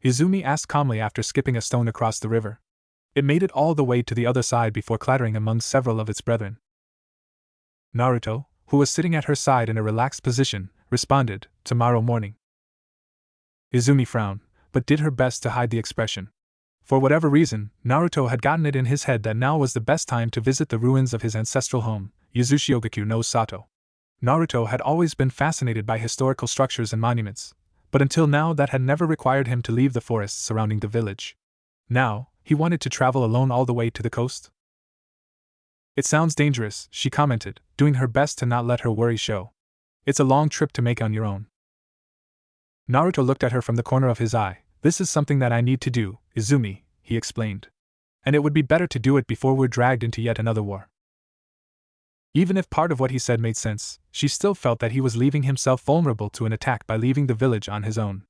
Izumi asked calmly after skipping a stone across the river. It made it all the way to the other side before clattering among several of its brethren. Naruto, who was sitting at her side in a relaxed position, responded, tomorrow morning. Izumi frowned, but did her best to hide the expression. For whatever reason, Naruto had gotten it in his head that now was the best time to visit the ruins of his ancestral home, Yuzushiogakyu no Sato. Naruto had always been fascinated by historical structures and monuments, but until now that had never required him to leave the forests surrounding the village. Now, he wanted to travel alone all the way to the coast? It sounds dangerous, she commented, doing her best to not let her worry show. It's a long trip to make on your own. Naruto looked at her from the corner of his eye. This is something that I need to do, Izumi, he explained. And it would be better to do it before we're dragged into yet another war. Even if part of what he said made sense, she still felt that he was leaving himself vulnerable to an attack by leaving the village on his own.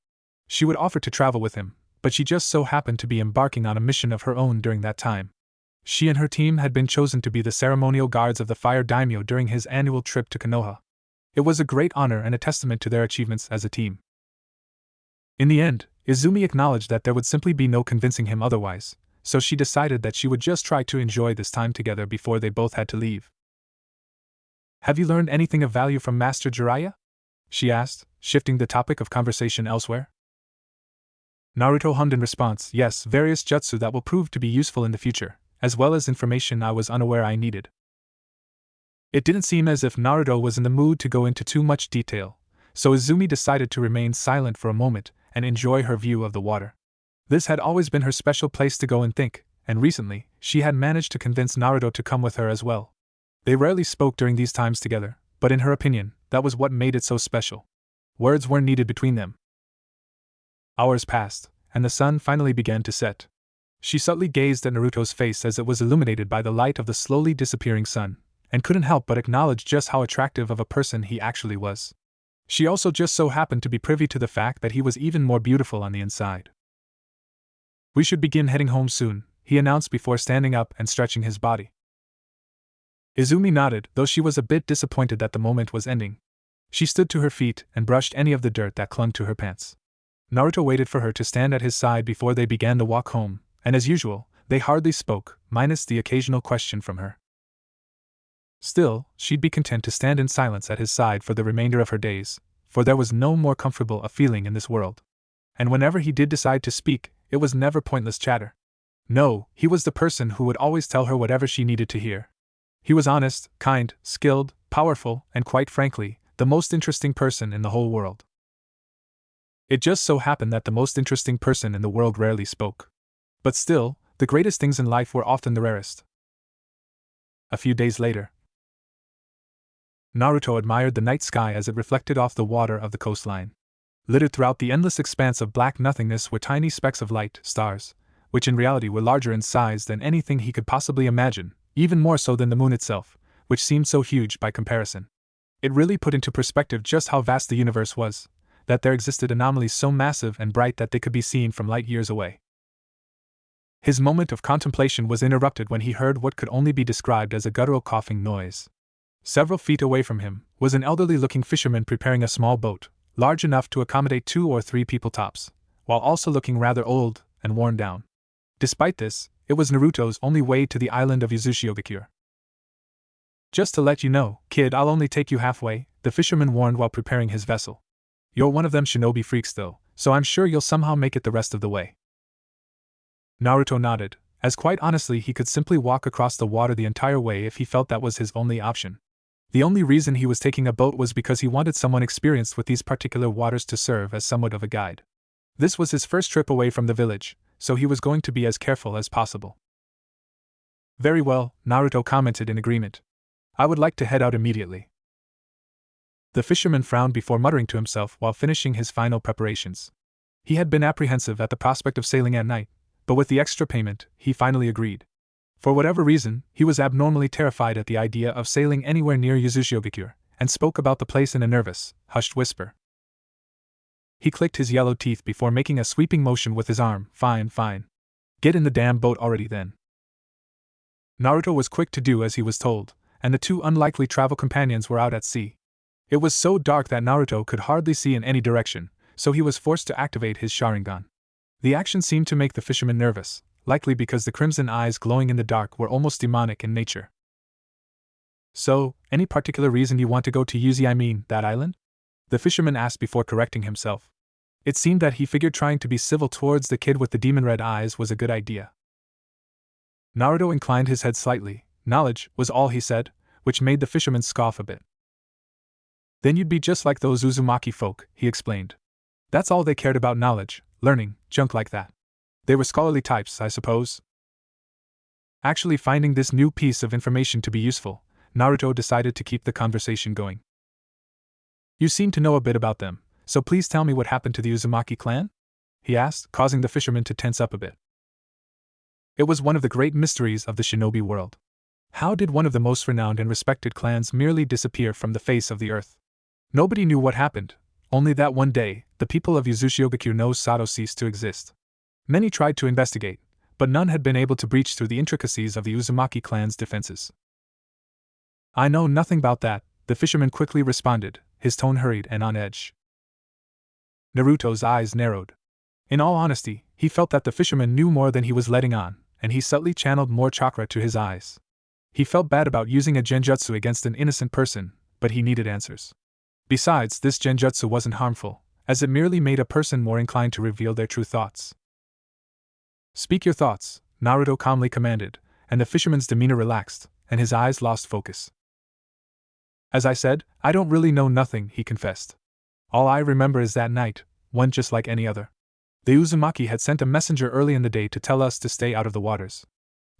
She would offer to travel with him, but she just so happened to be embarking on a mission of her own during that time. She and her team had been chosen to be the ceremonial guards of the Fire Daimyo during his annual trip to Konoha. It was a great honor and a testament to their achievements as a team. In the end, Izumi acknowledged that there would simply be no convincing him otherwise, so she decided that she would just try to enjoy this time together before they both had to leave. Have you learned anything of value from Master Jiraiya? She asked, shifting the topic of conversation elsewhere. Naruto hummed in response, yes, various jutsu that will prove to be useful in the future, as well as information I was unaware I needed. It didn't seem as if Naruto was in the mood to go into too much detail, so Izumi decided to remain silent for a moment and enjoy her view of the water. This had always been her special place to go and think, and recently, she had managed to convince Naruto to come with her as well. They rarely spoke during these times together, but in her opinion, that was what made it so special. Words weren't needed between them. Hours passed, and the sun finally began to set. She subtly gazed at Naruto's face as it was illuminated by the light of the slowly disappearing sun, and couldn't help but acknowledge just how attractive of a person he actually was. She also just so happened to be privy to the fact that he was even more beautiful on the inside. "We should begin heading home soon," he announced before standing up and stretching his body. Izumi nodded, though she was a bit disappointed that the moment was ending. She stood to her feet and brushed any of the dirt that clung to her pants. Naruto waited for her to stand at his side before they began the walk home, and as usual, they hardly spoke, minus the occasional question from her. Still, she'd be content to stand in silence at his side for the remainder of her days, for there was no more comfortable a feeling in this world. And whenever he did decide to speak, it was never pointless chatter. No, he was the person who would always tell her whatever she needed to hear. He was honest, kind, skilled, powerful, and quite frankly, the most interesting person in the whole world. It just so happened that the most interesting person in the world rarely spoke. But still, the greatest things in life were often the rarest. A few days later, Naruto admired the night sky as it reflected off the water of the coastline. Littered throughout the endless expanse of black nothingness were tiny specks of light, stars, which in reality were larger in size than anything he could possibly imagine, even more so than the moon itself, which seemed so huge by comparison. It really put into perspective just how vast the universe was, that there existed anomalies so massive and bright that they could be seen from light years away. His moment of contemplation was interrupted when he heard what could only be described as a guttural coughing noise. Several feet away from him was an elderly-looking fisherman preparing a small boat, large enough to accommodate 2 or 3 people tops, while also looking rather old and worn down. Despite this, it was Naruto's only way to the island of Uzushiogakure. "Just to let you know, kid, I'll only take you halfway," the fisherman warned while preparing his vessel. "You're one of them shinobi freaks though, so I'm sure you'll somehow make it the rest of the way." Naruto nodded, as quite honestly he could simply walk across the water the entire way if he felt that was his only option. The only reason he was taking a boat was because he wanted someone experienced with these particular waters to serve as somewhat of a guide. This was his first trip away from the village, so he was going to be as careful as possible. "Very well," Naruto commented in agreement. "I would like to head out immediately." The fisherman frowned before muttering to himself while finishing his final preparations. He had been apprehensive at the prospect of sailing at night, but with the extra payment, he finally agreed. For whatever reason, he was abnormally terrified at the idea of sailing anywhere near Uzushiogakure, and spoke about the place in a nervous, hushed whisper. He clicked his yellow teeth before making a sweeping motion with his arm. Fine. Get in the damn boat already then." Naruto was quick to do as he was told, and the 2 unlikely travel companions were out at sea. It was so dark that Naruto could hardly see in any direction, so he was forced to activate his Sharingan. The action seemed to make the fisherman nervous, likely because the crimson eyes glowing in the dark were almost demonic in nature. "So, any particular reason you want to go to that island?" the fisherman asked before correcting himself. It seemed that he figured trying to be civil towards the kid with the demon-red eyes was a good idea. Naruto inclined his head slightly. Knowledge was all he said, which made the fisherman scoff a bit. "Then you'd be just like those Uzumaki folk," he explained. "That's all they cared about, knowledge, learning, junk like that. They were scholarly types, I suppose." Actually finding this new piece of information to be useful, Naruto decided to keep the conversation going. "You seem to know a bit about them, so please tell me what happened to the Uzumaki clan?" he asked, causing the fisherman to tense up a bit. It was one of the great mysteries of the shinobi world. How did one of the most renowned and respected clans merely disappear from the face of the earth? Nobody knew what happened, only that one day, the people of Uzushiogakure no Sato ceased to exist. Many tried to investigate, but none had been able to breach through the intricacies of the Uzumaki clan's defenses. "I know nothing about that," the fisherman quickly responded, his tone hurried and on edge. Naruto's eyes narrowed. In all honesty, he felt that the fisherman knew more than he was letting on, and he subtly channeled more chakra to his eyes. He felt bad about using a genjutsu against an innocent person, but he needed answers. Besides, this genjutsu wasn't harmful, as it merely made a person more inclined to reveal their true thoughts. "Speak your thoughts," Naruto calmly commanded, and the fisherman's demeanor relaxed, and his eyes lost focus. As I said, I don't really know nothing, he confessed. All I remember is that night, one just like any other. The Uzumaki had sent a messenger early in the day to tell us to stay out of the waters.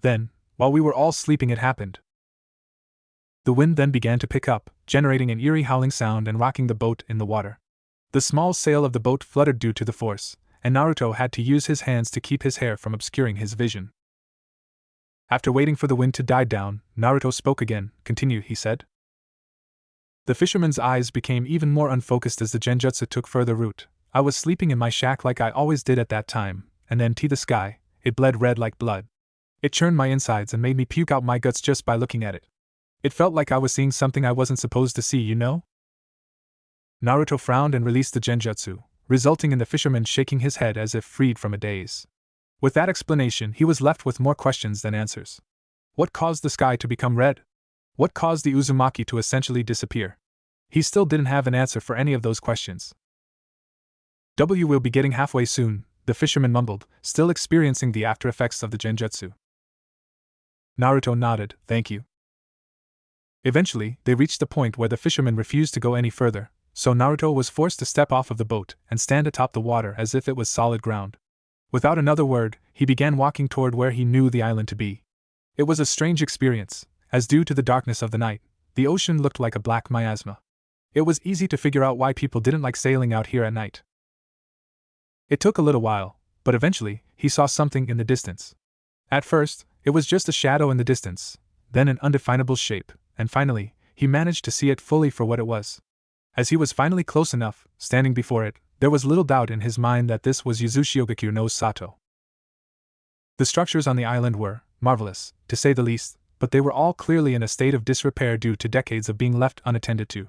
Then, while we were all sleeping, it happened. The wind then began to pick up, generating an eerie howling sound and rocking the boat in the water. The small sail of the boat fluttered due to the force, and Naruto had to use his hands to keep his hair from obscuring his vision. After waiting for the wind to die down, Naruto spoke again. Continue, he said. The fisherman's eyes became even more unfocused as the genjutsu took further root. I was sleeping in my shack like I always did at that time, and then the sky, it bled red like blood. It churned my insides and made me puke out my guts just by looking at it. It felt like I was seeing something I wasn't supposed to see, you know? Naruto frowned and released the genjutsu, resulting in the fisherman shaking his head as if freed from a daze. With that explanation, he was left with more questions than answers. What caused the sky to become red? What caused the Uzumaki to essentially disappear? He still didn't have an answer for any of those questions. We'll be getting halfway soon, the fisherman mumbled, still experiencing the after effects of the genjutsu. Naruto nodded, thank you. Eventually, they reached the point where the fisherman refused to go any further, so Naruto was forced to step off of the boat and stand atop the water as if it was solid ground. Without another word, he began walking toward where he knew the island to be. It was a strange experience, as due to the darkness of the night, the ocean looked like a black miasma. It was easy to figure out why people didn't like sailing out here at night. It took a little while, but eventually, he saw something in the distance. At first, it was just a shadow in the distance, then an undefinable shape, and finally, he managed to see it fully for what it was. As he was finally close enough, standing before it, there was little doubt in his mind that this was Yuzushiogaku no Sato. The structures on the island were marvelous, to say the least, but they were all clearly in a state of disrepair due to decades of being left unattended to.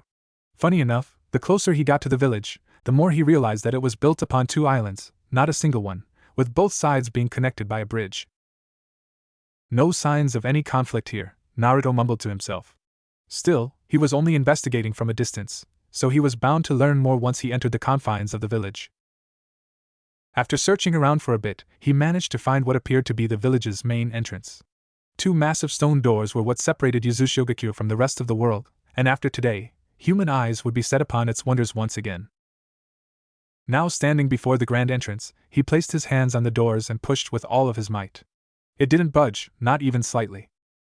Funny enough, the closer he got to the village, the more he realized that it was built upon two islands, not a single one, with both sides being connected by a bridge. No signs of any conflict here, Naruto mumbled to himself. Still, he was only investigating from a distance, so he was bound to learn more once he entered the confines of the village. After searching around for a bit, he managed to find what appeared to be the village's main entrance. Two massive stone doors were what separated Yuzushiogaku from the rest of the world, and after today, human eyes would be set upon its wonders once again. Now standing before the grand entrance, he placed his hands on the doors and pushed with all of his might. It didn't budge, not even slightly.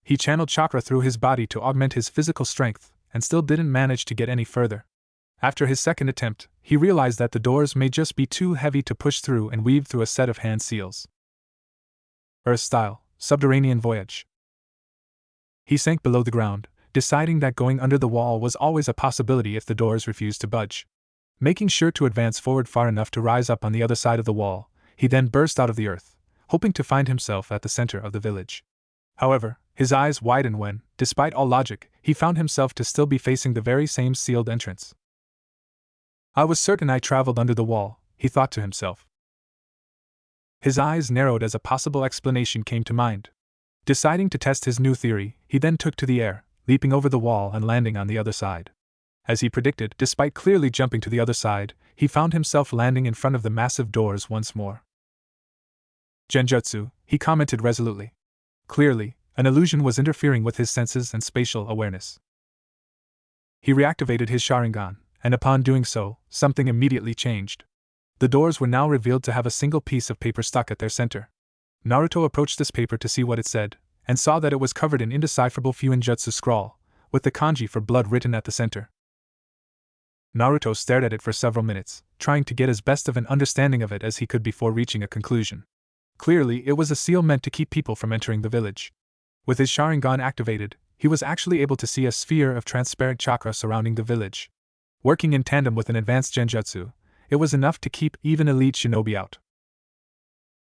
He channeled chakra through his body to augment his physical strength, and still didn't manage to get any further. After his second attempt, he realized that the doors may just be too heavy to push through and weave through a set of hand seals. Earth-style, subterranean voyage. He sank below the ground, deciding that going under the wall was always a possibility if the doors refused to budge. Making sure to advance forward far enough to rise up on the other side of the wall, he then burst out of the earth, hoping to find himself at the center of the village. However, his eyes widened when, despite all logic, he found himself to still be facing the very same sealed entrance. I was certain I traveled under the wall, he thought to himself. His eyes narrowed as a possible explanation came to mind. Deciding to test his new theory, he then took to the air, leaping over the wall and landing on the other side. As he predicted, despite clearly jumping to the other side, he found himself landing in front of the massive doors once more. Genjutsu, he commented resolutely. Clearly, an illusion was interfering with his senses and spatial awareness. He reactivated his Sharingan, and upon doing so, something immediately changed. The doors were now revealed to have a single piece of paper stuck at their center. Naruto approached this paper to see what it said, and saw that it was covered in indecipherable Fuinjutsu scrawl, with the kanji for blood written at the center. Naruto stared at it for several minutes, trying to get as best of an understanding of it as he could before reaching a conclusion. Clearly, it was a seal meant to keep people from entering the village. With his Sharingan activated, he was actually able to see a sphere of transparent chakra surrounding the village. Working in tandem with an advanced genjutsu, it was enough to keep even elite shinobi out.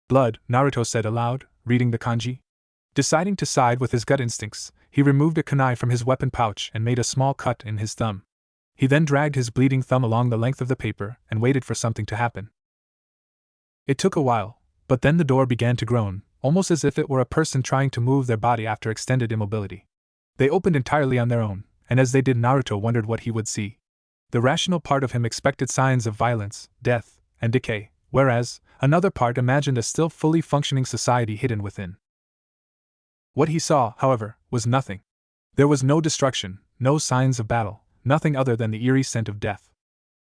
Blood, Naruto said aloud, reading the kanji. Deciding to side with his gut instincts, he removed a kunai from his weapon pouch and made a small cut in his thumb. He then dragged his bleeding thumb along the length of the paper and waited for something to happen. It took a while, but then the door began to groan, almost as if it were a person trying to move their body after extended immobility. They opened entirely on their own, and as they did, Naruto wondered what he would see. The rational part of him expected signs of violence, death, and decay, whereas another part imagined a still fully functioning society hidden within. What he saw, however, was nothing. There was no destruction, no signs of battle, nothing other than the eerie scent of death.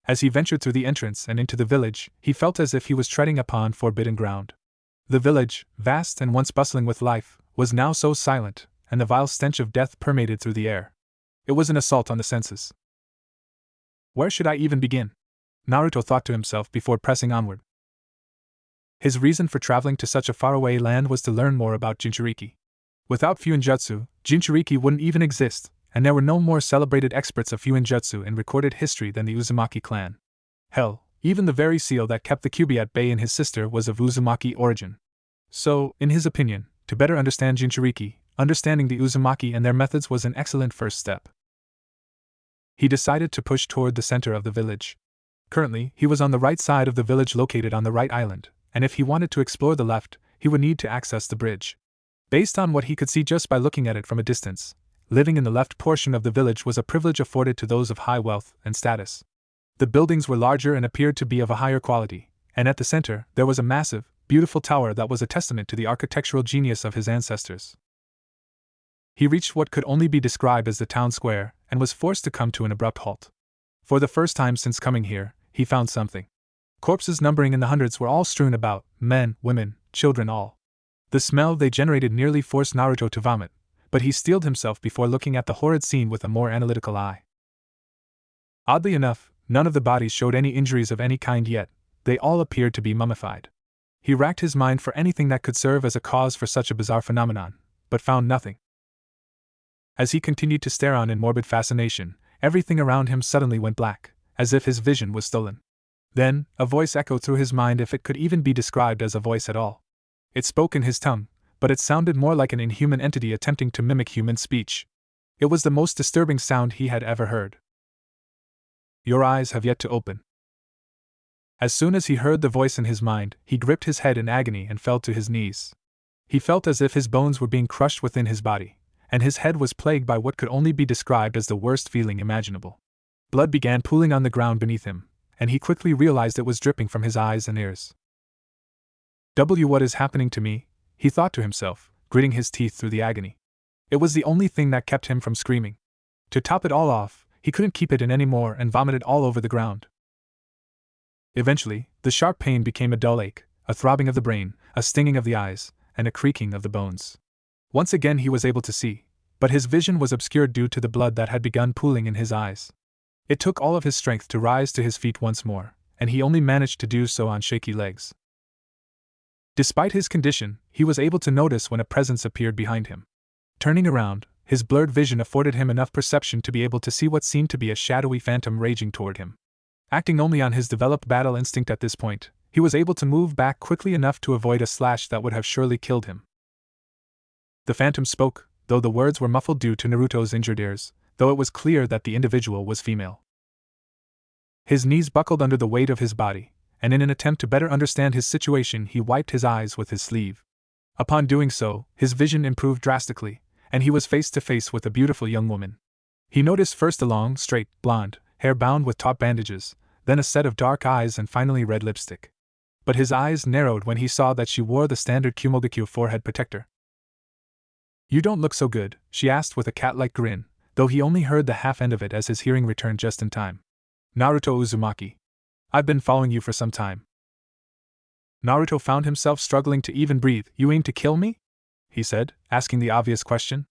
As he ventured through the entrance and into the village, he felt as if he was treading upon forbidden ground. The village, vast and once bustling with life, was now so silent, and the vile stench of death permeated through the air. It was an assault on the senses. Where should I even begin? Naruto thought to himself before pressing onward. His reason for traveling to such a faraway land was to learn more about Jinchuriki. Without Fuinjutsu, Jinchuriki wouldn't even exist, and there were no more celebrated experts of Fuinjutsu in recorded history than the Uzumaki clan. Hell, even the very seal that kept the Kyuubi at bay and his sister was of Uzumaki origin. So, in his opinion, to better understand Jinchuriki, understanding the Uzumaki and their methods was an excellent first step. He decided to push toward the center of the village. Currently, he was on the right side of the village located on the right island, and if he wanted to explore the left, he would need to access the bridge. Based on what he could see just by looking at it from a distance, living in the left portion of the village was a privilege afforded to those of high wealth and status. The buildings were larger and appeared to be of a higher quality, and at the center, there was a massive, beautiful tower that was a testament to the architectural genius of his ancestors. He reached what could only be described as the town square, and was forced to come to an abrupt halt. For the first time since coming here, he found something. Corpses numbering in the hundreds were all strewn about, men, women, children all. The smell they generated nearly forced Naruto to vomit, but he steeled himself before looking at the horrid scene with a more analytical eye. Oddly enough, none of the bodies showed any injuries of any kind yet, they all appeared to be mummified. He racked his mind for anything that could serve as a cause for such a bizarre phenomenon, but found nothing. As he continued to stare on in morbid fascination, everything around him suddenly went black, as if his vision was stolen. Then, a voice echoed through his mind, if it could even be described as a voice at all. It spoke in his tongue, but it sounded more like an inhuman entity attempting to mimic human speech. It was the most disturbing sound he had ever heard. Your eyes have yet to open. As soon as he heard the voice in his mind, he gripped his head in agony and fell to his knees. He felt as if his bones were being crushed within his body, and his head was plagued by what could only be described as the worst feeling imaginable. Blood began pooling on the ground beneath him, and he quickly realized it was dripping from his eyes and ears. What is happening to me? He thought to himself, gritting his teeth through the agony. It was the only thing that kept him from screaming. To top it all off, he couldn't keep it in anymore and vomited all over the ground. Eventually, the sharp pain became a dull ache, a throbbing of the brain, a stinging of the eyes, and a creaking of the bones. Once again he was able to see, but his vision was obscured due to the blood that had begun pooling in his eyes. It took all of his strength to rise to his feet once more, and he only managed to do so on shaky legs. Despite his condition, he was able to notice when a presence appeared behind him. Turning around, his blurred vision afforded him enough perception to be able to see what seemed to be a shadowy phantom raging toward him. Acting only on his developed battle instinct at this point, he was able to move back quickly enough to avoid a slash that would have surely killed him. The phantom spoke, though the words were muffled due to Naruto's injured ears, though it was clear that the individual was female. His knees buckled under the weight of his body, and in an attempt to better understand his situation he wiped his eyes with his sleeve. Upon doing so, his vision improved drastically, and he was face to face with a beautiful young woman. He noticed first a long, straight, blonde hair bound with taut bandages, then a set of dark eyes and finally red lipstick. But his eyes narrowed when he saw that she wore the standard Kumogakyo forehead protector. You don't look so good, she asked with a cat-like grin, though he only heard the half end of it as his hearing returned just in time. Naruto Uzumaki. I've been following you for some time. Naruto found himself struggling to even breathe. You aim to kill me? He said, asking the obvious question.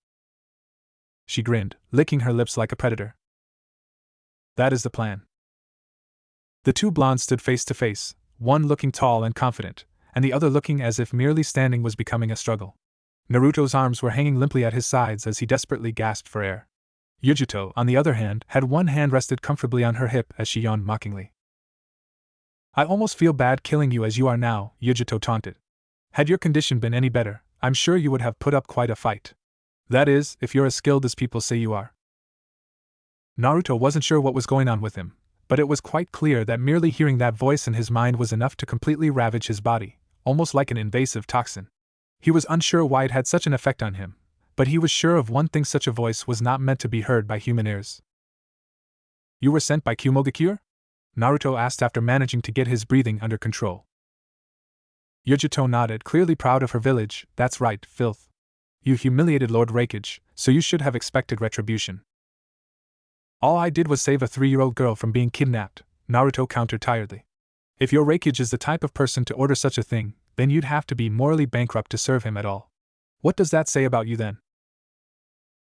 She grinned, licking her lips like a predator. That is the plan. The two blondes stood face to face, one looking tall and confident, and the other looking as if merely standing was becoming a struggle. Naruto's arms were hanging limply at his sides as he desperately gasped for air. Yujito, on the other hand, had one hand rested comfortably on her hip as she yawned mockingly. I almost feel bad killing you as you are now, Yujito taunted. Had your condition been any better, I'm sure you would have put up quite a fight. That is, if you're as skilled as people say you are. Naruto wasn't sure what was going on with him, but it was quite clear that merely hearing that voice in his mind was enough to completely ravage his body, almost like an invasive toxin. He was unsure why it had such an effect on him, but he was sure of one thing: such a voice was not meant to be heard by human ears. You were sent by Kumogakure? Naruto asked after managing to get his breathing under control. Yujito nodded, clearly proud of her village. That's right, filth. You humiliated Lord Raikage, so you should have expected retribution. All I did was save a 3-year-old girl from being kidnapped, Naruto countered tiredly. If your Raikage is the type of person to order such a thing, then you'd have to be morally bankrupt to serve him at all. What does that say about you then?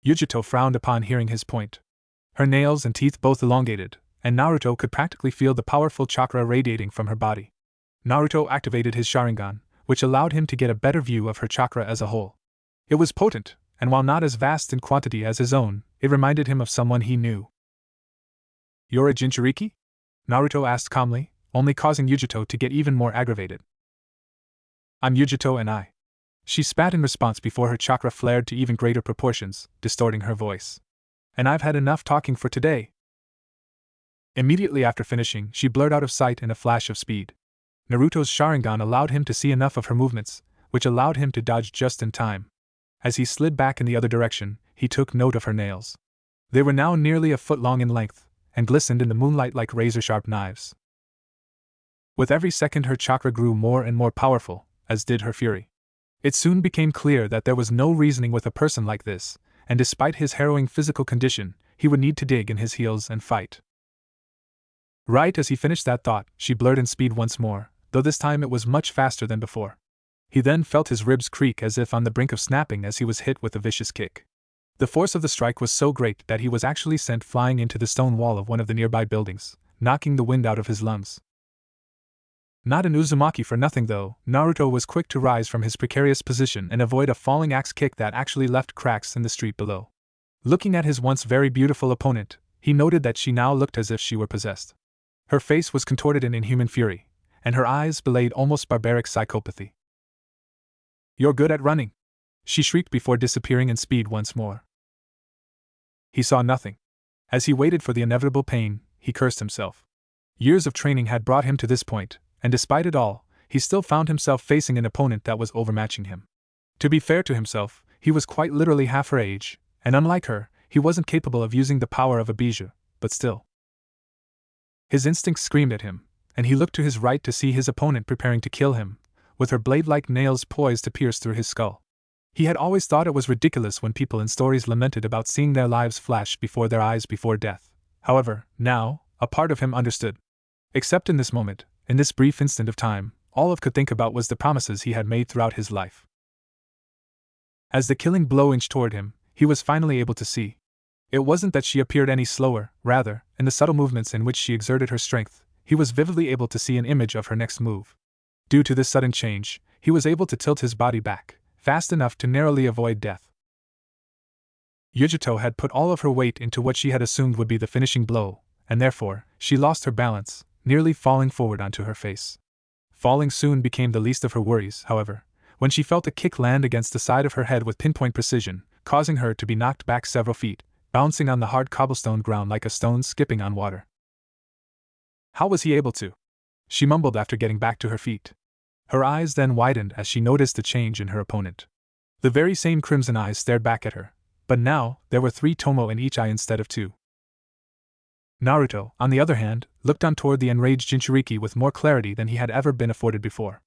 Yujito frowned upon hearing his point. Her nails and teeth both elongated, and Naruto could practically feel the powerful chakra radiating from her body. Naruto activated his Sharingan, which allowed him to get a better view of her chakra as a whole. It was potent, and while not as vast in quantity as his own, it reminded him of someone he knew. You're a Jinchuriki? Naruto asked calmly, only causing Yujito to get even more aggravated. I'm Yujito and I. She spat in response before her chakra flared to even greater proportions, distorting her voice. And I've had enough talking for today. Immediately after finishing, she blurred out of sight in a flash of speed. Naruto's Sharingan allowed him to see enough of her movements, which allowed him to dodge just in time. As he slid back in the other direction, he took note of her nails. They were now nearly a foot long in length, and glistened in the moonlight like razor-sharp knives. With every second her chakra grew more and more powerful, as did her fury. It soon became clear that there was no reasoning with a person like this, and despite his harrowing physical condition, he would need to dig in his heels and fight. Right as he finished that thought, she blurred in speed once more, though this time it was much faster than before. He then felt his ribs creak as if on the brink of snapping as he was hit with a vicious kick. The force of the strike was so great that he was actually sent flying into the stone wall of one of the nearby buildings, knocking the wind out of his lungs. Not an Uzumaki for nothing though, Naruto was quick to rise from his precarious position and avoid a falling axe kick that actually left cracks in the street below. Looking at his once very beautiful opponent, he noted that she now looked as if she were possessed. Her face was contorted in inhuman fury, and her eyes belayed almost barbaric psychopathy. You're good at running, she shrieked before disappearing in speed once more. He saw nothing. As he waited for the inevitable pain, he cursed himself. Years of training had brought him to this point, and despite it all, he still found himself facing an opponent that was overmatching him. To be fair to himself, he was quite literally half her age, and unlike her, he wasn't capable of using the power of a bijou, but still. His instincts screamed at him, and he looked to his right to see his opponent preparing to kill him, with her blade-like nails poised to pierce through his skull. He had always thought it was ridiculous when people in stories lamented about seeing their lives flash before their eyes before death. However, now, a part of him understood. Except in this moment, in this brief instant of time, all he could think about was the promises he had made throughout his life. As the killing blow inched toward him, he was finally able to see. It wasn't that she appeared any slower, rather, in the subtle movements in which she exerted her strength, he was vividly able to see an image of her next move. Due to this sudden change, he was able to tilt his body back, fast enough to narrowly avoid death. Yujito had put all of her weight into what she had assumed would be the finishing blow, and therefore, she lost her balance, nearly falling forward onto her face. Falling soon became the least of her worries, however, when she felt a kick land against the side of her head with pinpoint precision, causing her to be knocked back several feet, bouncing on the hard cobblestone ground like a stone skipping on water. How was he able to? She mumbled after getting back to her feet. Her eyes then widened as she noticed the change in her opponent. The very same crimson eyes stared back at her, but now there were 3 tomo in each eye instead of 2. Naruto, on the other hand, looked on toward the enraged Jinchuriki with more clarity than he had ever been afforded before.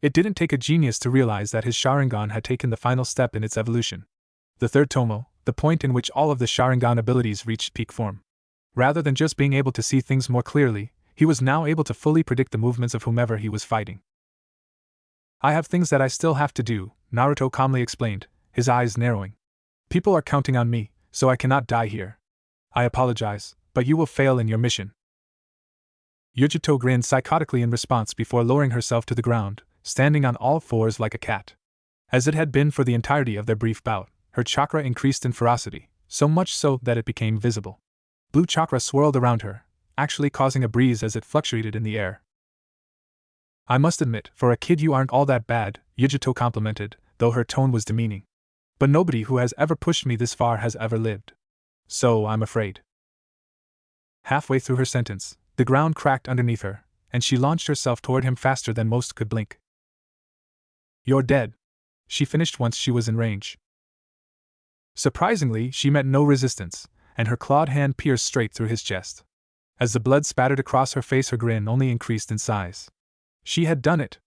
It didn't take a genius to realize that his Sharingan had taken the final step in its evolution. The 3rd tomo, the point in which all of the Sharingan abilities reached peak form. Rather than just being able to see things more clearly, he was now able to fully predict the movements of whomever he was fighting. I have things that I still have to do, Naruto calmly explained, his eyes narrowing. People are counting on me, so I cannot die here. I apologize, but you will fail in your mission. Yujito grinned psychotically in response before lowering herself to the ground, standing on all fours like a cat. As it had been for the entirety of their brief bout, her chakra increased in ferocity, so much so that it became visible. Blue chakra swirled around her, actually causing a breeze as it fluctuated in the air. I must admit, for a kid you aren't all that bad, Yujito complimented, though her tone was demeaning. But nobody who has ever pushed me this far has ever lived. So I'm afraid. Halfway through her sentence, the ground cracked underneath her, and she launched herself toward him faster than most could blink. You're dead, she finished once she was in range. Surprisingly, she met no resistance, and her clawed hand pierced straight through his chest. As the blood spattered across her face, her grin only increased in size. She had done it.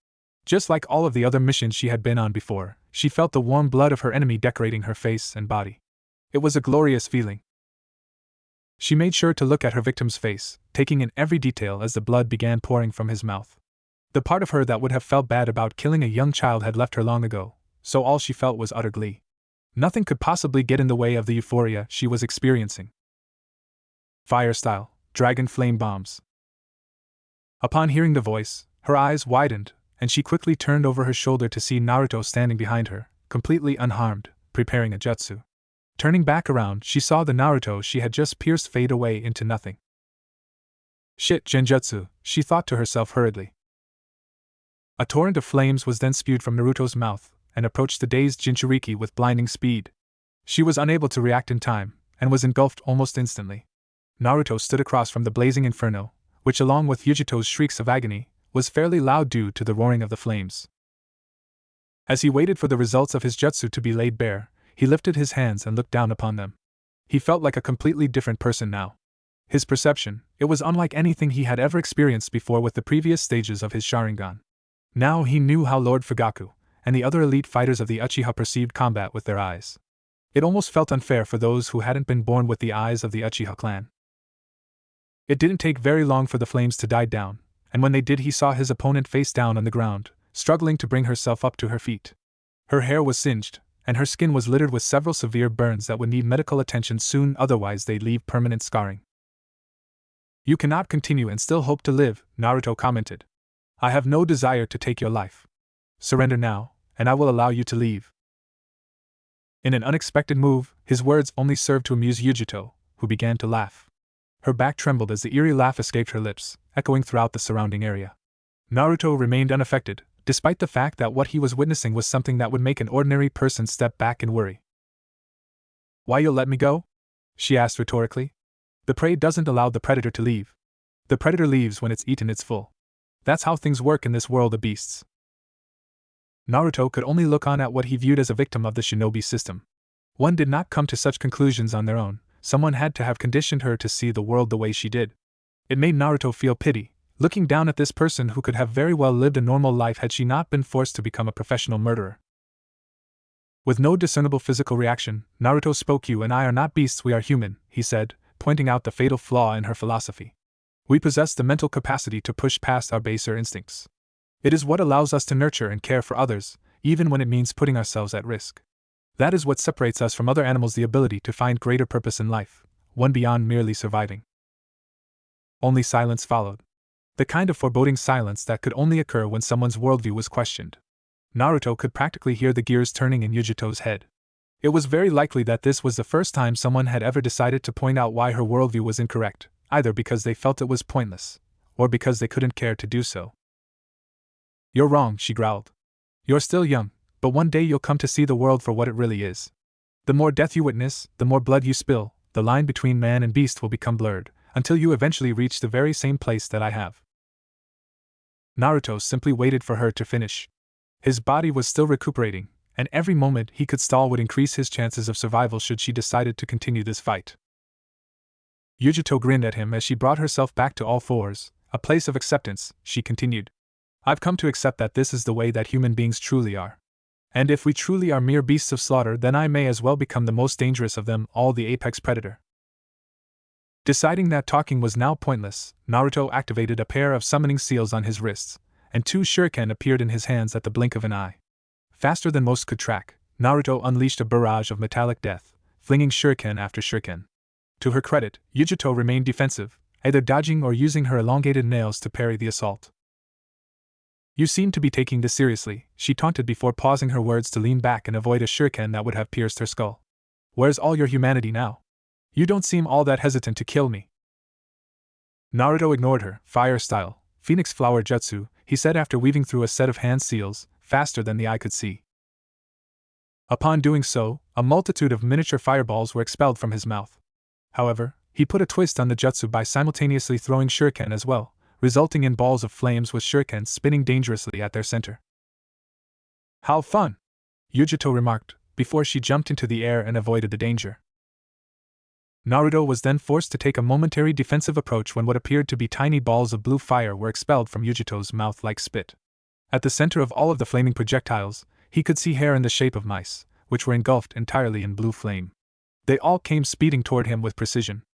Just like all of the other missions she had been on before, she felt the warm blood of her enemy decorating her face and body. It was a glorious feeling. She made sure to look at her victim's face, taking in every detail as the blood began pouring from his mouth. The part of her that would have felt bad about killing a young child had left her long ago, so all she felt was utter glee. Nothing could possibly get in the way of the euphoria she was experiencing. Fire style, dragon flame bombs. Upon hearing the voice, her eyes widened, and she quickly turned over her shoulder to see Naruto standing behind her, completely unharmed, preparing a jutsu. Turning back around, she saw the Naruto she had just pierced fade away into nothing. Shit, genjutsu, she thought to herself hurriedly. A torrent of flames was then spewed from Naruto's mouth, and approached the dazed Jinchuriki with blinding speed. She was unable to react in time, and was engulfed almost instantly. Naruto stood across from the blazing inferno, which along with Yujito's shrieks of agony, was fairly loud due to the roaring of the flames. As he waited for the results of his jutsu to be laid bare, he lifted his hands and looked down upon them. He felt like a completely different person now. His perception, it was unlike anything he had ever experienced before with the previous stages of his Sharingan. Now he knew how Lord Fugaku and the other elite fighters of the Uchiha perceived combat with their eyes. It almost felt unfair for those who hadn't been born with the eyes of the Uchiha clan. It didn't take very long for the flames to die down, and when they did he saw his opponent face down on the ground, struggling to bring herself up to her feet. Her hair was singed, and her skin was littered with several severe burns that would need medical attention soon, otherwise they'd leave permanent scarring. "You cannot continue and still hope to live," Naruto commented. "I have no desire to take your life. Surrender now, and I will allow you to leave." In an unexpected move, his words only served to amuse Yujito, who began to laugh. Her back trembled as the eerie laugh escaped her lips, echoing throughout the surrounding area. Naruto remained unaffected, despite the fact that what he was witnessing was something that would make an ordinary person step back in worry. "Why you'll let me go?" she asked rhetorically. "The prey doesn't allow the predator to leave. The predator leaves when it's eaten its full. That's how things work in this world of beasts." Naruto could only look on at what he viewed as a victim of the shinobi system. One did not come to such conclusions on their own, someone had to have conditioned her to see the world the way she did. It made Naruto feel pity, looking down at this person who could have very well lived a normal life had she not been forced to become a professional murderer. With no discernible physical reaction, Naruto spoke. "You and I are not beasts, we are human," he said, pointing out the fatal flaw in her philosophy. "We possess the mental capacity to push past our baser instincts. It is what allows us to nurture and care for others, even when it means putting ourselves at risk. That is what separates us from other animals, the ability to find greater purpose in life, one beyond merely surviving." Only silence followed. The kind of foreboding silence that could only occur when someone's worldview was questioned. Naruto could practically hear the gears turning in Yujito's head. It was very likely that this was the first time someone had ever decided to point out why her worldview was incorrect, either because they felt it was pointless, or because they couldn't care to do so. "You're wrong," she growled. "You're still young, but one day you'll come to see the world for what it really is. The more death you witness, the more blood you spill, the line between man and beast will become blurred, until you eventually reach the very same place that I have." Naruto simply waited for her to finish. His body was still recuperating, and every moment he could stall would increase his chances of survival should she decide to continue this fight. Yujito grinned at him as she brought herself back to all fours. "A place of acceptance," she continued. "I've come to accept that this is the way that human beings truly are. And if we truly are mere beasts of slaughter, then I may as well become the most dangerous of them all, the apex predator." Deciding that talking was now pointless, Naruto activated a pair of summoning seals on his wrists, and 2 shuriken appeared in his hands at the blink of an eye. Faster than most could track, Naruto unleashed a barrage of metallic death, flinging shuriken after shuriken. To her credit, Yujito remained defensive, either dodging or using her elongated nails to parry the assault. "You seem to be taking this seriously," she taunted before pausing her words to lean back and avoid a shuriken that would have pierced her skull. "Where's all your humanity now? You don't seem all that hesitant to kill me." Naruto ignored her. "Fire style, Phoenix Flower Jutsu," he said after weaving through a set of hand seals, faster than the eye could see. Upon doing so, a multitude of miniature fireballs were expelled from his mouth. However, he put a twist on the jutsu by simultaneously throwing shuriken as well, resulting in balls of flames with shurikens spinning dangerously at their center. "How fun!" Yujito remarked, before she jumped into the air and avoided the danger. Naruto was then forced to take a momentary defensive approach when what appeared to be tiny balls of blue fire were expelled from Yujito's mouth like spit. At the center of all of the flaming projectiles, he could see hair in the shape of mice, which were engulfed entirely in blue flame. They all came speeding toward him with precision.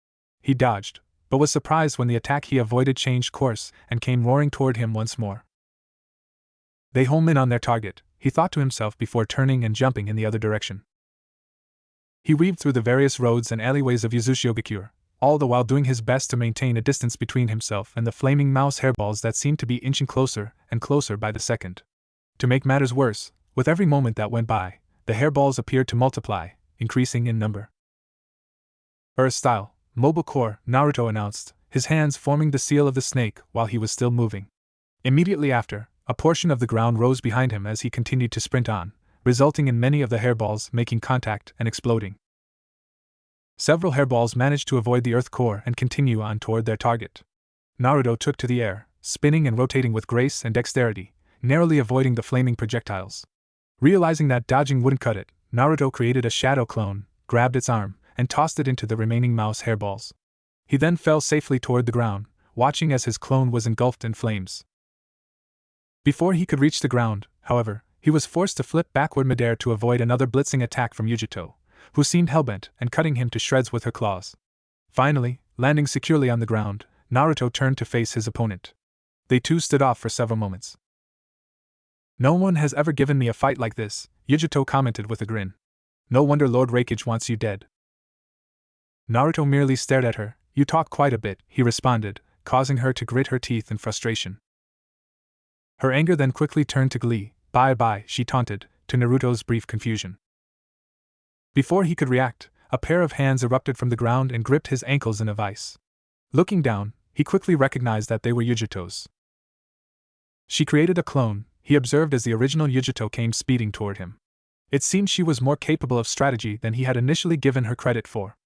he dodged, but was surprised when the attack he avoided changed course and came roaring toward him once more. They home in on their target, he thought to himself before turning and jumping in the other direction. He weaved through the various roads and alleyways of Yuzushiogakure, all the while doing his best to maintain a distance between himself and the flaming mouse hairballs that seemed to be inching closer and closer by the second. To make matters worse, with every moment that went by, the hairballs appeared to multiply, increasing in number. Earth style, mobile core, Naruto announced, his hands forming the seal of the snake while he was still moving. Immediately after, a portion of the ground rose behind him as he continued to sprint on, resulting in many of the hairballs making contact and exploding. Several hairballs managed to avoid the earth core and continue on toward their target. Naruto took to the air, spinning and rotating with grace and dexterity, narrowly avoiding the flaming projectiles. Realizing that dodging wouldn't cut it, Naruto created a shadow clone, grabbed its arm, and tossed it into the remaining mouse hairballs. He then fell safely toward the ground, watching as his clone was engulfed in flames. Before he could reach the ground, however, he was forced to flip backward midair to avoid another blitzing attack from Yujito, who seemed hellbent and cutting him to shreds with her claws. Finally, landing securely on the ground, Naruto turned to face his opponent. They two stood off for several moments. "No one has ever given me a fight like this," Yujito commented with a grin. "No wonder Lord Raikage wants you dead." Naruto merely stared at her. "You talk quite a bit," he responded, causing her to grit her teeth in frustration. Her anger then quickly turned to glee. "Bye-bye," she taunted, to Naruto's brief confusion. Before he could react, a pair of hands erupted from the ground and gripped his ankles in a vice. Looking down, he quickly recognized that they were Yujito's. She created a clone, he observed as the original Yujito came speeding toward him. It seemed she was more capable of strategy than he had initially given her credit for.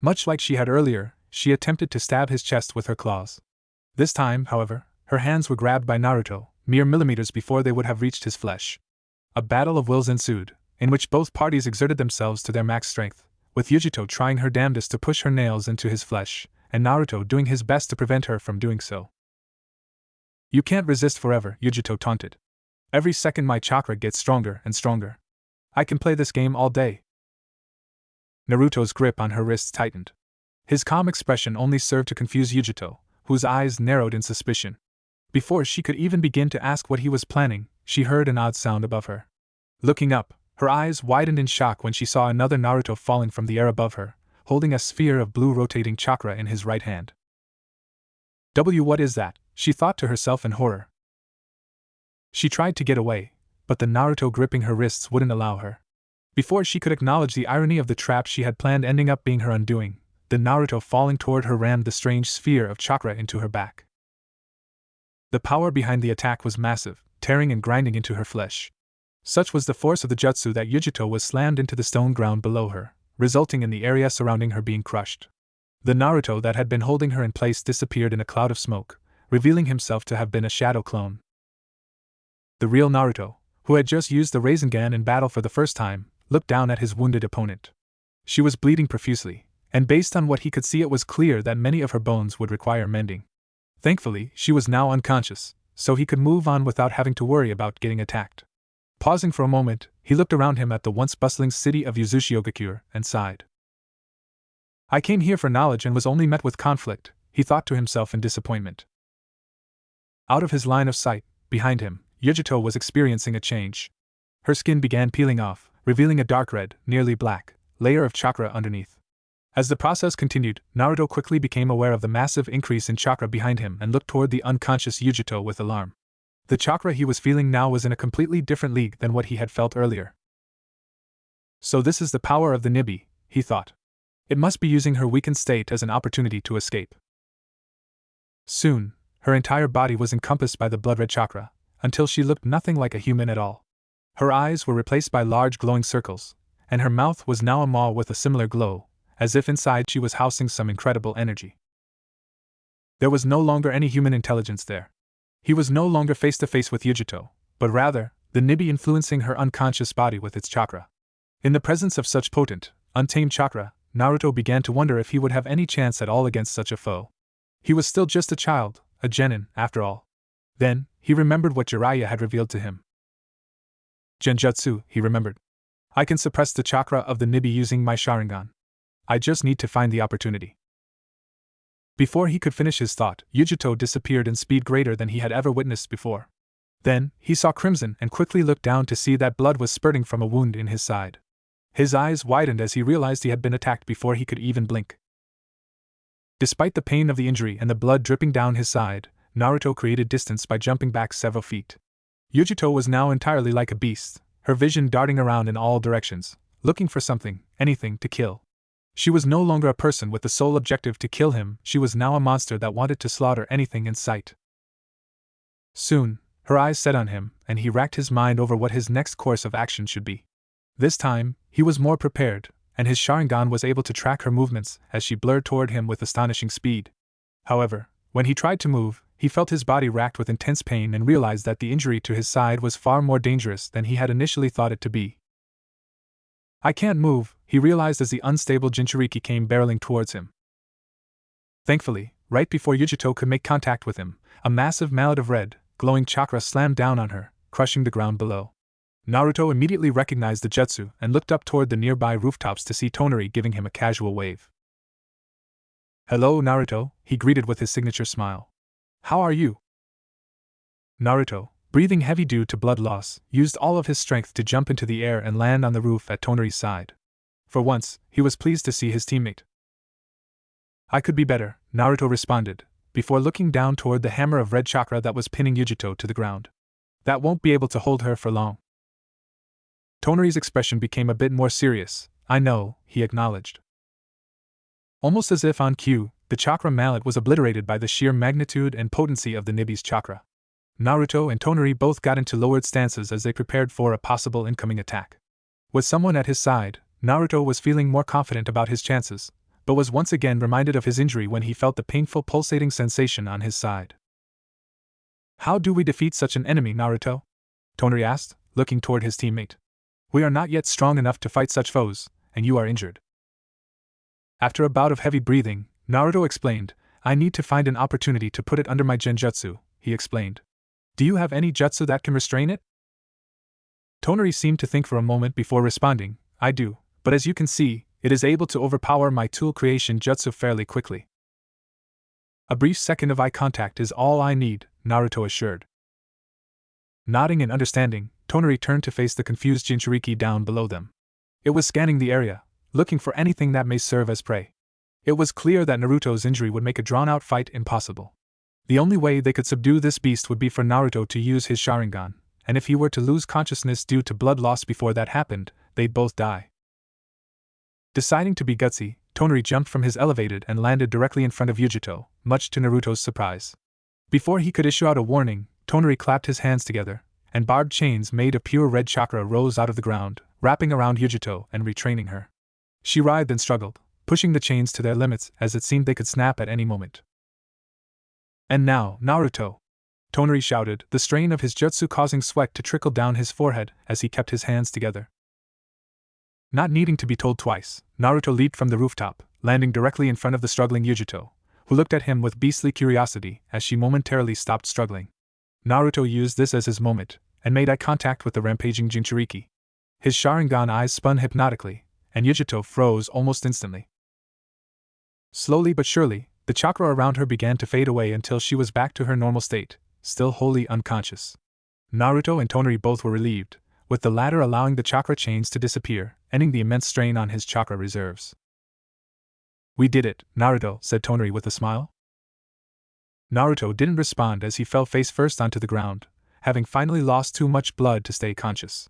Much like she had earlier, she attempted to stab his chest with her claws. This time, however, her hands were grabbed by Naruto, mere millimeters before they would have reached his flesh. A battle of wills ensued, in which both parties exerted themselves to their max strength, with Yujito trying her damnedest to push her nails into his flesh, and Naruto doing his best to prevent her from doing so. "You can't resist forever," Yujito taunted. "Every second my chakra gets stronger and stronger. I can play this game all day." Naruto's grip on her wrists tightened. His calm expression only served to confuse Yujito, whose eyes narrowed in suspicion. Before she could even begin to ask what he was planning, she heard an odd sound above her. Looking up, her eyes widened in shock when she saw another Naruto falling from the air above her, holding a sphere of blue rotating chakra in his right hand. What is that?" she thought to herself in horror. She tried to get away, but the Naruto gripping her wrists wouldn't allow her. Before she could acknowledge the irony of the trap she had planned ending up being her undoing, the Naruto falling toward her rammed the strange sphere of chakra into her back. The power behind the attack was massive, tearing and grinding into her flesh. Such was the force of the jutsu that Yujito was slammed into the stone ground below her, resulting in the area surrounding her being crushed. The Naruto that had been holding her in place disappeared in a cloud of smoke, revealing himself to have been a shadow clone. The real Naruto, who had just used the Rasengan in battle for the first time, looked down at his wounded opponent. She was bleeding profusely, and based on what he could see it was clear that many of her bones would require mending. Thankfully, she was now unconscious, so he could move on without having to worry about getting attacked. Pausing for a moment, he looked around him at the once bustling city of Yuzushiogakure and sighed. "I came here for knowledge and was only met with conflict," he thought to himself in disappointment. Out of his line of sight, behind him, Yujito was experiencing a change. Her skin began peeling off, revealing a dark red, nearly black, layer of chakra underneath. As the process continued, Naruto quickly became aware of the massive increase in chakra behind him and looked toward the unconscious Yujito with alarm. The chakra he was feeling now was in a completely different league than what he had felt earlier. So this is the power of the Nibi, he thought. It must be using her weakened state as an opportunity to escape. Soon, her entire body was encompassed by the blood-red chakra, until she looked nothing like a human at all. Her eyes were replaced by large glowing circles, and her mouth was now a maw with a similar glow, as if inside she was housing some incredible energy. There was no longer any human intelligence there. He was no longer face to face with Yujito, but rather, the Nibi influencing her unconscious body with its chakra. In the presence of such potent, untamed chakra, Naruto began to wonder if he would have any chance at all against such a foe. He was still just a child, a genin, after all. Then, he remembered what Jiraiya had revealed to him. Genjutsu, he remembered. I can suppress the chakra of the Nibi using my Sharingan. I just need to find the opportunity. Before he could finish his thought, Yujito disappeared in speed greater than he had ever witnessed before. Then, he saw crimson and quickly looked down to see that blood was spurting from a wound in his side. His eyes widened as he realized he had been attacked before he could even blink. Despite the pain of the injury and the blood dripping down his side, Naruto created distance by jumping back several feet. Yujito was now entirely like a beast, her vision darting around in all directions, looking for something, anything, to kill. She was no longer a person with the sole objective to kill him, she was now a monster that wanted to slaughter anything in sight. Soon, her eyes set on him, and he racked his mind over what his next course of action should be. This time, he was more prepared, and his Sharingan was able to track her movements as she blurred toward him with astonishing speed. However, when he tried to move, he felt his body racked with intense pain and realized that the injury to his side was far more dangerous than he had initially thought it to be. I can't move, he realized as the unstable Jinchuriki came barreling towards him. Thankfully, right before Yujito could make contact with him, a massive mallet of red, glowing chakra slammed down on her, crushing the ground below. Naruto immediately recognized the jutsu and looked up toward the nearby rooftops to see Tonari giving him a casual wave. "Hello, Naruto," he greeted with his signature smile. "How are you?" Naruto, breathing heavy due to blood loss, used all of his strength to jump into the air and land on the roof at Tonari's side. For once, he was pleased to see his teammate. "I could be better," Naruto responded, before looking down toward the hammer of red chakra that was pinning Yujito to the ground. "That won't be able to hold her for long." Tonari's expression became a bit more serious. "I know," he acknowledged. Almost as if on cue, the chakra mallet was obliterated by the sheer magnitude and potency of the Nibi's chakra. Naruto and Tonari both got into lowered stances as they prepared for a possible incoming attack. With someone at his side, Naruto was feeling more confident about his chances, but was once again reminded of his injury when he felt the painful pulsating sensation on his side. "How do we defeat such an enemy, Naruto?" Tonari asked, looking toward his teammate. "We are not yet strong enough to fight such foes, and you are injured." After a bout of heavy breathing, Naruto explained, "I need to find an opportunity to put it under my genjutsu," he explained. "Do you have any jutsu that can restrain it?" Tonari seemed to think for a moment before responding, "I do, but as you can see, it is able to overpower my tool creation jutsu fairly quickly." "A brief second of eye contact is all I need," Naruto assured. Nodding in understanding, Tonari turned to face the confused Jinchuriki down below them. It was scanning the area, looking for anything that may serve as prey. It was clear that Naruto's injury would make a drawn-out fight impossible. The only way they could subdue this beast would be for Naruto to use his Sharingan, and if he were to lose consciousness due to blood loss before that happened, they'd both die. Deciding to be gutsy, Tonari jumped from his elevated and landed directly in front of Yujito, much to Naruto's surprise. Before he could issue out a warning, Tonari clapped his hands together, and barbed chains made of pure red chakra rose out of the ground, wrapping around Yujito and retraining her. She writhed and struggled, pushing the chains to their limits as it seemed they could snap at any moment. "And now, Naruto!" Tonari shouted, the strain of his jutsu causing sweat to trickle down his forehead as he kept his hands together. Not needing to be told twice, Naruto leaped from the rooftop, landing directly in front of the struggling Yujito, who looked at him with beastly curiosity as she momentarily stopped struggling. Naruto used this as his moment, and made eye contact with the rampaging Jinchuriki. His Sharingan eyes spun hypnotically, and Yujito froze almost instantly. Slowly but surely, the chakra around her began to fade away until she was back to her normal state, still wholly unconscious. Naruto and Tonari both were relieved, with the latter allowing the chakra chains to disappear, ending the immense strain on his chakra reserves. "We did it, Naruto," said Tonari with a smile. Naruto didn't respond as he fell face first onto the ground, having finally lost too much blood to stay conscious.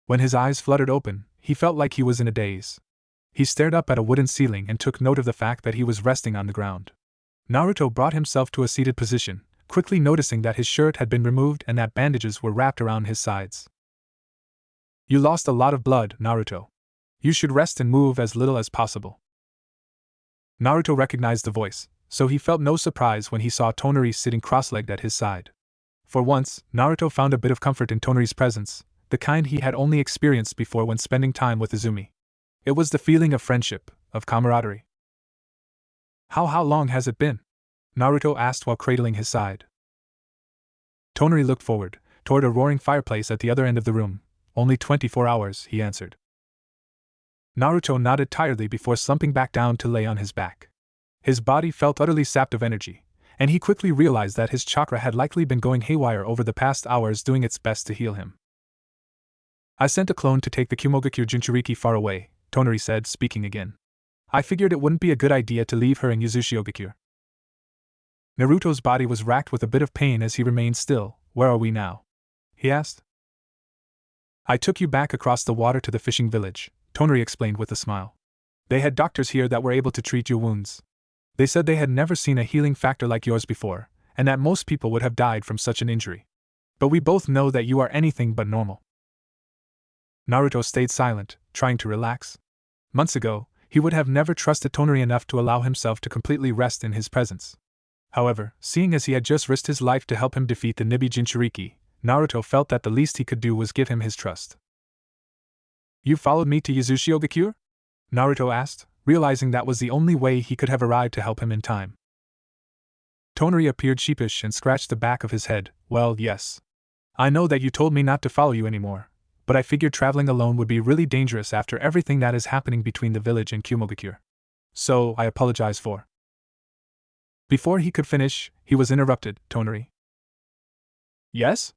When his eyes fluttered open, he felt like he was in a daze. He stared up at a wooden ceiling and took note of the fact that he was resting on the ground. Naruto brought himself to a seated position, quickly noticing that his shirt had been removed and that bandages were wrapped around his sides. "You lost a lot of blood, Naruto. You should rest and move as little as possible." Naruto recognized the voice, so he felt no surprise when he saw Tonari sitting cross-legged at his side. For once, Naruto found a bit of comfort in Tonari's presence, the kind he had only experienced before when spending time with Izumi. It was the feeling of friendship, of camaraderie. How long has it been?" Naruto asked while cradling his side. Tonari looked forward, toward a roaring fireplace at the other end of the room. "Only 24 hours, he answered. Naruto nodded tiredly before slumping back down to lay on his back. His body felt utterly sapped of energy, and he quickly realized that his chakra had likely been going haywire over the past hours, doing its best to heal him. I sent a clone to take the Kumogakure Jinchuriki far away, Tonari said, speaking again. I figured it wouldn't be a good idea to leave her in Yuzushiogakure. Naruto's body was racked with a bit of pain as he remained still. Where are we now? He asked. I took you back across the water to the fishing village, Tonari explained with a smile. They had doctors here that were able to treat your wounds. They said they had never seen a healing factor like yours before, and that most people would have died from such an injury. But we both know that you are anything but normal. Naruto stayed silent, trying to relax. Months ago, he would have never trusted Tonari enough to allow himself to completely rest in his presence. However, seeing as he had just risked his life to help him defeat the Nibi Jinchuriki, Naruto felt that the least he could do was give him his trust. You followed me to Yuzushiogakure? Naruto asked, realizing that was the only way he could have arrived to help him in time. Tonari appeared sheepish and scratched the back of his head. Well, yes. I know that you told me not to follow you anymore, but I figured traveling alone would be really dangerous after everything that is happening between the village and Kumogakure. So, I apologize for. Before he could finish, he was interrupted. Tonari. Yes?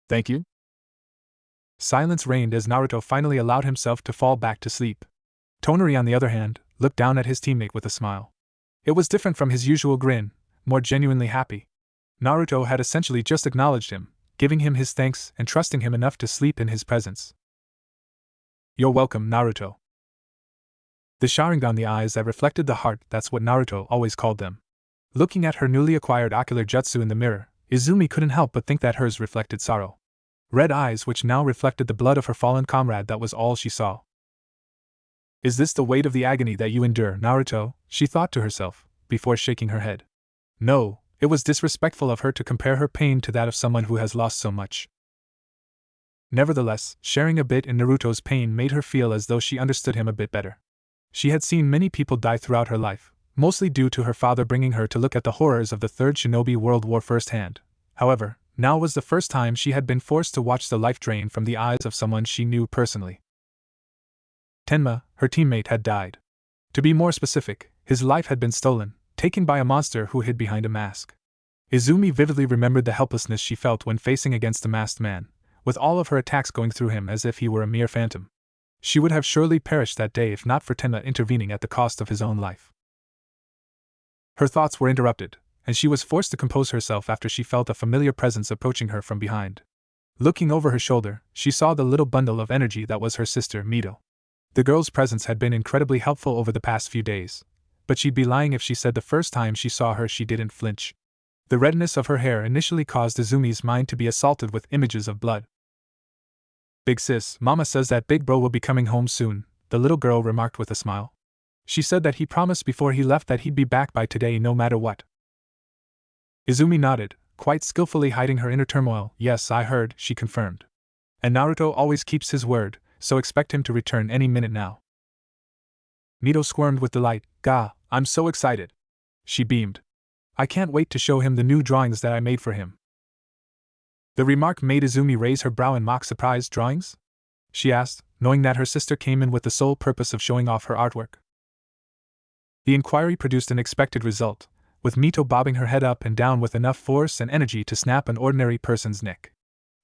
Thank you. Silence reigned as Naruto finally allowed himself to fall back to sleep. Tonari, on the other hand, looked down at his teammate with a smile. It was different from his usual grin, more genuinely happy. Naruto had essentially just acknowledged him, giving him his thanks and trusting him enough to sleep in his presence. You're welcome, Naruto. The Sharingan, the eyes that reflected the heart, that's what Naruto always called them. Looking at her newly acquired ocular jutsu in the mirror, Izumi couldn't help but think that hers reflected sorrow. Red eyes which now reflected the blood of her fallen comrade, that was all she saw. Is this the weight of the agony that you endure, Naruto? She thought to herself, before shaking her head. No, it was disrespectful of her to compare her pain to that of someone who has lost so much. Nevertheless, sharing a bit in Naruto's pain made her feel as though she understood him a bit better. She had seen many people die throughout her life, mostly due to her father bringing her to look at the horrors of the Third Shinobi World War firsthand. However, now was the first time she had been forced to watch the life drain from the eyes of someone she knew personally. Tenma, her teammate, had died. To be more specific, his life had been stolen, taken by a monster who hid behind a mask. Izumi vividly remembered the helplessness she felt when facing against the masked man, with all of her attacks going through him as if he were a mere phantom. She would have surely perished that day if not for Tenma intervening at the cost of his own life. Her thoughts were interrupted, and she was forced to compose herself after she felt a familiar presence approaching her from behind. Looking over her shoulder, she saw the little bundle of energy that was her sister, Mito. The girl's presence had been incredibly helpful over the past few days, but she'd be lying if she said the first time she saw her she didn't flinch. The redness of her hair initially caused Izumi's mind to be assaulted with images of blood. Big sis, Mama says that Big Bro will be coming home soon, the little girl remarked with a smile. She said that he promised before he left that he'd be back by today no matter what. Izumi nodded, quite skillfully hiding her inner turmoil. Yes, I heard, she confirmed. And Naruto always keeps his word, so expect him to return any minute now. Mito squirmed with delight. Gah, I'm so excited. She beamed. I can't wait to show him the new drawings that I made for him. The remark made Izumi raise her brow in mock surprise. Drawings? She asked, knowing that her sister came in with the sole purpose of showing off her artwork. The inquiry produced an expected result, with Mito bobbing her head up and down with enough force and energy to snap an ordinary person's neck.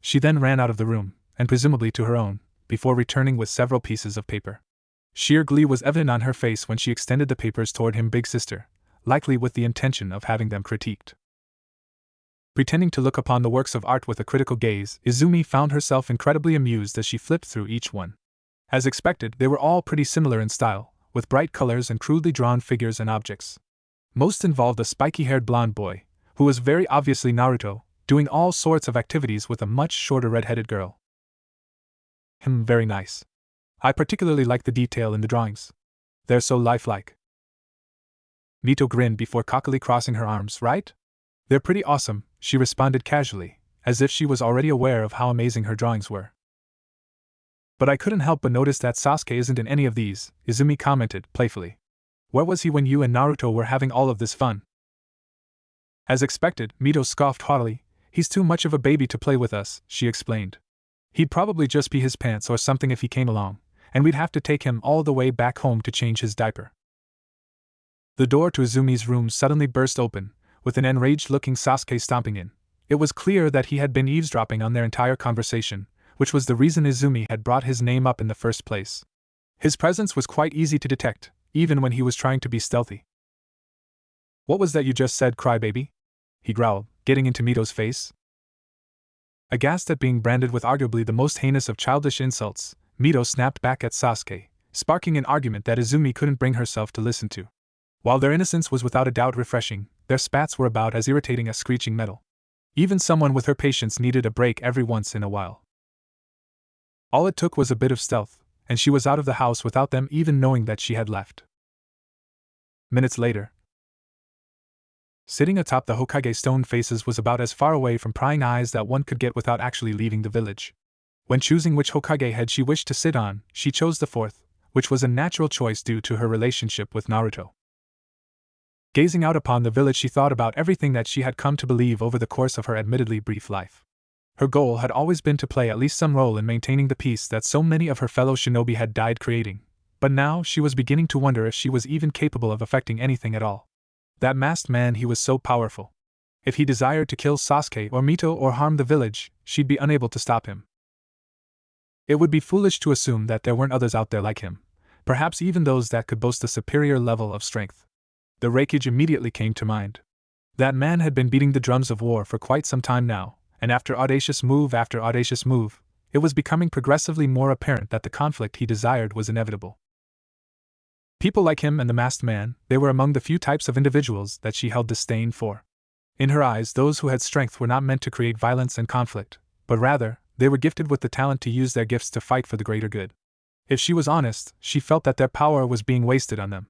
She then ran out of the room, and presumably to her own, before returning with several pieces of paper. Sheer glee was evident on her face when she extended the papers toward him, big sister, likely with the intention of having them critiqued. Pretending to look upon the works of art with a critical gaze, Izumi found herself incredibly amused as she flipped through each one. As expected, they were all pretty similar in style, with bright colors and crudely drawn figures and objects. Most involved a spiky-haired blonde boy, who was very obviously Naruto, doing all sorts of activities with a much shorter red-headed girl. Very nice. I particularly like the detail in the drawings. They're so lifelike. Mito grinned before cockily crossing her arms. Right? They're pretty awesome, she responded casually, as if she was already aware of how amazing her drawings were. But I couldn't help but notice that Sasuke isn't in any of these, Izumi commented, playfully. Where was he when you and Naruto were having all of this fun? As expected, Mito scoffed haughtily. He's too much of a baby to play with us, she explained. He'd probably just pee his pants or something if he came along, and we'd have to take him all the way back home to change his diaper. The door to Izumi's room suddenly burst open, with an enraged-looking Sasuke stomping in. It was clear that he had been eavesdropping on their entire conversation, which was the reason Izumi had brought his name up in the first place. His presence was quite easy to detect, even when he was trying to be stealthy. "What was that you just said, crybaby?" he growled, getting into Mito's face. Aghast at being branded with arguably the most heinous of childish insults, Mito snapped back at Sasuke, sparking an argument that Izumi couldn't bring herself to listen to. While their innocence was without a doubt refreshing, their spats were about as irritating as screeching metal. Even someone with her patience needed a break every once in a while. All it took was a bit of stealth, and she was out of the house without them even knowing that she had left. Minutes later, sitting atop the Hokage stone faces was about as far away from prying eyes that one could get without actually leaving the village. When choosing which Hokage head she wished to sit on, she chose the fourth, which was a natural choice due to her relationship with Naruto. Gazing out upon the village, she thought about everything that she had come to believe over the course of her admittedly brief life. Her goal had always been to play at least some role in maintaining the peace that so many of her fellow shinobi had died creating, but now she was beginning to wonder if she was even capable of affecting anything at all. That masked man, he was so powerful. If he desired to kill Sasuke or Mito or harm the village, she'd be unable to stop him. It would be foolish to assume that there weren't others out there like him, perhaps even those that could boast a superior level of strength. The Reikage immediately came to mind. That man had been beating the drums of war for quite some time now, and after audacious move after audacious move, it was becoming progressively more apparent that the conflict he desired was inevitable. People like him and the masked man, they were among the few types of individuals that she held disdain for. In her eyes, those who had strength were not meant to create violence and conflict, but rather, they were gifted with the talent to use their gifts to fight for the greater good. If she was honest, she felt that their power was being wasted on them.